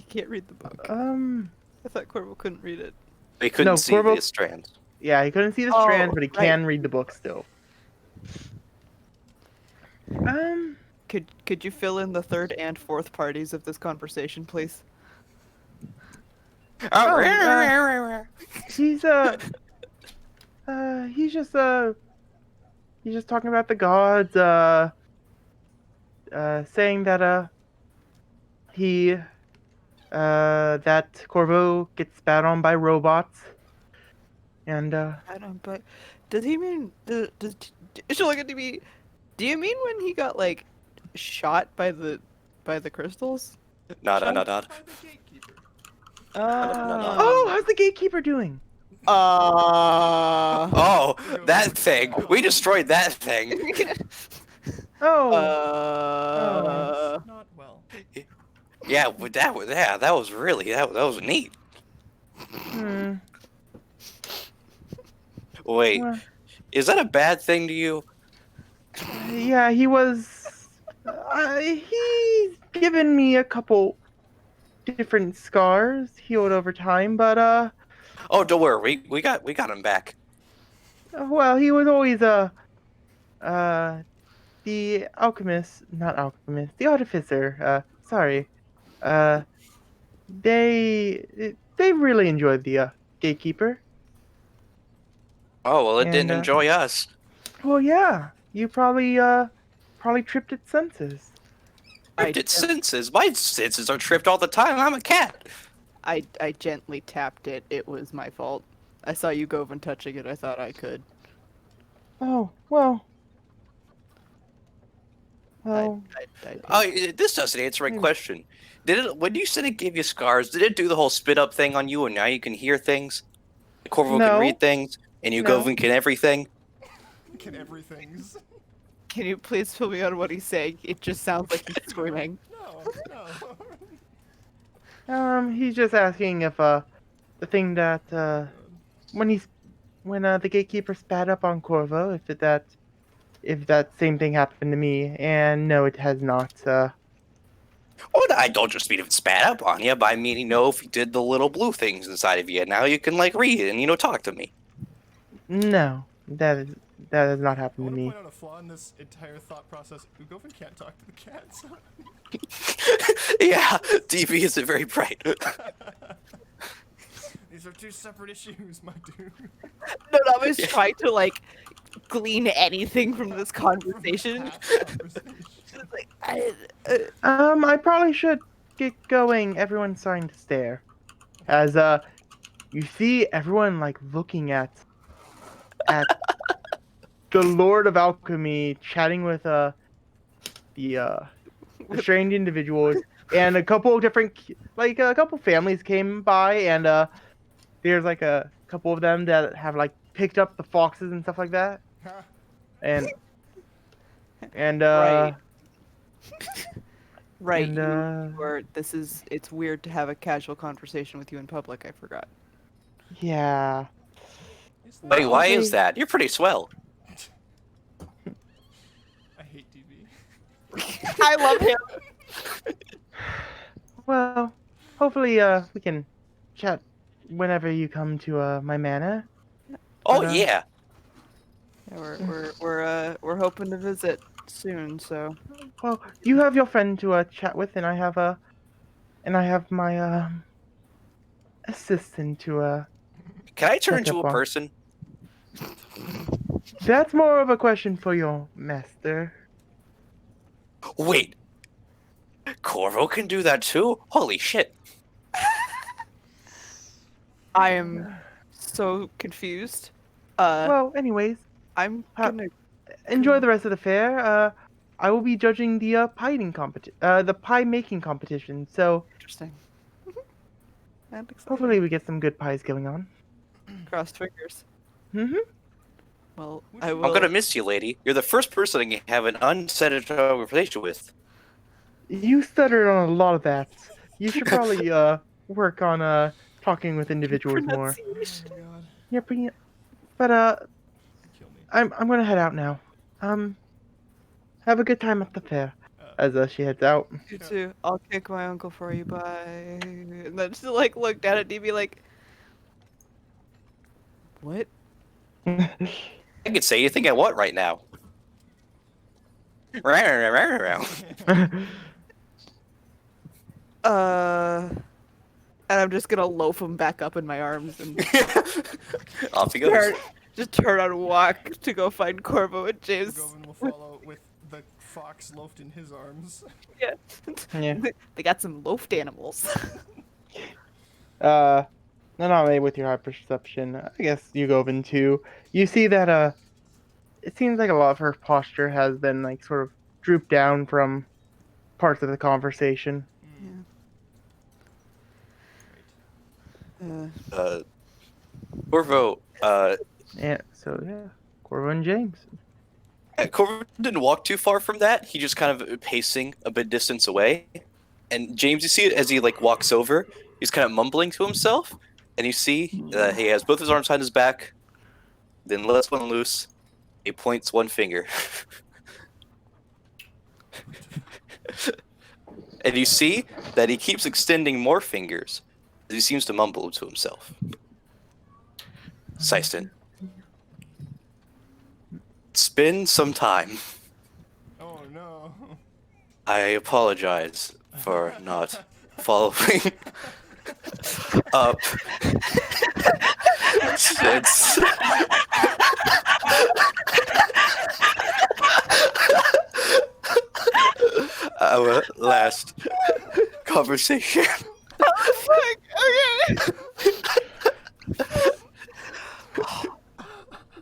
can't read the book. I thought Corvo couldn't read it. He couldn't No, see Corvo- the strands. Yeah, he couldn't see the Oh, strand, but he right. can read the book still. Could you fill in the third and fourth parties of this conversation, please? He's he's just talking about the gods, saying that that Corvo gets spat on by robots, and I don't. But does he mean? Does so like do you mean when he got like shot by the crystals? Nod. By the gatekeeper. oh, how's the gatekeeper doing? Oh, that thing. We destroyed that thing. Oh, Not well. Yeah, but that was really that was neat. hmm. Wait, Well, is that a bad thing to you? yeah, he was. He's given me a couple different scars healed over time, but Oh, don't worry, we got him back. well, he was always the alchemist, not alchemist, the artificer. Sorry, Uh, they really enjoyed the gatekeeper. Oh well, it And didn't enjoy us. well, yeah, you probably tripped its senses. I, Tripped its gen- senses. My senses are tripped all the time. I'm a cat. I gently tapped it. It was my fault. I saw you Govan touching it. I thought I could. Oh well, I, well. I Oh, did. this doesn't answer my Maybe. question. Did it when you said it gave you scars? Did it do the whole spit up thing on you, and now you can hear things? Corvo can read No, things, and you no. Govan can everything. Can everything's. Can you please fill me on what he's saying? It just sounds like he's screaming. No, no. He's just asking if the thing that when the gatekeeper spat up on Corvo, if that same thing happened to me, and no, it has not. Oh, I don't just mean if it spat up on you, but I mean, if you did the little blue things inside of you, now you can like read and talk to me. No, that has not I happened to want to me. point out a flaw in this entire thought process. Ugoven can't talk to the cats. Yeah, DB isn't very bright. These are two separate issues, my dude. No, I was Yeah. trying to like glean anything from this From conversation. the cat conversation. It's like, I, I probably should get going. Everyone's starting to stare, as you see everyone like looking at the Lord of Alchemy chatting with the strange individuals, and a couple of different like a couple families came by, and there's like a couple of them that have like picked up the foxes and stuff like that, and Right. right. and, It's weird to have a casual conversation with you in public. I forgot. yeah. Is Wait, that- why is Hopefully- that? You're pretty swell. I hate DB. I love him. Well, hopefully we can chat whenever you come to my manor. Oh But, yeah. Yeah, we're hoping to visit soon. So Well, you have your friend to chat with, and I have my assistant to Can I turn Check into up a on- person? That's more of a question for your master. Wait. Corvo can do that too? Holy shit. I am so confused. Well, anyways, I'm ha- gonna. enjoy the rest of the fair. I will be judging the the pie making competition. So Interesting. I'm excited. hopefully we get some good pies going on. Crossed fingers. Mhm. Well, Would I you- will. I'm gonna miss you, lady. You're the first person I can have an unsanitary conversation with. You stuttered on a lot of that. You should probably work on talking with individuals more. Pronunciation. Oh my god. Yeah, but Kill me. I'm gonna head out now. Have a good time at the fair. Uh, As she heads out. You too. I'll kick my uncle for you. Bye. And then she like looked down at DB like, what? I can say anything I want right now. And I'm just gonna loaf him back up in my arms and Off he goes. just turn around and walk to go find Corvo and James. Ugoven will follow with the fox loafed in his arms. Yeah. Yeah. They got some loafed animals. Not with your high perception. I guess you go in too. You see that it seems like a lot of her posture has been like sort of drooped down from parts of the conversation. Corvo, Yeah. So yeah, Corvo and James. Corvo didn't walk too far from that. He just kind of pacing a bit distance away. And James, you see it as he like walks over. He's kind of mumbling to himself, and you see he has both his arms behind his back. Then lets one loose. He points one finger. And you see that he keeps extending more fingers as he seems to mumble to himself. Syston. It's been some time. Oh no. I apologize for not following up since our last conversation. Okay.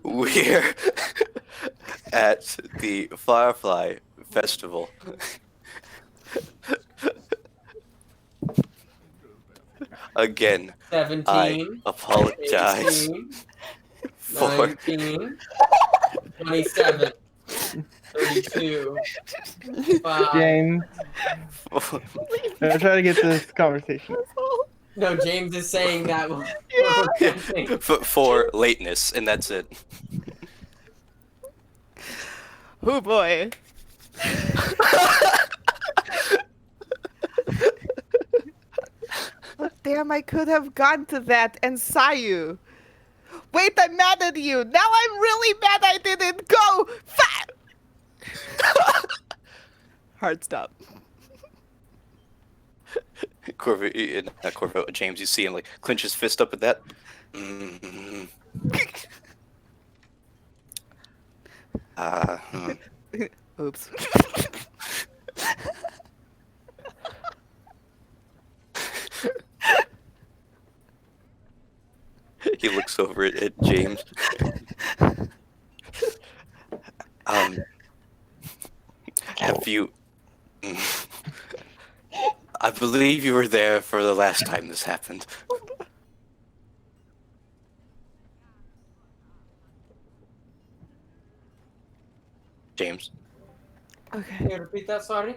We're at the Firefly Festival. Again, I 17, apologize 18, for 19, 27, 32, 5. James, I'm trying to get this conversation. No, James is saying that. for lateness, and that's it. Oh boy. Oh, damn, I could have gone to that and saw you. Wait, I'm mad at you. Now I'm really mad I didn't go. Fat. Hard stop. Corvo, not Corvo, James, you see him like clench his fist up at that. Mm-hmm. Oops. He looks over at James. Have you? I believe you were there for the last time this happened. James, Okay. Can you repeat that? Sorry.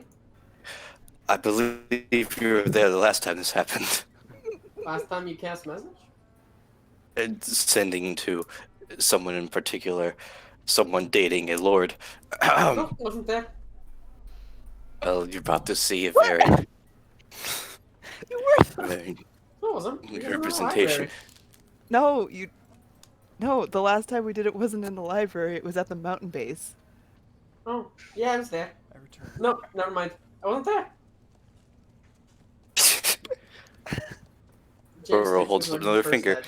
I believe you were there the last time this happened. Last time you cast message? Sending to someone in particular, someone dating a lord. No, wasn't there. Well, you're about to see a very, You were. very No, it wasn't. We were in the representation. library. No, you. No, the last time we did it wasn't in the library. It was at the mountain base. Oh, yeah, I was there. I returned. No, never mind. I wasn't there. Roro thinks holds he's up another first finger. head.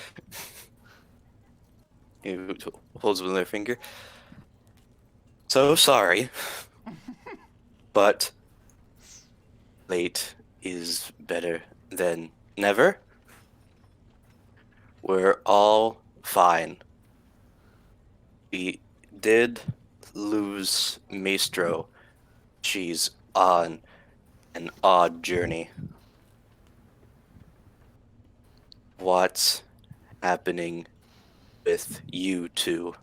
He holds up another finger. So sorry, but late is better than never. We're all fine. We did lose Maestro. She's on an odd journey. What's happening with you two?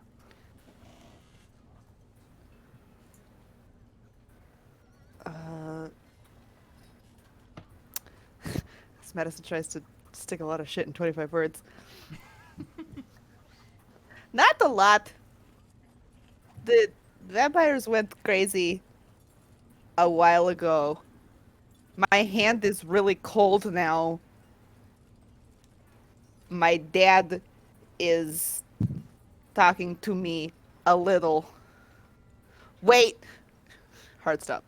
This medicine tries to stick a lot of shit in 25 words. Not a lot. The vampires went crazy a while ago. My hand is really cold now. My dad is talking to me a little. Wait. Hard stop.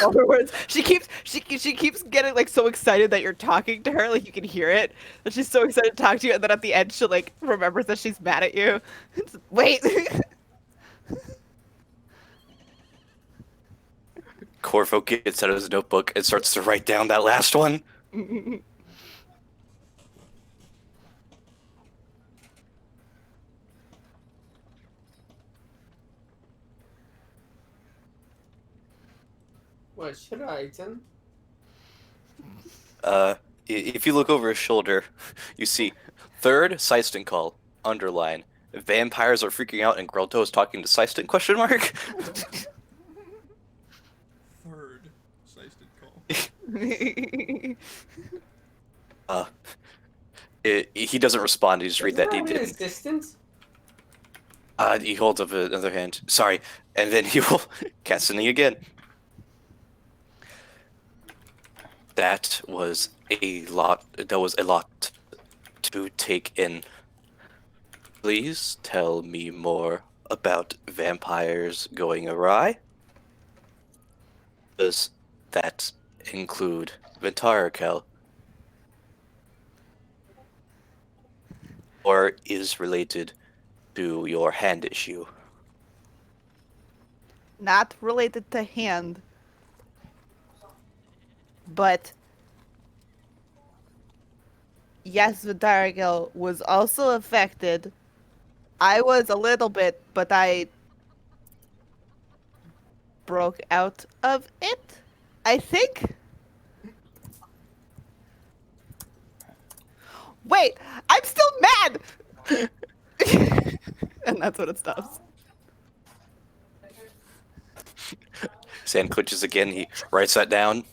All her words. She keeps getting like so excited that you're talking to her, like you can hear it. That she's so excited to talk to you, and then at the end she like remembers that she's mad at you. Wait. Corvo gets out of his notebook and starts to write down that last one. What should I, Ethan? If you look over his shoulder, you see third Syston call, underline. Vampires are freaking out and Grelto is talking to Syston, question mark? Third Syston call. He doesn't respond, he just read that he Isn't that didn't. his distance? He holds up another hand. Sorry. And then he will cast something again. That was a lot. That was a lot to take in. Please tell me more about vampires going awry. Does that include Ventarakel, or is related to your hand issue. Not related to hand, but yes, Vidarigal was also affected. I was a little bit, but I broke out of it, I think. Wait, I'm still mad! And that's when it stops. Sand clinches again. He writes that down.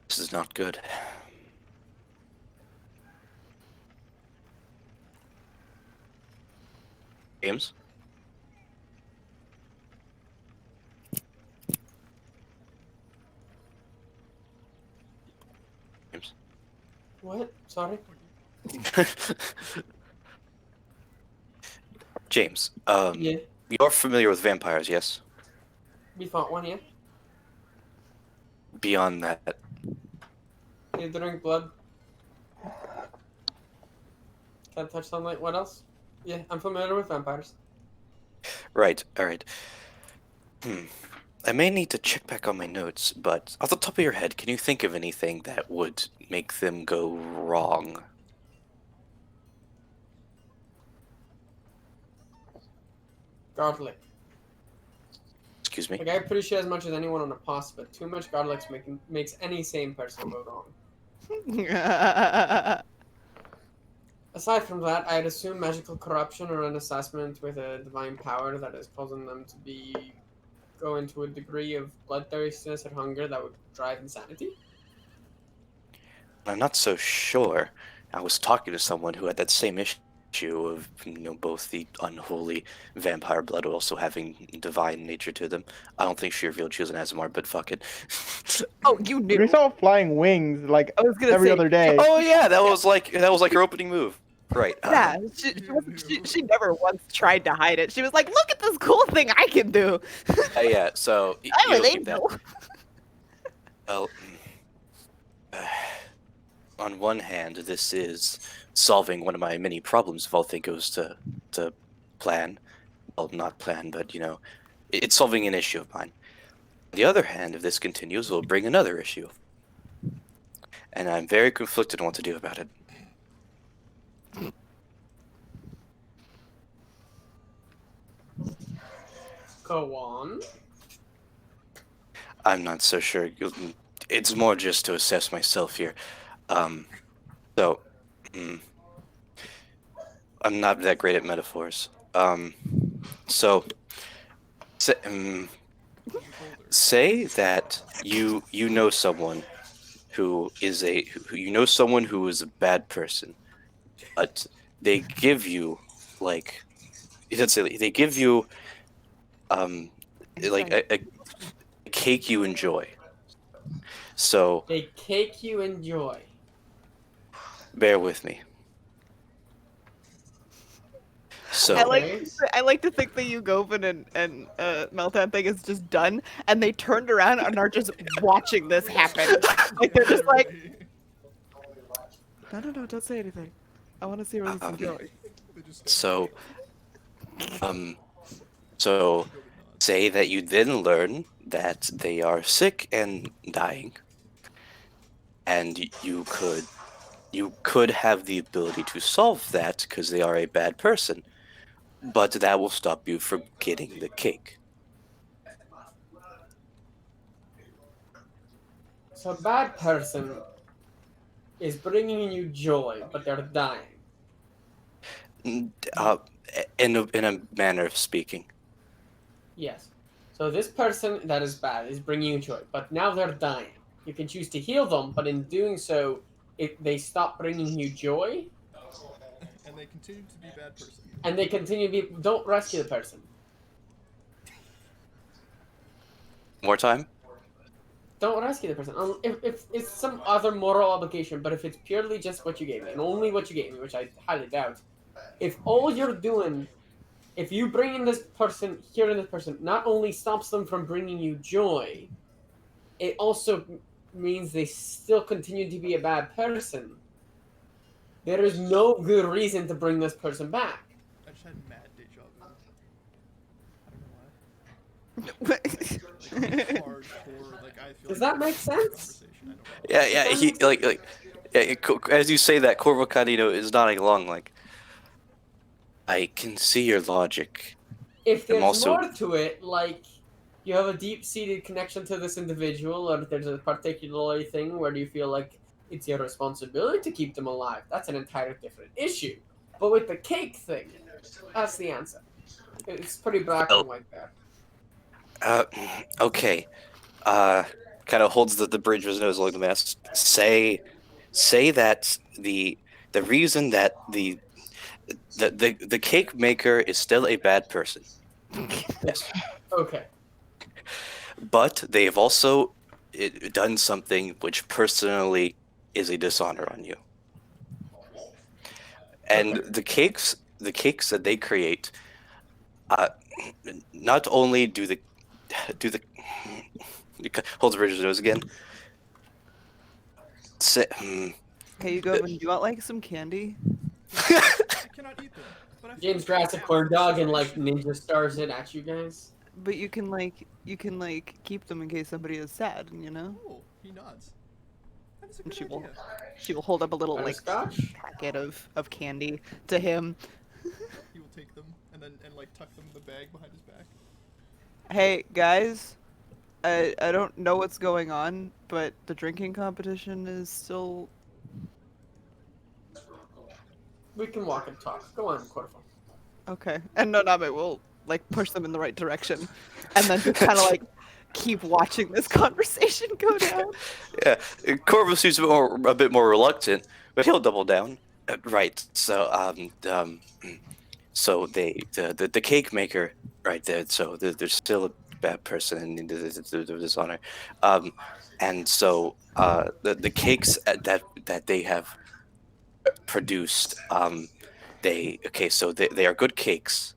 This is not good. James? James? What? Sorry. James, Yeah. you're familiar with vampires, yes? We fought one, yeah. Beyond that, You drink blood. Can't touch sunlight. What else? Yeah, I'm familiar with vampires. right, alright. I may need to check back on my notes, but off the top of your head, can you think of anything that would make them go wrong? Garlic. Excuse me? Like, I appreciate as much as anyone on a pasta, but too much garlic makes any sane person go wrong. Aside from that, I'd assume magical corruption or an assessment with a divine power that is causing them to go into a degree of bloodthirstiness and hunger that would drive insanity. I'm not so sure. I was talking to someone who had that same issue of, both the unholy vampire blood also having divine nature to them. I don't think she revealed she was an Azamar, but fuck it. Oh, you knew. We saw flying wings like I was gonna every say, other day. Oh yeah, that was like her opening move. Right. Yeah, she never once tried to hide it. She was like, "Look at this cool thing I can do." Yeah. So I'm you'll an keep that. angel. Well, on one hand, this is solving one of my many problems if all thing goes to plan. Well, not plan, but it's solving an issue of mine. On the other hand, if this continues, it'll bring another issue, and I'm very conflicted on what to do about it. Go on. I'm not so sure. It's more just to assess myself here. So, I'm not that great at metaphors. So, say that you know someone who is a bad person, but they give you they give you like a cake you enjoy. So A cake you enjoy. bear with me. So I like to think that Yugovan and Meltan thing is just done, and they turned around and are just watching this happen. Like they're just like, no, don't say anything. I want to see where this is going. So, so say that you then learn that they are sick and dying, and you could have the ability to solve that because they are a bad person, but that will stop you from getting the cake. So a bad person is bringing you joy, but they're dying. In a manner of speaking. Yes. So this person that is bad is bringing you joy, but now they're dying. You can choose to heal them, but in doing so, if they stop bringing you joy, And they continue to be bad person. and they continue to be, don't rescue the person. More time? don't rescue the person. If it's some other moral obligation, but if it's purely just what you gave me and only what you gave me, which I highly doubt, if all you're doing, if you bring in this person, hearing this person, not only stops them from bringing you joy, it also means they still continue to be a bad person. There is no good reason to bring this person back. I just had mad deja vu. I don't know why. Like, hardcore, like, I feel Does like that make sense? conversation, I don't know. Yeah, he as you say that, Corvo kind of is nodding along like, I can see your logic. If I'm there's also- more to it, like you have a deep-seated connection to this individual, or if there's a particular thing where you feel like it's your responsibility to keep them alive, that's an entirely different issue. But with the cake thing, that's the answer. It's pretty black and white there. Okay. Kind of holds the bridge with his nose along the mask. Say that the reason that the cake maker is still a bad person. Yes. Okay. But they have also done something which personally is a dishonor on you. And the cakes that they create, not only do the hold the bridge with his nose again. Hey, you go. Do you want like some candy? I cannot eat them. But I feel James like grabs a corn dog and like ninja stars it at you guys. But you can like keep them in case somebody is sad, you know? Oh, he nods. That is a And good she will idea. she will hold up a little like Butterscotch? packet of candy to him. He will take them and like tuck them in the bag behind his back. Hey guys, I don't know what's going on, but the drinking competition is still. We can walk and talk. Go on, Corvo. Okay, and Noname will like push them in the right direction, and then just kind of like keep watching this conversation go down. Yeah, Corvus seems a bit more reluctant, but he'll double down. Right. So so the cake maker, right there. So there's still a bad person in the dishonor, and so the cakes that they have produced, so they are good cakes.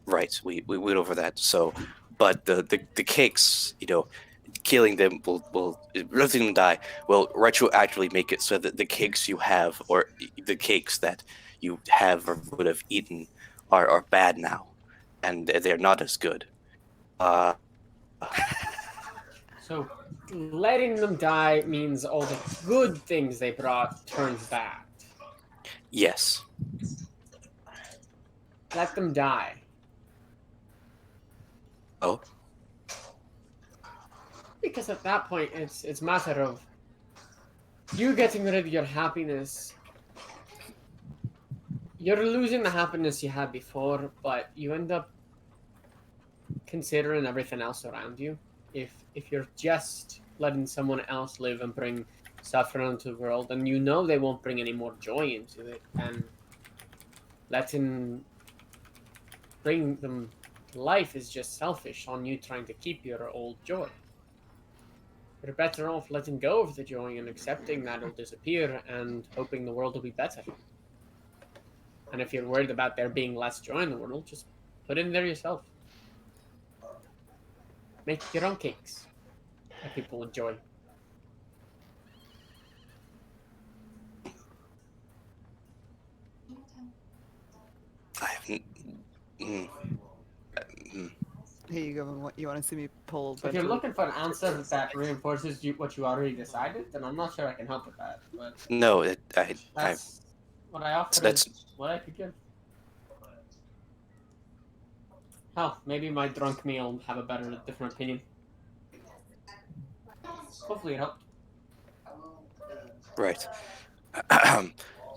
Right. We went over that. So, but the cakes, killing them will letting them die will retroactively make it so that the cakes you have, or the cakes that you have or would have eaten, are bad now, and they're not as good. So, letting them die means all the good things they brought turns bad. Yes. Let them die. Oh. Because at that point, it's a matter of you getting rid of your happiness. You're losing the happiness you had before, but you end up considering everything else around you. If you're just letting someone else live and bring suffering into the world, and you know they won't bring any more joy into it, and letting bring them to life is just selfish on you trying to keep your old joy. You're better off letting go of the joy and accepting that it'll disappear and hoping the world will be better. And if you're worried about there being less joy in the world, just put it in there yourself. Make your own cakes that people enjoy. I haven't. Here you go. You want to see me pull? If you're looking for an answer that reinforces what you already decided, then I'm not sure I can help with that. But No, that's what I offer. That's- Is what I could give. Hell, maybe my drunk me will have a different opinion. Hopefully it helped. Right.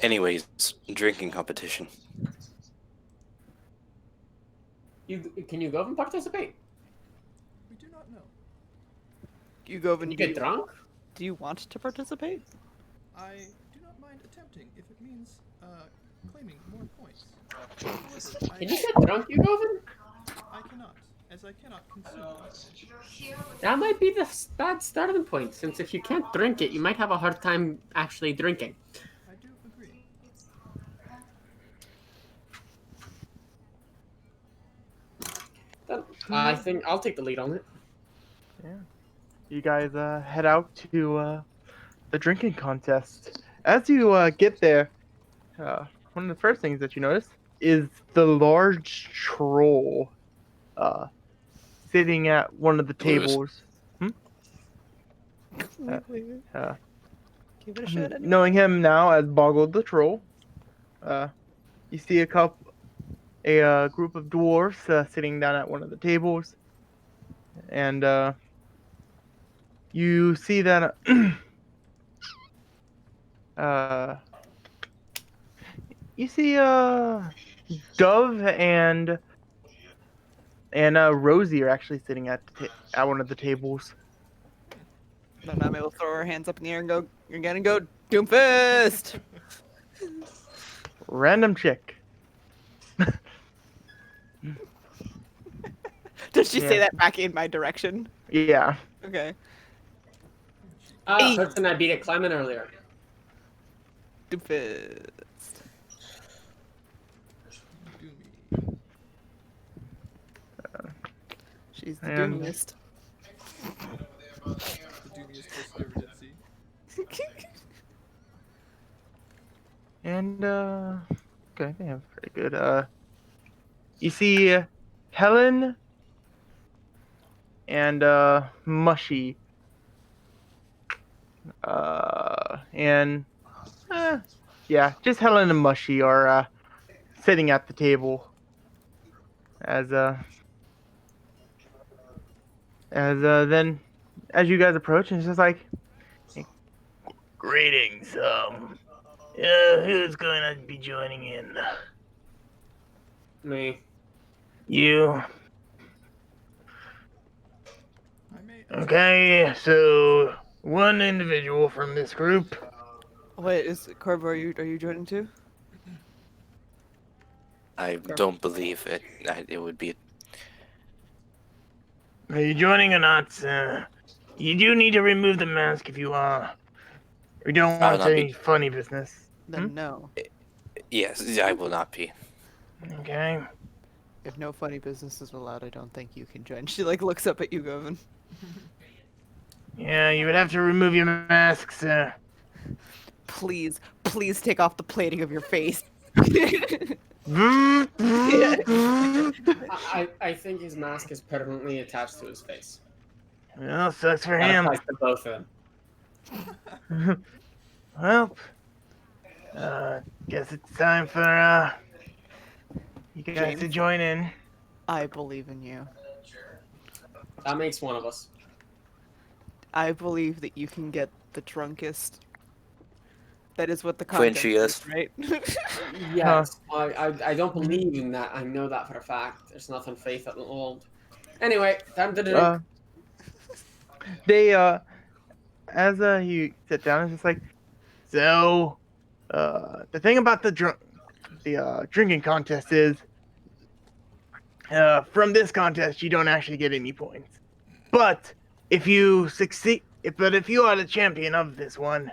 Anyways, drinking competition. Can you go and participate? We do not know. you go Can and you get drunk? Do you want to participate? I do not mind attempting if it means claiming more points. However, Can you get drunk, you Govan? I cannot. as I cannot consume them. That might be the bad starting point, since if you can't drink it, you might have a hard time actually drinking. I do agree. Then I think I'll take the lead on it. You guys head out to the drinking contest. As you get there, one of the first things that you notice is the large troll sitting at one of the tables. Uh, Give it a shot. Knowing him now as Boggle the Troll, you see a group of dwarfs sitting down at one of the tables, and you see that you see Dove and Rosie are actually sitting at one of the tables. Nanami will throw her hands up in the air and go, "You're gonna go Doomfist!" Random chick. Did she say Yeah. that back in my direction? Yeah. Okay. Person I beat at climbing earlier. Doomfist. Do me. She's the And- doomiest. The doomiest person I ever did see. And okay, they have pretty good. You see Helen and Mushy. And yeah, just Helen and Mushy are sitting at the table as then as you guys approach, and it's just like, greetings. Who's going to be joining in? Me. You. I may Okay, so one individual from this group. Wait, is Corvo? Are you joining too? I don't believe it. It would be. Are you joining or not? You do need to remove the mask if you we don't I'll want not be- any funny business. Then no. Yes, I will not be. Okay. If no funny business is allowed, I don't think you can join. She like looks up at you, Govan. Yeah, you would have to remove your masks. Please, please take off the plating of your face. I think his mask is permanently attached to his face. Well, sucks for That him. applies to both of them. Well, guess it's time for you guys to James? join in. I believe in you. That makes one of us. I believe that you can get the drunkest. That is what the contest is, Quinchiest. right? Yes, I don't believe in that. I know that for a fact. There's nothing faith at all. Anyway, time to drink. They as you sit down, it's just like, so the thing about the drinking contest is from this contest you don't actually get any points, but if you succeed, if you are the champion of this one,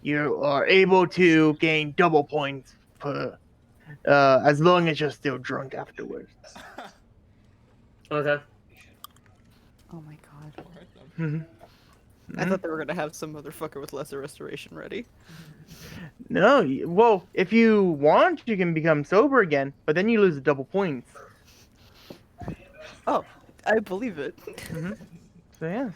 you are able to gain double points per as long as you're still drunk afterwards. Okay. Oh my god. Alright then. I thought they were gonna have some motherfucker with lesser restoration ready. No, well, if you want, you can become sober again, but then you lose the double points. Oh, I believe it. So yes,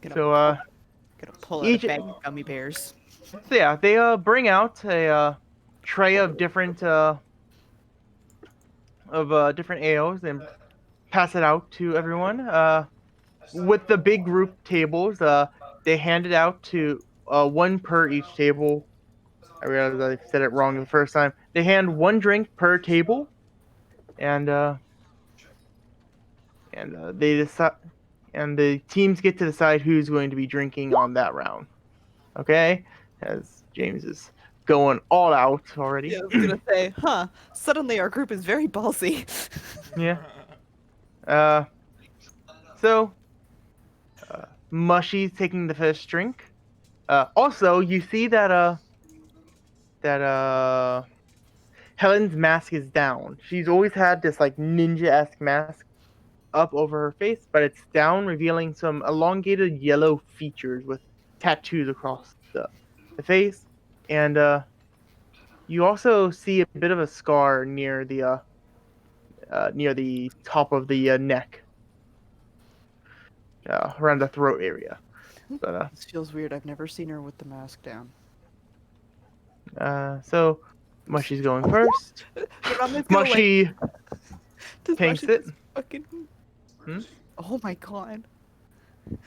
Gonna pull out each- a bag of gummy bears. so yeah, they bring out a tray of different different ales and pass it out to everyone. With the big group tables, they hand it out to one per each table. I realized I said it wrong the first time. They hand one drink per table, and they decide, and the teams get to decide who's going to be drinking on that round. Okay, as James is going all out already. Yeah, I was gonna say, huh? Suddenly our group is very ballsy. Yeah. So Mushy's taking the first drink. Also, you see that Helen's mask is down. She's always had this like ninja-esque mask up over her face, but it's down, revealing some elongated yellow features with tattoos across the face. And you also see a bit of a scar near the top of the neck, around the throat area. But This feels weird. I've never seen her with the mask down. so Mushy's going first. Rama's gonna, Mushy does pinks Mushy it. just fucking... Hmm? Oh my god.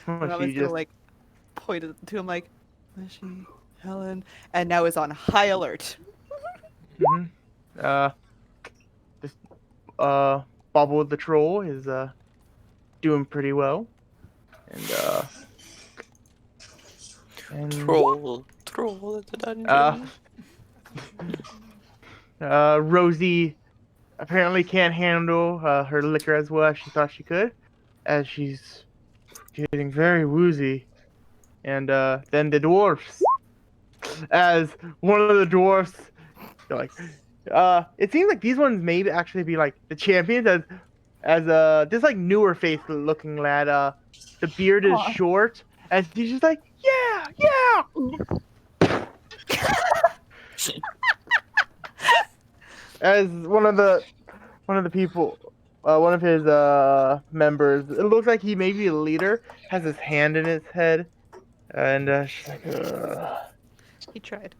Mushy Rama's just gonna like point it to him like, Mushy, Helen, and now is on high alert. mhm. This Bobble the Troll is doing pretty well, and Troll at the dungeon. Rosie apparently can't handle her liquor as well as she thought she could, as she's getting very woozy. And then the dwarfs, as one of the dwarfs, they're like, it seems like these ones may actually be like the champions, as this like newer face looking lad. The beard is Aw. short, and he's just like, yeah, yeah. As one of the people, one of his members, it looks like he may be a leader, has his hand in his head, and she's like, ugh. He tried.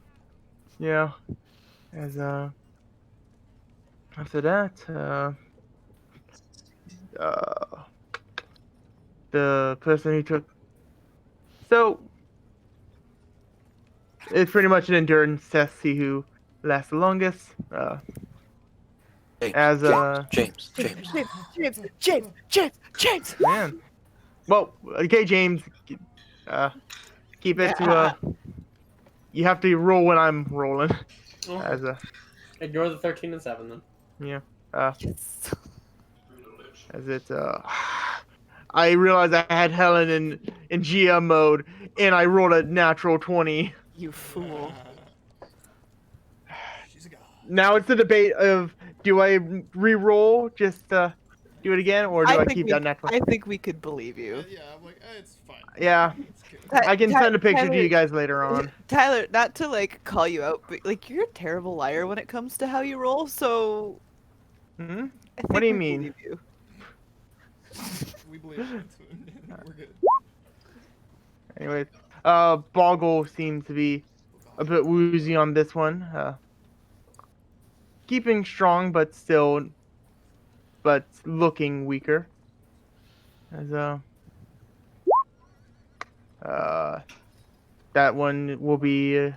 Yeah. As after that, the person who took, so it's pretty much an endurance test, see who lasts the longest. As James. James. Man. Well, okay, James. Keep it to you have to roll when I'm rolling. As Ignore the 13 and 7 then. yeah. Yes. As it I realized I had Helen in GM mode, and I rolled a natural 20. You fool. She's a god. Now it's the debate of, do I re-roll just to do it again, or do I keep that natural? I think we could believe you. Yeah, I'm like, it's fine. Yeah. It's good. I can send a picture to Tyler- you guys later on. Tyler, not to like call you out, but like you're a terrible liar when it comes to how you roll. So Hmm? I think What do you we mean? believe you. We believe it. We're good. Anyways, Boggle seems to be a bit woozy on this one. Keeping strong, but looking weaker. As that one will be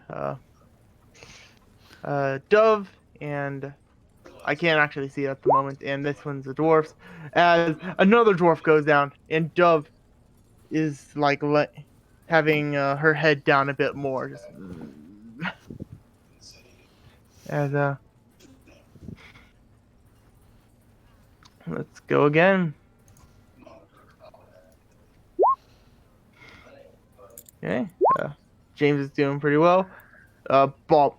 Dove, and I can't actually see it at the moment. And this one's the dwarfs. As another dwarf goes down, and Dove is like having her head down a bit more. Just, as let's go again. Okay, James is doing pretty well. Boggle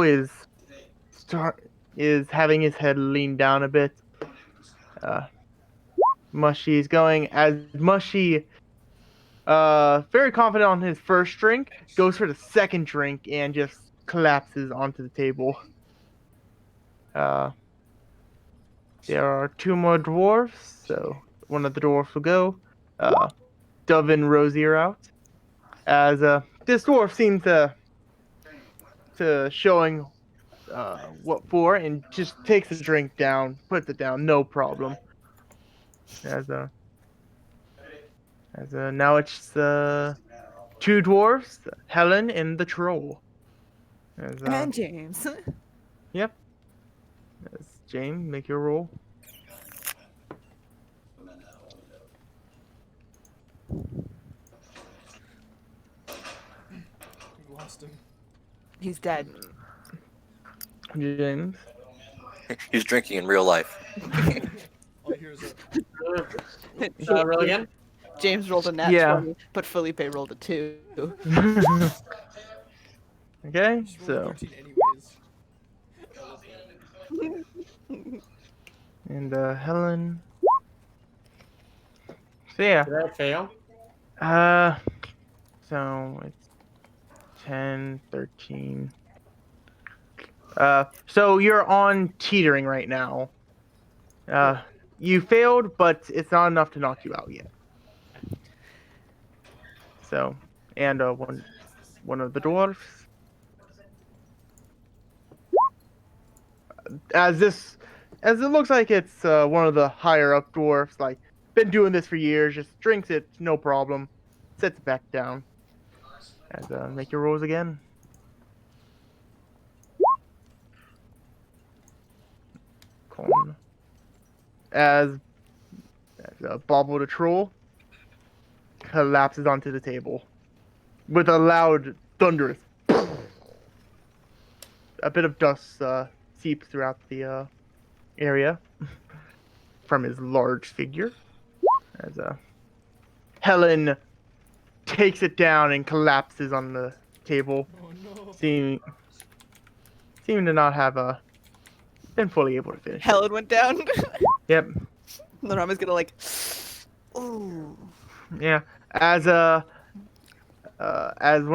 is having his head leaned down a bit. Mushy is going as Mushy, very confident on his first drink, goes for the second drink and just collapses onto the table. There are two more dwarfs, so one of the dwarfs will go. Dove and Rosie are out. As this dwarf seems to showing what for, and just takes the drink down, puts it down, no problem. As now it's two dwarfs, Helen and the troll. As, And James. yep. As James, make your roll. We lost him. He's dead. James. He's drinking in real life. All you hear is Roll again. James rolled a nat Yeah. 20, but Felipe rolled a 2. Okay, just roll so 13 anyways. and Helen. So yeah, Did I fail? so it's 10, 13. So you're on teetering right now. You failed, but it's not enough to knock you out yet. So, and one of the dwarfs. As it looks like it's one of the higher up dwarfs, like been doing this for years, just drinks it, no problem, sets it back down. As make your rolls again. Con. As Bobble the troll collapses onto the table with a loud, thunderous. A bit of dust seeps throughout the area from his large figure. As Helen takes it down and collapses on the table, Oh no. seeming to not have been fully able to finish. Helen went down. Yep. And then Rama's gonna like, ooh. Yeah. As one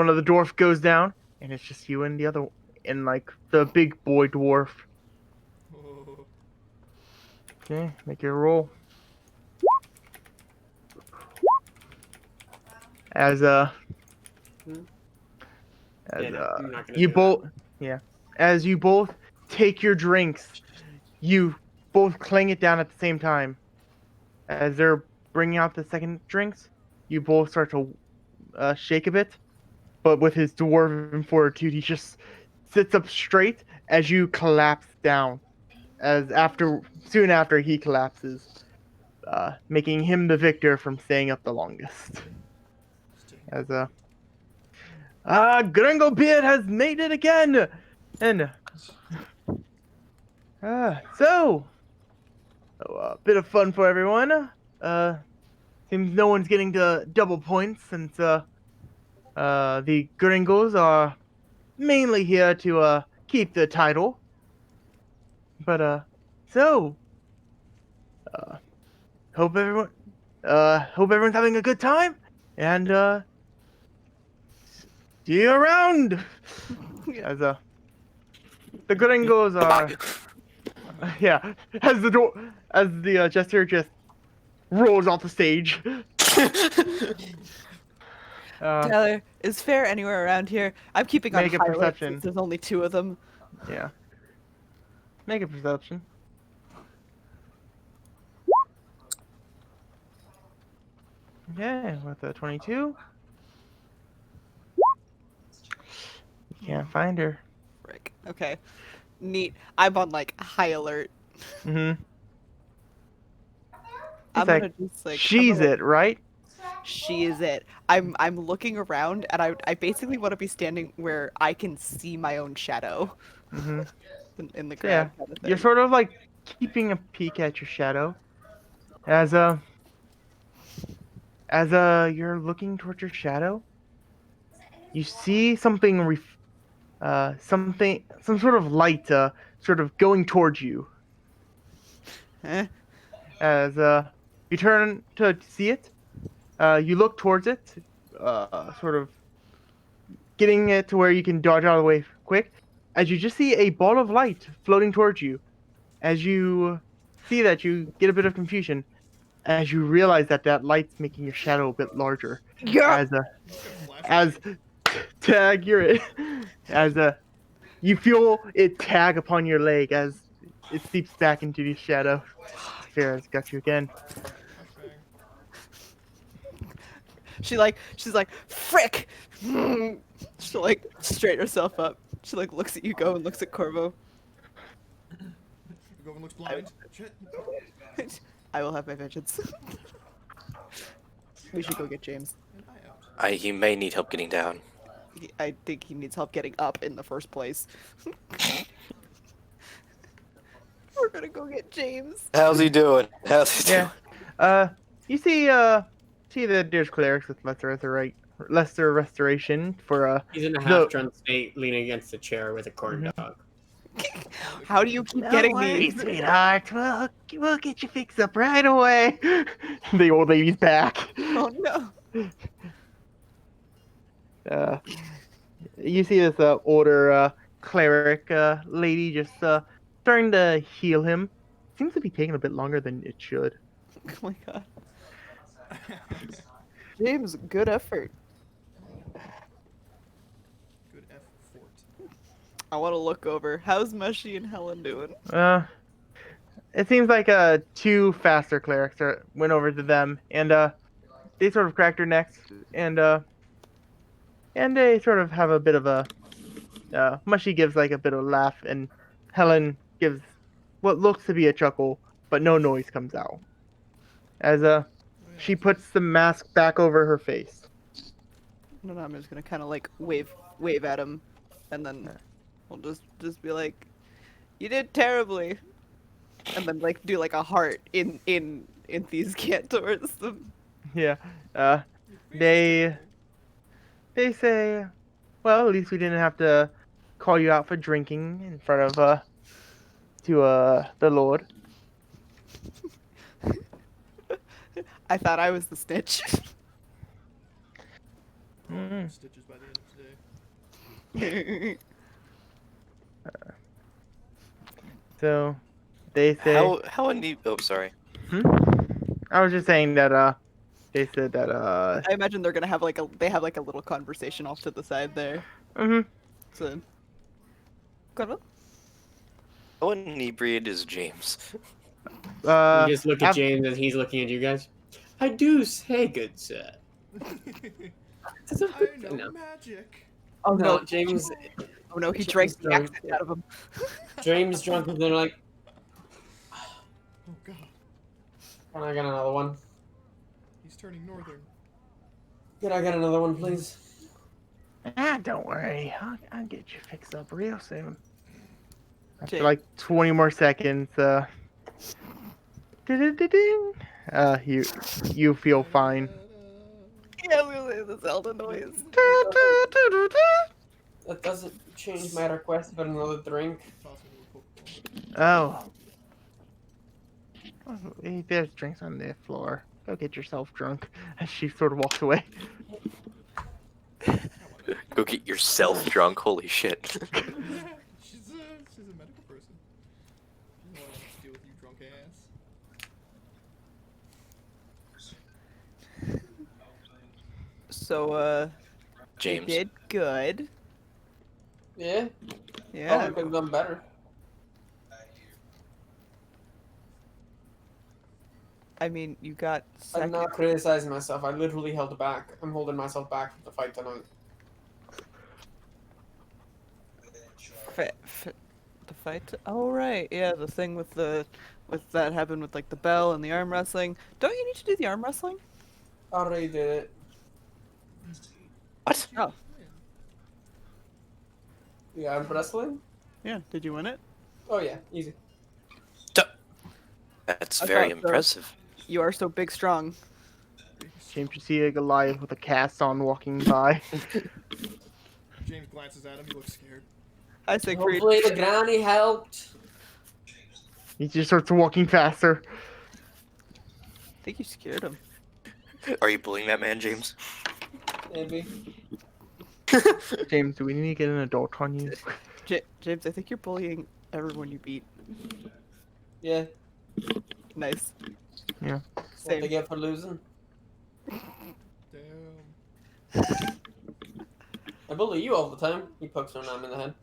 of the dwarfs goes down, and it's just you and the other, and like the big boy dwarf. Oh. Okay, make your roll. As Yeah, no, I'm not gonna you do both, yeah, as you both take your drinks, you both clang it down at the same time. As they're bringing out the second drinks, you both start to shake a bit, but with his dwarven fortitude, he just sits up straight as you collapse down. Soon after he collapses, making him the victor from staying up the longest. As Gringo Beard has made it again, and so a bit of fun for everyone. Seems no one's getting to double points since the Gringos are mainly here to keep the title. But so hope everyone's having a good time, and see you around. As the Gringos are, yeah, as the jester just rolls off the stage. Tyler, is fair anywhere around here? I'm keeping on Make a high alert perception. since there's only 2 of them. Yeah. Make a perception. Okay, with a 22. You can't find her. Frick. Okay. Neat. I'm on like high alert. Mm-hmm. I'm like, gonna just like. I'm She's gonna- it, right? She is it. I'm looking around and I basically want to be standing where I can see my own shadow Mm-hmm. in the So, yeah, ground. Kind of you're thing. sort of like keeping a peek at your shadow as you're looking towards your shadow. You see something some sort of light sort of going towards you. Eh? As you turn to see it, you look towards it, sort of getting it to where you can dodge out of the way quick. As you just see a ball of light floating towards you. As you see that, you get a bit of confusion. As you realize that light's making your shadow a bit larger. Yeah. As tag, you're it. As you feel it tag upon your leg as it seeps back into the shadow. Farrah's got you again. She's like frick. She like straighten herself up. She like looks at you, go and looks at Corvo. Govan looks blind. Shit. I will have my vengeance. We should go get James. And I out. He may need help getting down. I think he needs help getting up in the first place. We're gonna go get James. How's he doing? How's he doing? Yeah. You see that there's clerics with lesser restoration for He's in a the- half-drunk state, leaning against a chair with a corn Mhm. dog. How do you keep Don't getting worry, these? sweetheart. We'll get you fixed up right away. The old lady's back. Oh no. You see this older cleric lady just starting to heal him. Seems to be taking a bit longer than it should. Oh my god. James, good effort. Good effort. I want to look over. How's Mushy and Helen doing? It seems like two faster clerics went over to them, and they sort of cracked their necks, and they sort of have a bit of a Mushy gives like a bit of a laugh, and Helen gives what looks to be a chuckle, but no noise comes out as she puts the mask back over her face. No, I'm just gonna kind of like wave at him, and then we'll just be like, "You did terribly," and then like do like a heart in these cantors. Yeah. Your face is They terrible. they say, well, at least we didn't have to call you out for drinking in front of the Lord. I thought I was the snitch. Mm. Stitches by the end of today. So they say. How a neat. Oh, sorry. I was just saying that they said that I imagine they're gonna have like they have like a little conversation off to the side there. mhm. So, Corvo? How inebriated is James? You just look at af- James and he's looking at you guys. I do say, good sir. That's a I know no. magic. Oh No, James. Oh no, he James drank the drunk, accent yeah. out of him. James drunk and they're like, Oh god, can I get another one? he's turning northern. Can I get another one, please? don't worry. I'll get you fixed up real soon. After Jake. like 20 more seconds, ding. You feel fine. Yeah, I was gonna say the Zelda noise. That doesn't change my request for another drink. Toss him a Pokeball. Oh. Hey, there's drinks on the floor. Go get yourself drunk. And she sort of walks away. Go get yourself drunk. Holy shit. she's a medical person. She doesn't want to deal with you drunk ass. So, James. you did good. Yeah? Yeah. I could have done better. I mean, you got I'm second. not criticizing myself. I literally held back. I'm holding myself back for the fight tonight. The fight. Oh right, yeah, the thing with that happened with like the bell and the arm wrestling. Don't you need to do the arm wrestling? I already did it. What? Oh, The arm wrestling? yeah. Did you win it? Oh yeah, easy. That's I very thought so. impressive. You are so big, strong. James, you see a Goliath with a cast on walking by. James glances at him. He looks scared. I say, Creed. Hopefully the granny helped. He just starts walking faster. I think you scared him. Are you bullying that man, James? Maybe. James, do we need to get an adult on you? James, I think you're bullying everyone you beat. Yeah. Nice. Yeah. What Same. they get for losing. Damn. I bully you all the time. He pokes her arm in the head.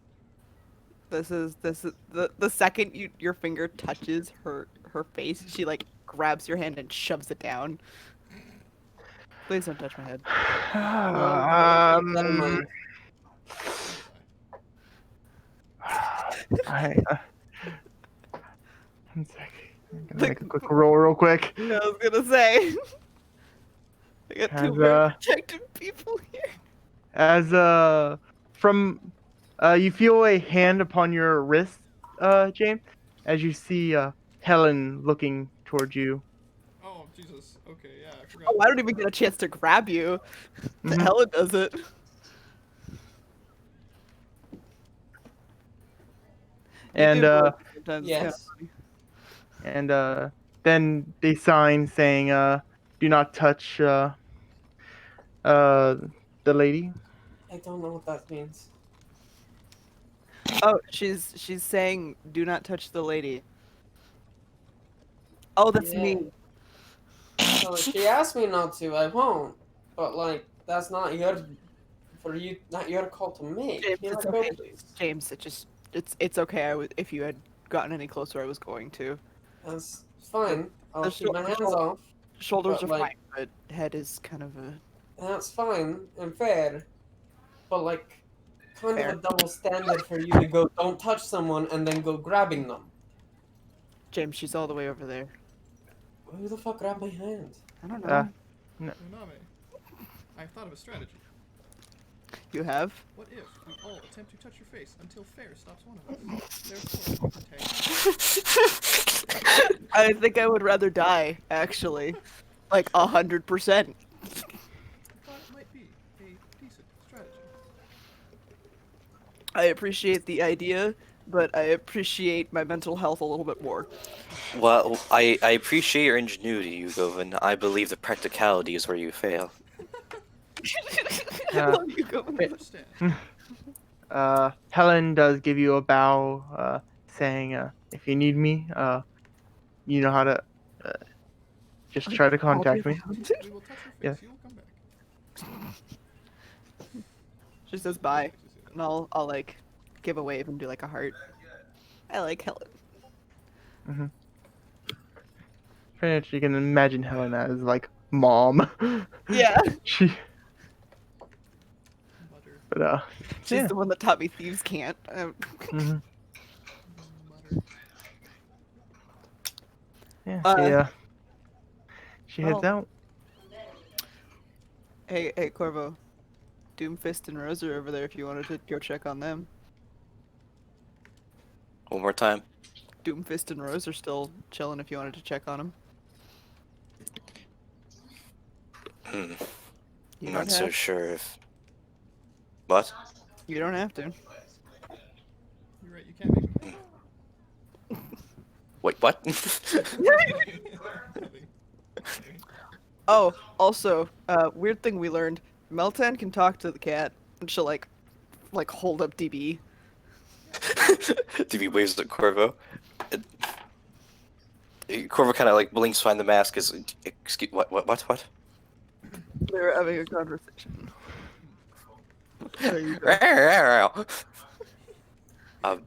This is the second your finger touches her face, she like grabs your hand and shoves it down. Please don't touch my head. One sec. I'm gonna make a quick roll real quick. I was gonna say. I got two Has, very protected people here. as from you feel a hand upon your wrist, James, as you see Helen looking towards you. Oh, Jesus. Okay, yeah, I forgot. Oh, I don't even get a chance to grab you. Mhm. Helen does it. You And do do it sometimes, it's kinda Yes. funny. and then they sign saying do not touch uh the lady. I don't know what that means. Oh, she's saying, "Do not touch the lady." Oh, that's Yeah. me. So she asked me not to. I won't. But like, that's not your for you. Not your call to make. James, You it's let go, okay. please. James, it's okay. If you had gotten any closer, I was going to. That's fine. I'll The, keep shou- my the hands shou- off. shoulders But are like, fine, but head is kind of a that's fine and fair. But like, kind of fair. a double standard for you to go, don't touch someone, and then go grabbing them. James, she's all the way over there. Who the fuck grabbed my hand? I don't Uh, know. Uname, I've thought of a strategy. You have? What if we all attempt to touch your face until Fair stops one of us? Therefore, protagonist. I think I would rather die, actually. Like 100%. I thought it might be a decent strategy. I appreciate the idea, but I appreciate my mental health a little bit more. Well, I appreciate your ingenuity, Ugovan. I believe the practicality is where you fail. I Uh, love you, Govan. Understand. Helen does give you a bow, saying, if you need me, you know how to uh, just try to contact me. We will touch your face. Yes. You will come back. She says bye, and I'll like give a wave and do like a heart. I like Helen. Pretty much you can imagine Helen as like mom. Yeah. She, Mutter, but She's yeah. the one that taught me thieves can't. Mhm. mutter. Yeah. Uh, She heads well. out. Hey, Corvo. Doomfist and Rose are over there if you wanted to go check on them. One more time. Doomfist and Rose are still chilling if you wanted to check on them. Hmm. You I'm don't not so have. sure if. What? You don't have to. You're right. You can't make him. Wait, what? Oh, also, weird thing we learned. Meltan can talk to the cat, and she'll like hold up DB. DB waves at Corvo. Corvo kind of like blinks behind the mask. Excuse what? They were having a conversation. There you go. um,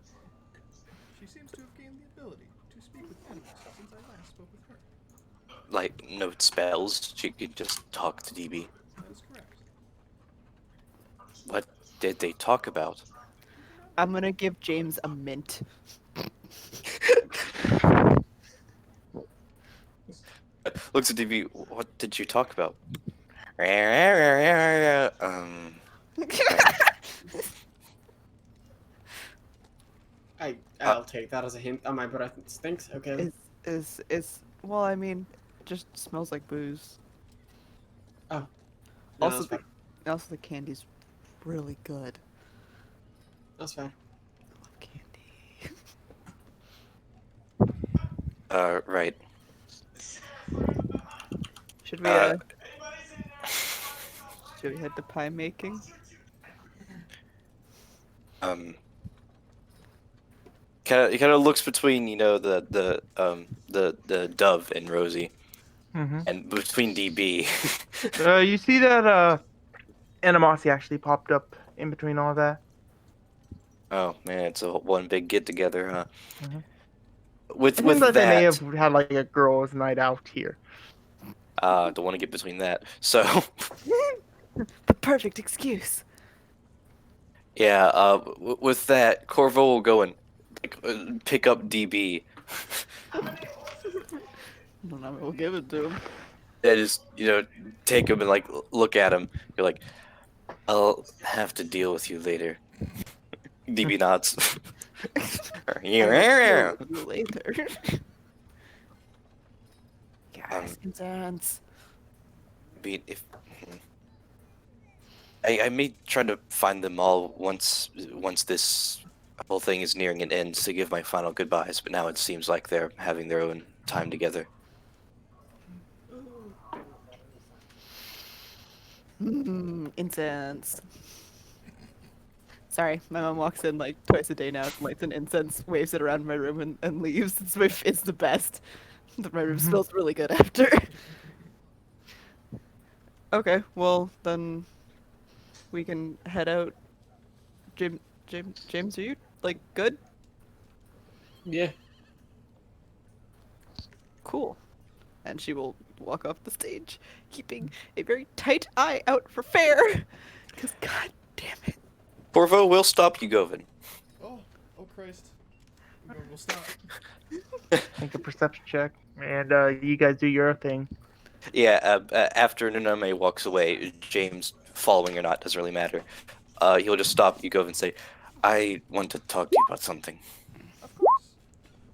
She seems to have gained the ability to speak with animals since I last spoke with her. like no spells. She could just talk to DB. That is correct. What did they talk about? I'm gonna give James a mint. Looks at DB. What did you talk about? I'll take that as a hint. Oh, my breath stinks. Okay. is well, I mean, it just smells like booze. No, Also, that's fair. Also the candy's really good. That's fair. I love candy. Right. Should we should we head to pie making? Kind of looks between the dove and Rosie, and between DB. You see that animosity actually popped up in between all that. Oh man, it's a one big get together, huh? Mhm. With I think that they may that, have had like a girls' night out here. don't want to get between that. So The perfect excuse. yeah, with that, Corvo will go and like pick up DB. Well, we'll give it to him. And just take him and like look at him. You're like, I'll have to deal with you later. DB nods. I will see you later. Yes, Incense. If I may try to find them all once this whole thing is nearing an end to give my final goodbyes, but now it seems like they're having their own time together. Incense. Sorry, my mom walks in like twice a day now, lights an incense, waves it around my room, and leaves. It's the best. My room smells really good after. Okay, well then we can head out. James, are you like good? Yeah. Cool. And she will walk off the stage, keeping a very tight eye out for fair. Because god damn it. Corvo will stop you, Govin. Oh Christ. We'll stop. Make a perception check, and you guys do your thing. Yeah, after Naname walks away, James, following or not, doesn't really matter. He'll just stop you, Govin, and say, I want to talk to you about something. Of course.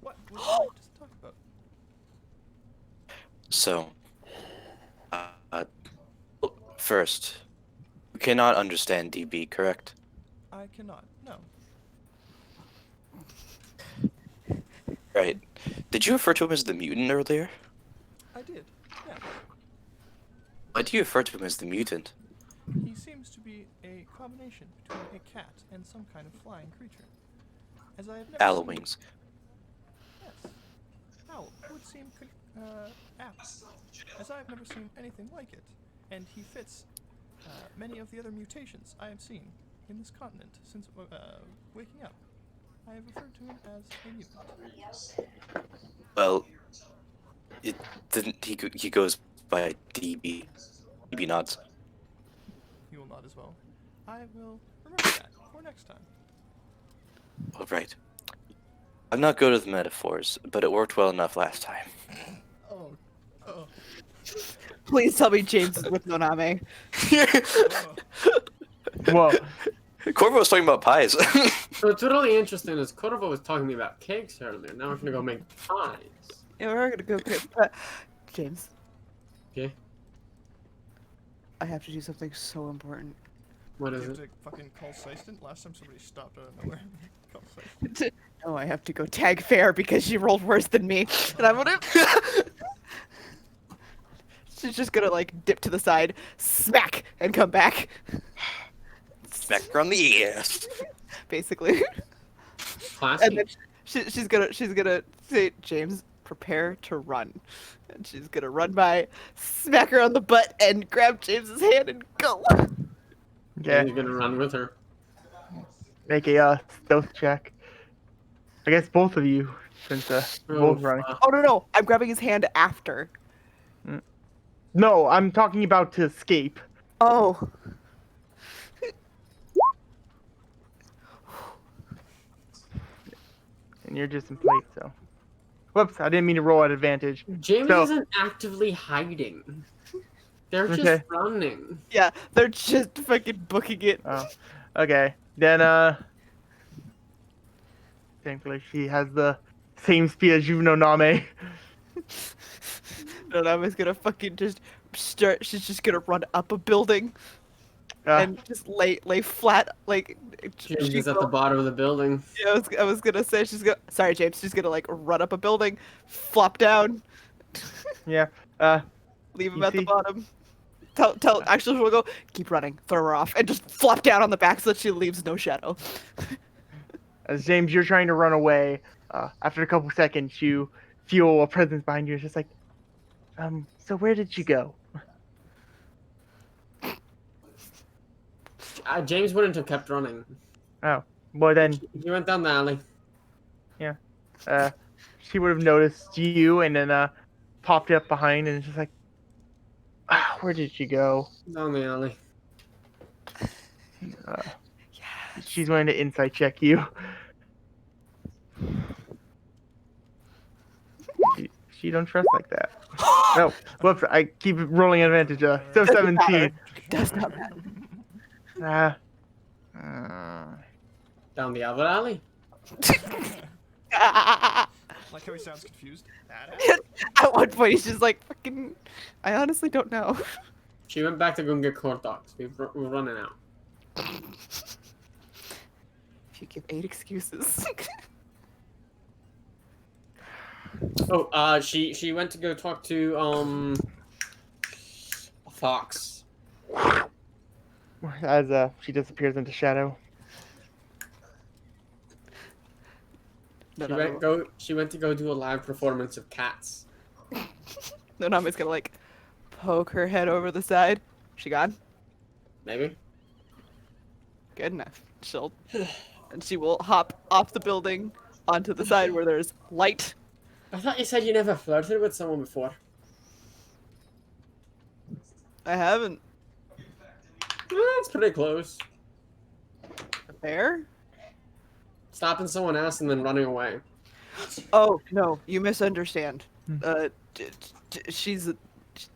What would you like to talk about? So, first, you cannot understand DB, correct? I cannot. No. Right. Did you refer to him as the mutant earlier? I did. Yeah. Why do you refer to him as the mutant? He seems to be a combination between a cat and some kind of flying creature. As I have never Owl seen- wings. Yes. Owl would seem apt, as I have never seen anything like it, and he fits many of the other mutations I have seen in this continent since waking up. I have referred to him as a mutant. Well, it didn't. He goes by DB. DB nods. You will nod as well. I will remember that for next time. All right. I'm not good with metaphors, but it worked well enough last time. Oh. Please tell me James is with Noname. Well, Corvo was talking about pies. So what's really interesting is Corvo was talking to me about cakes earlier. Now we're gonna go make pies. Yeah, we're gonna go quick. But James, Okay. I have to do something so important. What You is have it? to fucking call Systant? Last time somebody stopped out of nowhere. Call Systant. Oh, I have to go tag Fair because she rolled worse than me, and I'm gonna. She's just gonna like dip to the side, smack, and come back. Smack her on the ears. Basically, Classy. and then she's gonna say, James, prepare to run, and she's gonna run by, smack her on the butt, and grab James's hand and go. yeah, You're gonna run with her. make a stealth check. I guess both of you, since you're both running. fuck. Oh no, I'm grabbing his hand after. No, I'm talking about to escape. Oh. And you're just in place, so. Whoops, I didn't mean to roll at advantage. James So- isn't actively hiding. They're just Okay. running. Yeah, they're just fucking booking it. Oh, okay. Then, thankfully she has the same speed as Juvenile Name. And I was gonna fucking just start. She's just gonna run up a building and just lay flat. Like James she is at the bottom of the building. Yeah, I was gonna say she's gonna. Sorry, James. She's gonna like run up a building, flop down, Yeah. leave him You at the see- bottom. Tell. Actually, we'll go. Keep running. Throw her off, and just flop down on the back so that she leaves no shadow. As James, you're trying to run away. After a couple seconds, you feel a presence behind you. It's just like, so where did you go? James wouldn't have kept running. Oh, well then, He went down the alley. she would have noticed you and then popped up behind and it's just like, where did she go? Down the alley. She's going to insight check you. She don't trust like that. No, whoops! I keep rolling advantage. So Doesn't 17. matter. Does not matter. Uh, Down the other alley. Like how he sounds confused. That At one point, he's just like, fucking. I honestly don't know. She went back to go and get corn dogs. We're running out. If you give 8 excuses. Oh, she went to go talk to a fox. as she disappears into shadow. No, She went to go do a live performance of Cats. Nami's gonna like poke her head over the side. She gone? Maybe. Good enough. And she will hop off the building onto the side where there's light. I thought you said you never flirted with someone before. I haven't. That's pretty close. A bear? Stopping someone else and then running away. Oh no, you misunderstand. Hmm.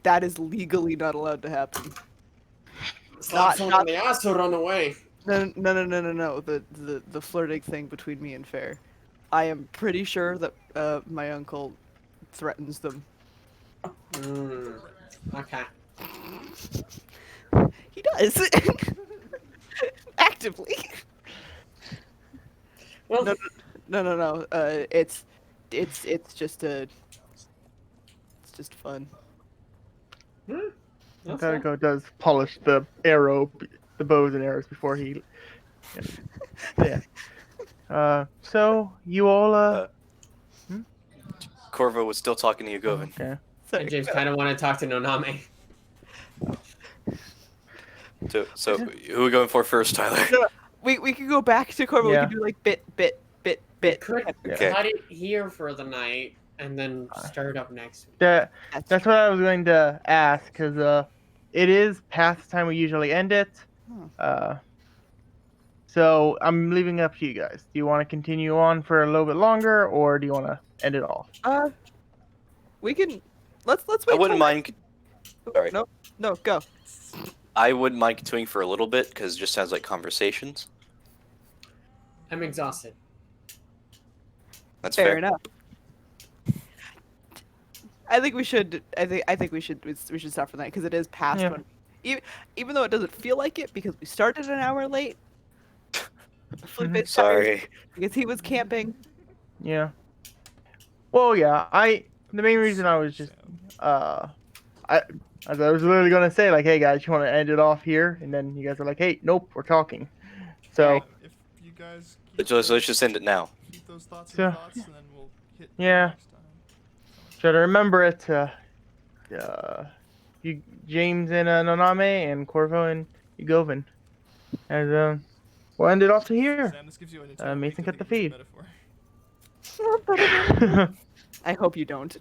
That is legally not allowed to happen. Slap someone in the ass or run away. No. The flirting thing between me and Fair. I am pretty sure that my uncle threatens them. Okay. He does. Actively. Well, No. It's just fun. that's fine. Kaliko does polish the bows and arrows before he. Yeah. So you all. Corvo was still talking to you, Govin. Okay. Sorry. And James kind of want to talk to Noname. So who are we going for first, Tyler? We could go back to Corvo. Yeah. We could do like bit. Could Okay. cut it here for the night and then start up next week. That's what I was going to ask, because it is past the time we usually end it. So I'm leaving it up to you guys. Do you want to continue on for a little bit longer, or do you want to end it off? We can. Let's wait. I wouldn't till- mind. Sorry. No, go. I wouldn't mind continuing for a little bit because it just sounds like conversations. I'm exhausted. That's Fair fair. enough. I think we should. I think we should stop for that because it is past Yeah. when. Even though it doesn't feel like it because we started an hour late. Felipe's tired Sorry. because he was camping. Yeah. Well, yeah. The main reason I was just as I was literally gonna say, like, hey guys, you want to end it off here, and then you guys are like, hey, nope, we're talking. So if you guys Let's just end it now. keep those thoughts in So- thoughts, and then we'll hit Yeah. next time. try to remember it. You James and Noname and Corvo and Govin. And we'll end it off to here. Sam, this gives you an entire Mason week cut to the think of feed. this metaphor. I hope you don't.